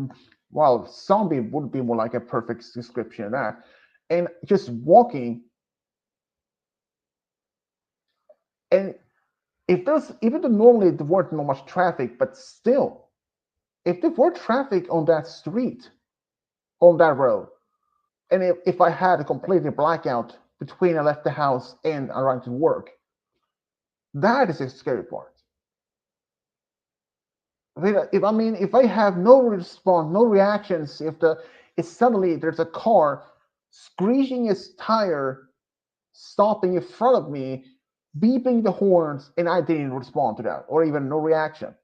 well, zombie would be more like a perfect description of that. And just walking, and if there's even though normally there weren't not much traffic, but still, if there were traffic on that street, on that road, and if I had a completely blackout between I left the house and I ran to work, that is the scary part. If I have no response, no reactions, if suddenly there's a car screeching its tire, stopping in front of me, beeping the horns, and I didn't respond to that, or even no reaction.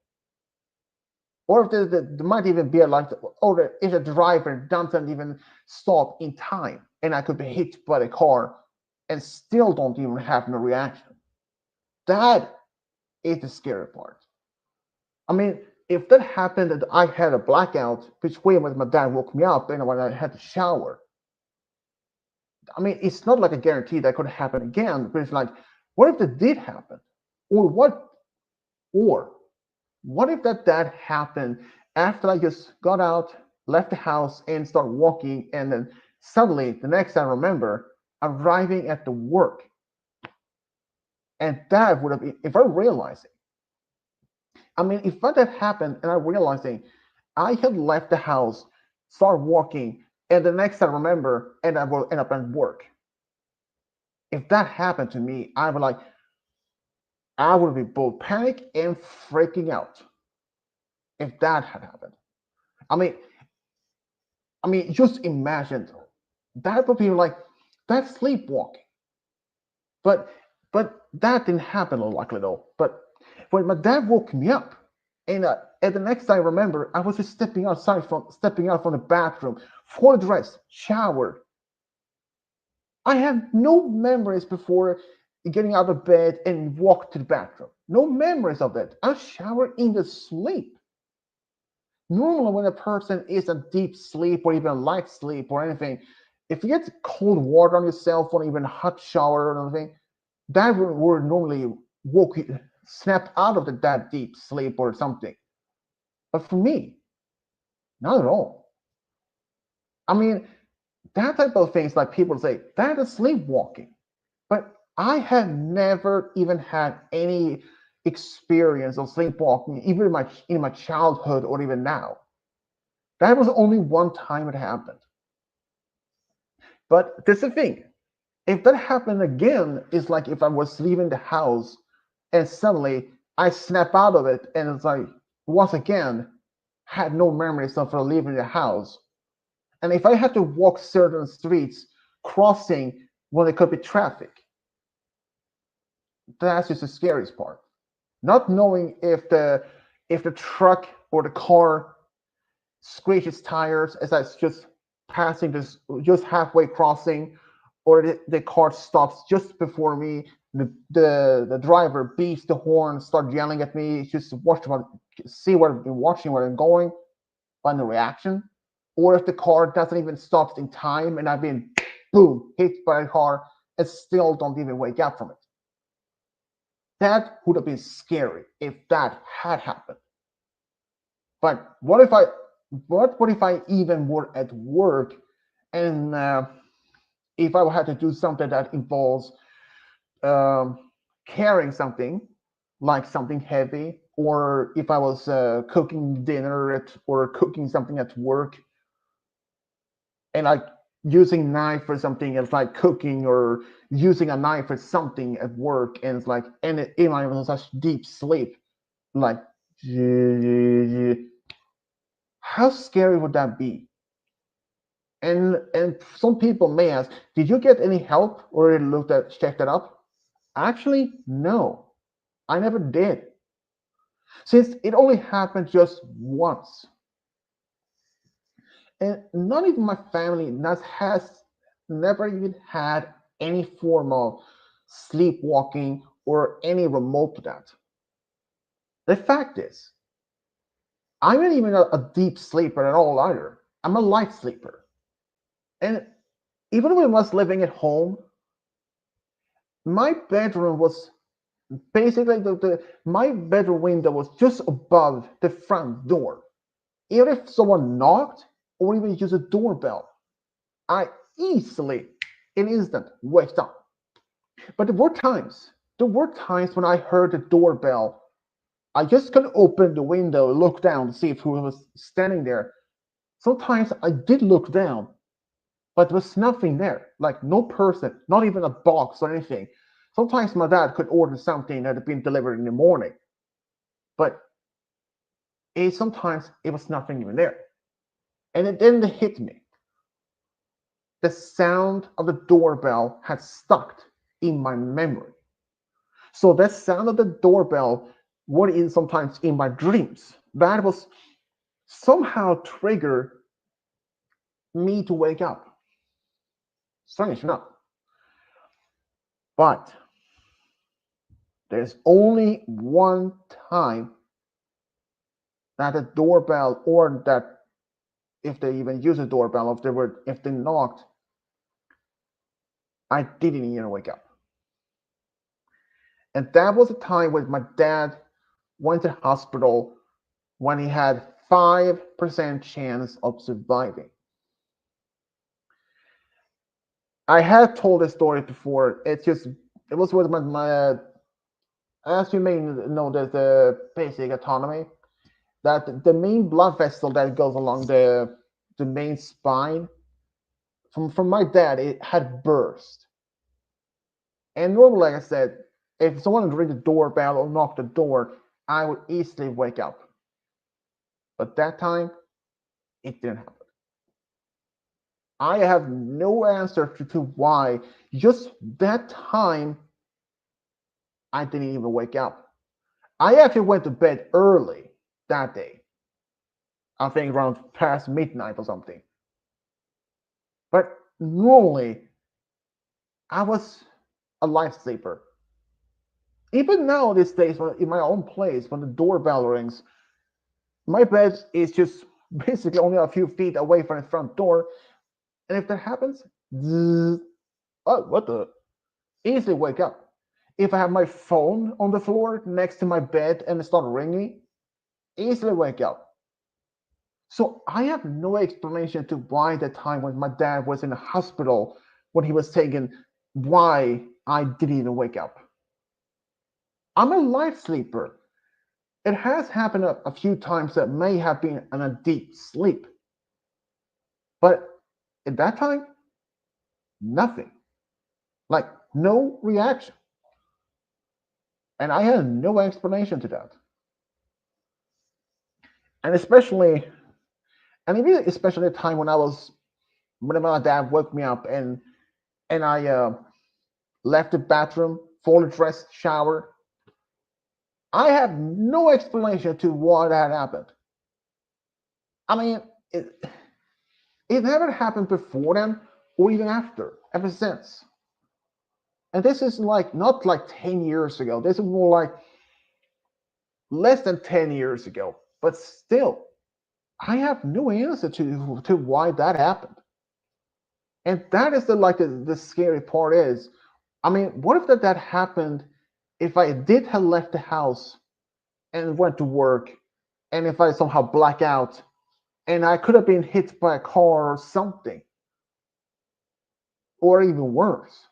Or if there might even be or if the driver doesn't even stop in time, and I could be hit by the car and still don't even have no reaction. That is the scary part. I mean, if that happened and I had a blackout between when my dad woke me up and when I had to shower, I mean, it's not like a guarantee that could happen again, but it's like, what if that did happen? Or or what if that happened after I just got out, left the house, and started walking, and then suddenly the next I remember arriving at the work, and that would have been if I realized it. I mean, if that had happened and I realizing I had left the house, started walking, and the next I remember, and I will end up at work. If that happened to me, I would be both panic and freaking out. If that had happened, I mean, just imagine that would be like that's sleepwalking. But that didn't happen, likely though. But When my dad woke me up, and the next I remember, I was just stepping out from the bathroom, fully dressed, showered. I have no memories before getting out of bed and walk to the bathroom. No memories of that. I showered in the sleep. Normally, when a person is in deep sleep or even light sleep or anything, if you get cold water on yourself or even a hot shower or anything, that would normally snap out of that deep sleep or something. But for me, not at all. I mean, that type of things like people say that is sleepwalking, but I have never even had any experience of sleepwalking, even in my childhood or even now. That was only one time it happened. But that's the thing. If that happened again, it's like if I was leaving the house and suddenly I snap out of it and it's like once again had no memories of leaving the house. And if I had to walk certain streets crossing when there could be traffic, that's just the scariest part. Not knowing if the truck or the car screeches tires as I just passing this just halfway crossing, or the car stops just before me. The driver beats the horn, start yelling at me, just see what I've been watching, where I'm going, find the reaction. Or if the car doesn't even stop in time and I've been boom hit by a car and still don't even wake up from it. That would have been scary if that had happened. But what if I even were at work and if I had to do something that involves um, carrying something like something heavy, or if I was cooking dinner or cooking something at work and like using knife for something, it's like cooking or using a knife for something at work, and it's like and I'm in such deep sleep, like how scary would that be? And some people may ask, did you get any help or looked at checked that up? Actually, no, I never did, since it only happened just once, and not even my family has never even had any form of sleepwalking or any remote to that. The fact is, I'm not even a deep sleeper at all either. I'm a light sleeper, and even when I was living at home, my bedroom was basically my bedroom window was just above the front door. Even if someone knocked or even used a doorbell, I easily, in an instant, waked up. But there were times when I heard the doorbell. I just couldn't open the window, look down to see if who was standing there. Sometimes I did look down, but there was nothing there, like no person, not even a box or anything. Sometimes my dad could order something that had been delivered in the morning, but sometimes it was nothing even there. And it then hit me. The sound of the doorbell had stuck in my memory. So that sound of the doorbell, what is sometimes in my dreams, that was somehow trigger me to wake up. Strange enough. But there's only one time that the doorbell or that if they even use a doorbell, if they knocked, I didn't even wake up. And that was a time when my dad went to the hospital when he had 5% chance of surviving. I had told this story before. It was with my as you may know, there's the basic autonomy that the main blood vessel that goes along the main spine from my dad, it had burst. And normally, like I said, if someone would ring the doorbell or knock the door, I would easily wake up. But that time, it didn't happen. I have no answer to why. Just that time, I didn't even wake up. I actually went to bed early that day. I think around past midnight or something. But normally, I was a light sleeper. Even now, these days, in my own place, when the doorbell rings, my bed is just basically only a few feet away from the front door. And if that happens, oh, what the? Easily wake up. If I have my phone on the floor next to my bed and it start ringing, easily wake up. So I have no explanation to why the time when my dad was in the hospital when he was taken, why I didn't even wake up. I'm a light sleeper. It has happened a few times that may have been in a deep sleep. But at that time, nothing. Like no reaction. And I had no explanation to that. And especially, and even especially the time when when my dad woke me up and I left the bathroom, fully dressed, shower. I have no explanation to why that happened. I mean, it never happened before then or even after, ever since. And this is like not like 10 years ago. This is more like less than 10 years ago. But still, I have no answer to why that happened. And that is the scary part is, I mean, what if that happened if I did have left the house and went to work, and if I somehow black out, and I could have been hit by a car or something, or even worse.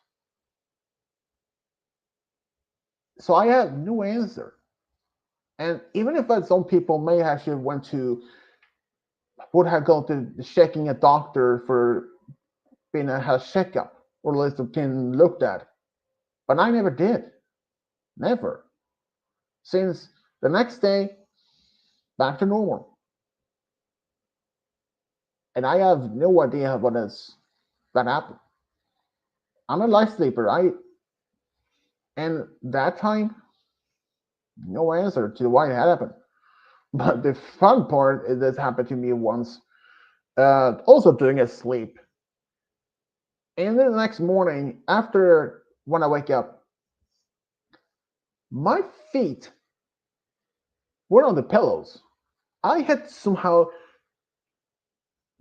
So I have no answer. And even if some people may actually went to would have gone to checking a doctor for being a checkup or at least been looked at, but I never did, never. Since the next day, back to normal, and I have no idea what is that happened. I'm a light sleeper. And that time, no answer to why it happened. But the fun part is this happened to me once, also during a sleep. And then the next morning, after when I wake up, my feet were on the pillows. I had somehow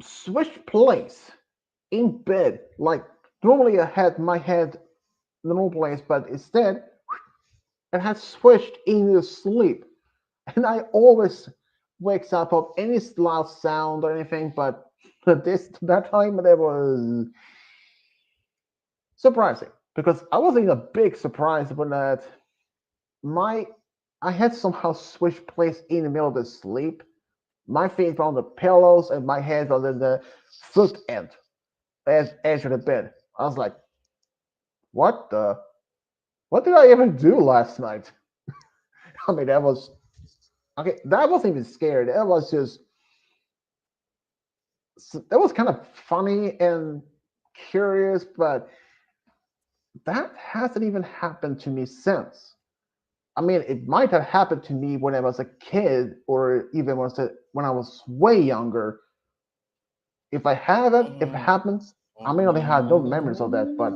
switched place in bed. Like normally I had my head in the normal place, but instead it had switched into sleep. And I always wakes up of any loud sound or anything, but this that time there was surprising because I was in a big surprise when that my I had somehow switched place in the middle of the sleep. My feet were on the pillows and my head was on the foot end, edge of the bed. I was like, what the? What did I even do last night? I mean, that was okay. That wasn't even scared. That was kind of funny and curious, but that hasn't even happened to me since. I mean, it might have happened to me when I was a kid, or even when I was way younger. If I have it, if it happens, I may not have no memories of that. But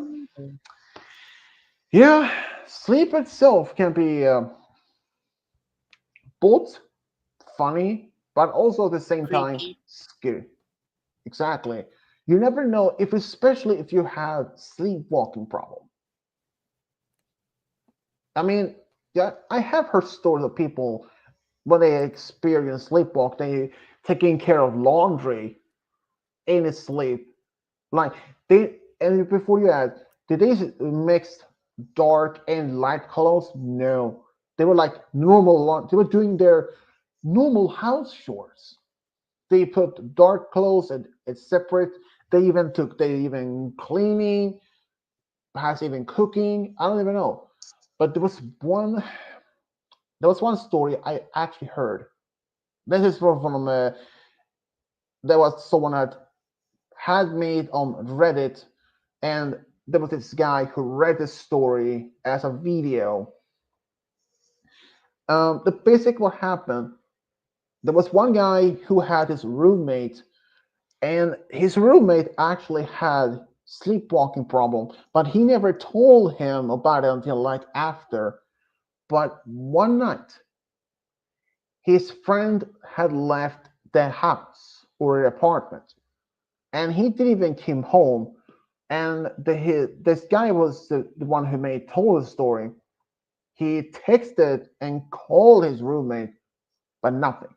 yeah, sleep itself can be both funny, but also at the same time Creepy. scary. Exactly. You never know if, especially if you have sleepwalking problem. I mean, yeah, I have heard stories of people when they experience sleepwalk, they taking care of laundry in his sleep. Like they and before you add, did they mix dark and light colors? No, they were like normal. They were doing their normal house chores. They put dark clothes and it's separate. They even cleaning, perhaps even cooking. I don't even know. But there was one story I actually heard. This is from there was someone that had made on Reddit, and there was this guy who read the story as a video. The basic what happened. There was one guy who had his roommate, and his roommate actually had sleepwalking problem, but he never told him about it until like after. But one night, his friend had left the house or the apartment, and he didn't even come home. And this guy was the one who made told the story. He texted and called his roommate, but nothing.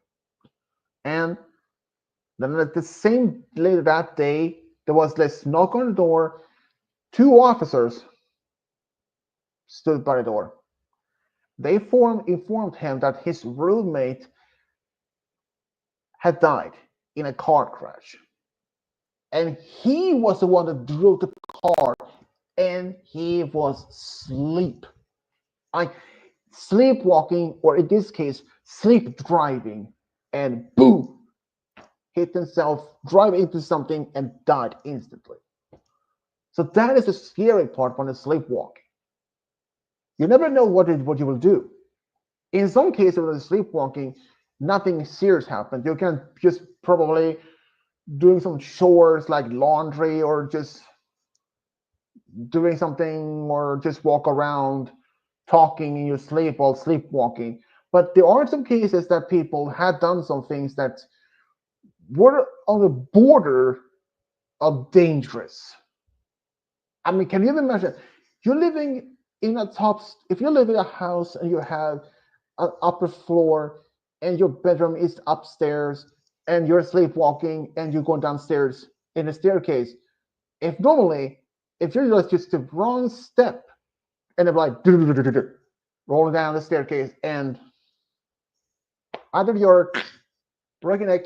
And then at the same later that day, there was this knock on the door. Two officers stood by the door. They informed him that his roommate had died in a car crash. And he was the one that drove the car, and he was asleep. I sleepwalking, or in this case, sleep driving, and boom, hit himself, drive into something, and died instantly. So that is the scary part when it's sleepwalking. You never know what you will do. In some cases, when it's sleepwalking, nothing serious happens. You can just probably doing some chores like laundry or just doing something or just walk around talking in your sleep while sleepwalking. But there are some cases that people had done some things that were on the border of dangerous. I mean, can you even imagine? You're living in a top, if you live in a house and you have an upper floor and your bedroom is upstairs and you're sleepwalking and you're going downstairs in a staircase, if normally, if you're just the wrong step and they're like rolling down the staircase and either you're breaking neck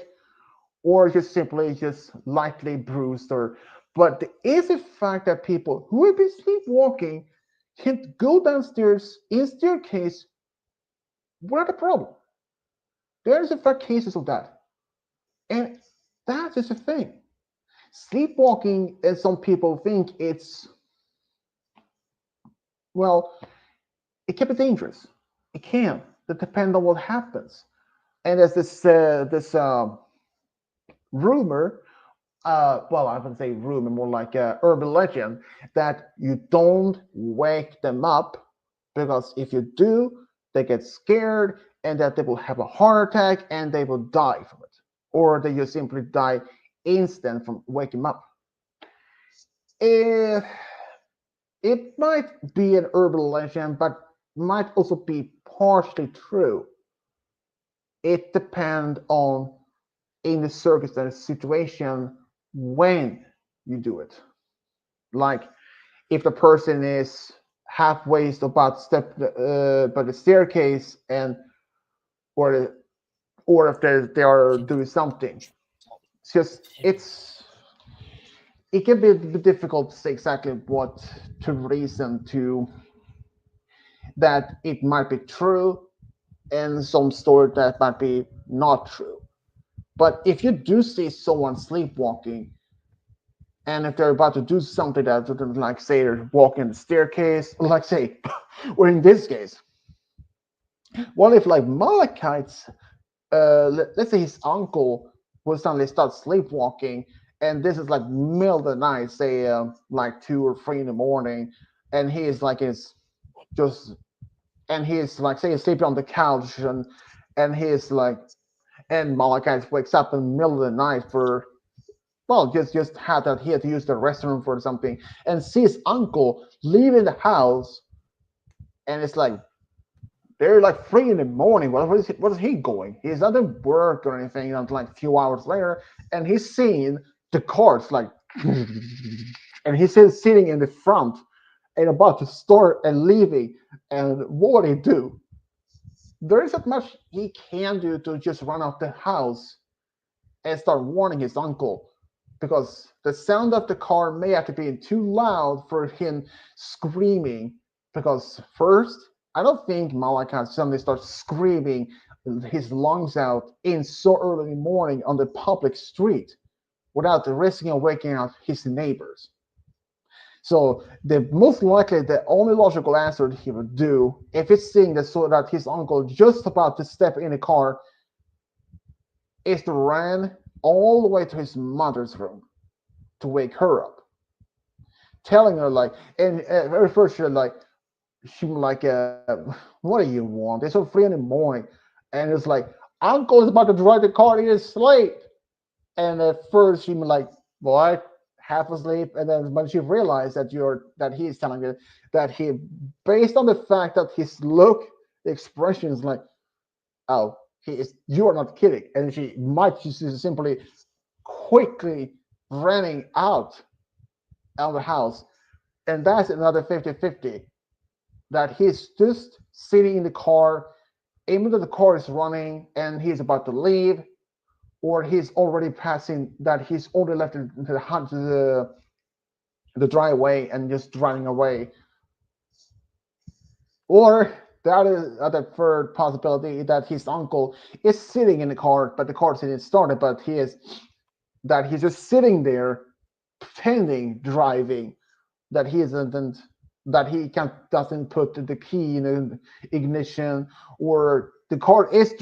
or just simply just lightly bruised or but the easy fact that people who have been sleepwalking can go downstairs in staircase without a problem. There's in fact cases of that. And that is the thing. Sleepwalking, as some people think it's well, it can be dangerous. It can. It depends on what happens. And there's this rumor, well, I wouldn't say rumor, more like a urban legend, that you don't wake them up because if you do, they get scared and that they will have a heart attack and they will die from it, or they just simply die instant from waking up. It, it might be an urban legend, but might also be partially true. It depends on in the circumstance situation when you do it. Like if the person is halfway about step by the staircase and or or if they are doing something. It's just it can be a bit difficult to say exactly what to reason to that it might be true and some story that might be not true. But if you do see someone sleepwalking, and if they're about to do something that, like, say, they're walking the staircase, like, say, or in this case, what if, like, Malachite's, let's say his uncle will suddenly start sleepwalking, and this is like middle of the night, say, like 2 or 3 in the morning, and he is like, is just, and he's like, say, he's sleeping on the couch, and he's like, and Malachite wakes up in the middle of the night for well, just had that he had to use the restroom for something, and sees uncle leaving the house, and it's like they're like 3 in the morning. What is he going? He's not at work or anything until like a few hours later, and he's seeing the carts like, and he's still sitting in the front and about to start and leaving. And what would he do? There isn't much he can do to just run out the house and start warning his uncle because the sound of the car may have to be too loud for him screaming. Because first, I don't think Malachi suddenly starts screaming his lungs out in so early in the morning on the public street without risking waking up his neighbors. So the most likely, the only logical answer he would do if it's seeing that so that his uncle just about to step in the car is to run all the way to his mother's room to wake her up, telling her like, and very first she like, what do you want? It's so 3 in the morning, and it's like, uncle is about to drive the car. He is late. And at first she was like, what? Half asleep, and then when she realized that he is telling her that he, based on the fact that his look, the expression is like, oh, he is, you are not kidding, and she might just simply quickly running out of the house, and that's another 50-50 that he's just sitting in the car, even though the car is running and he's about to leave, or he's already passing, that he's already left the driveway and just driving away. Or the other third possibility is that his uncle is sitting in the car, but the car isn't started, but he's just sitting there pretending driving, that he isn't, that he can't doesn't put the key in the ignition, or the car is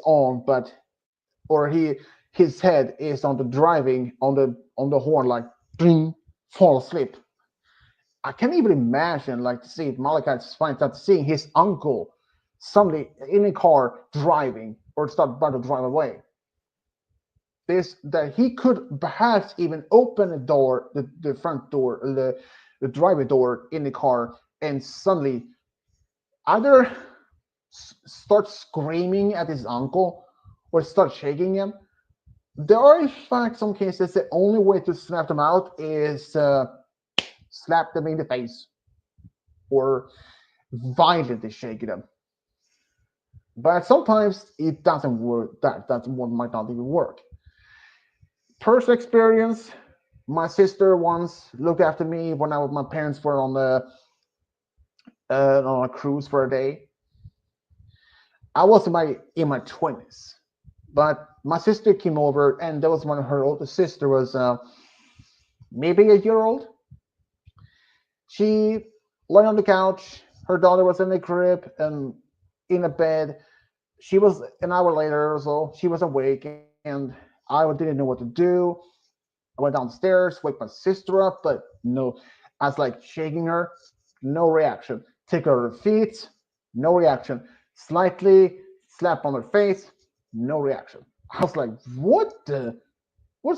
on, but, or his head is on the driving, on the horn, like, ding, fall asleep. I can't even imagine, like, to see if Malachi finds out seeing his uncle suddenly in a car driving or start about to drive away. This, that he could perhaps even open the door, the front door, the driver door in the car, and suddenly either start screaming at his uncle or start shaking him. There are, in fact, some cases the only way to snap them out is slap them in the face or violently shake them. But sometimes it doesn't work. That one might not even work. Personal experience: my sister once looked after me when my parents were on a cruise for a day. I was in my 20s, but my sister came over, and that was when her older sister was maybe a year old. She lay on the couch. Her daughter was in the crib and in a bed. She was an hour later or so. She was awake, and I didn't know what to do. I went downstairs, wake my sister up, but no. I was like shaking her, no reaction. Take her to her feet, no reaction. Slightly slap on her face, no reaction. I was like, what's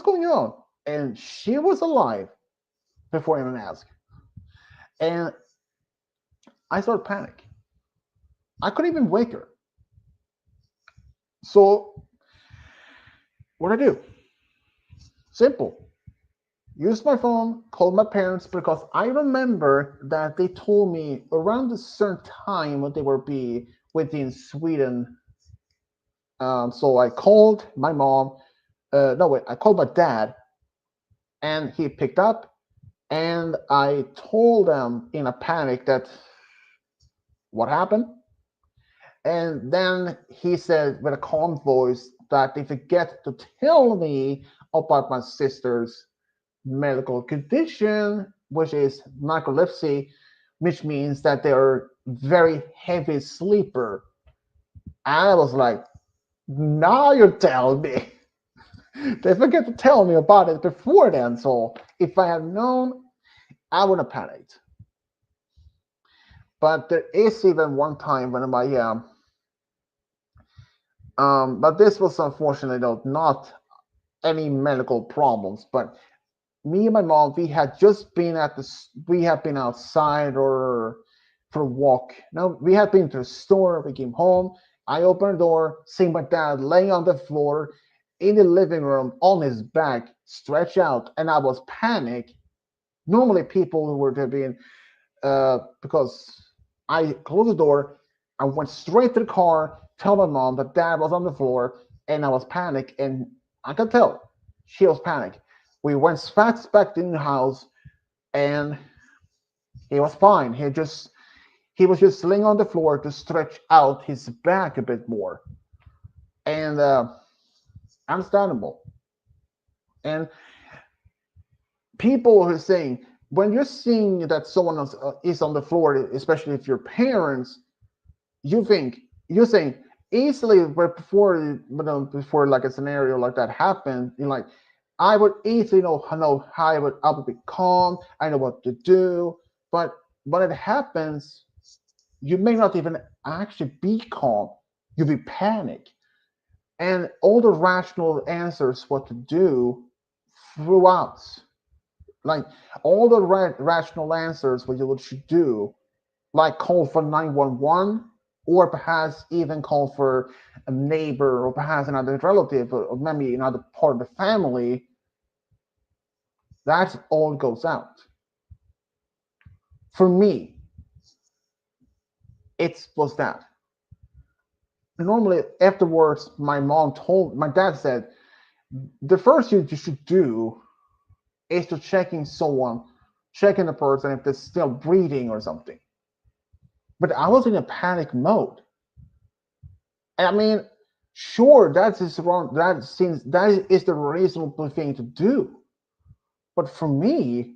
going on? And she was alive before I even asked. And I started panic. I couldn't even wake her. So what did I do? Simple. Use my phone, call my parents, because I remember that they told me around a certain time what they would be within Sweden. So I called my mom. No, wait, I called my dad, and he picked up, and I told them in a panic that what happened. And then he said with a calm voice that they forget to tell me about my sister's medical condition, which is narcolepsy, which means that they're very heavy sleeper. And I was like, now you're telling me. They forget to tell me about it before then. So if I had known, I would have panicked. But there is even one time when but this was unfortunately though not any medical problems. But me and my mom, we had been outside or for a walk. No, we had been to the store. We came home. I opened the door, seeing my dad laying on the floor in the living room on his back, stretched out, and I was panicked. Normally, people who were to be in, because I closed the door, I went straight to the car, tell my mom that dad was on the floor, and I was panicked, and I could tell she was panicked. We went fast back in the house, and he was fine. He was just laying on the floor to stretch out his back a bit more, and understandable. And people are saying when you're seeing that someone else is on the floor, especially if your parents, you think you think easily, but before like a scenario like that happened, you like I would easily know how I would be calm. I know what to do, but when it happens, you may not even actually be calm. You be panic, and all the rational answers what to do throughout, like all the rational answers what you should do, like call for 911, or perhaps even call for a neighbor or perhaps another relative or maybe another part of the family, that all goes out. For me, it was that. Normally, afterwards, my dad said, the first thing you should do is to checking the person if they're still breathing or something. But I was in a panic mode. And I mean, sure, that is wrong. That is the reasonable thing to do. But for me,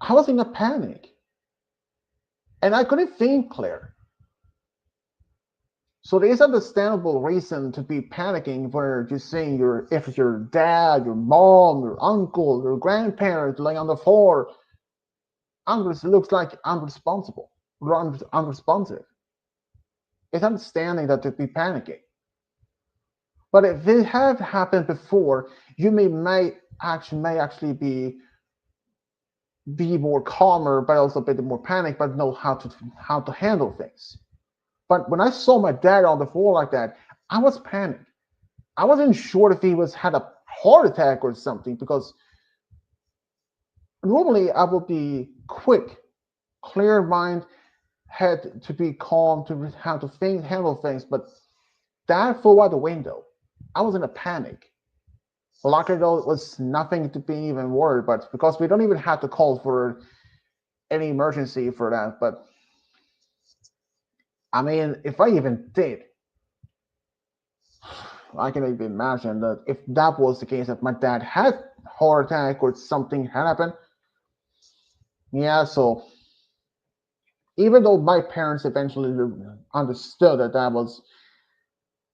I was in a panic and I couldn't think clear. So there's understandable reason to be panicking where you're seeing if your dad, your mom, your uncle, your grandparents laying on the floor, it looks like unresponsible, unresponsive. It's understanding that to be panicking. But if it had happened before, you may actually be more calmer, but also a bit more panic, but know how to handle things. But when I saw my dad on the floor like that, I was panicked. I wasn't sure if he was had a heart attack or something because normally I would be quick, clear mind, had to be calm to how to handle things, but that flew out the window. I was in a panic. Luckily, though, it was nothing to be even worried, but because we don't even have to call for any emergency for that. But I mean, if I even did, I can even imagine that if that was the case, if my dad had a heart attack or something had happened, yeah. So even though my parents eventually understood that I was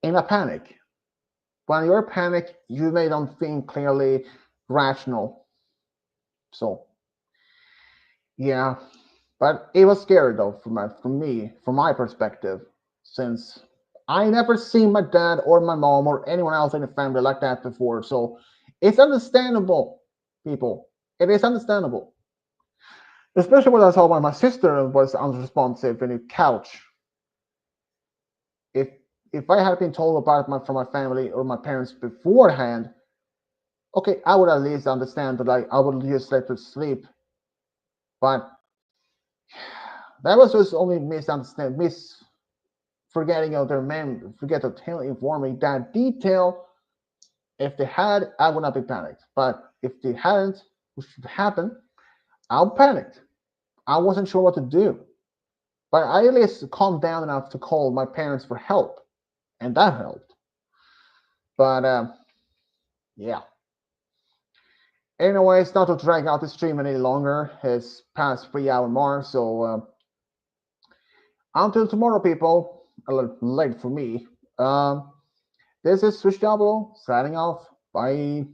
in a panic, when you're panicked, you may not think clearly, rational. So yeah, but it was scary though from my perspective, since I never seen my dad or my mom or anyone else in the family like that before. So it's understandable, people. It is understandable. Especially when I saw when my sister was unresponsive in the couch. If if I had been told about from my family or my parents beforehand, okay, I would at least understand that I would just let her sleep. But that was just only misunderstand, forgetting of their forget to tell inform me that detail. If they had, I would not be panicked. But if they hadn't, which should happen, I'll panicked. I wasn't sure what to do. But I at least calmed down enough to call my parents for help, and that helped. But yeah. Anyways, not to drag out the stream any longer. It's past 3 hour mark, so until tomorrow, people. A little late for me. This is Swish Diablo signing off. Bye.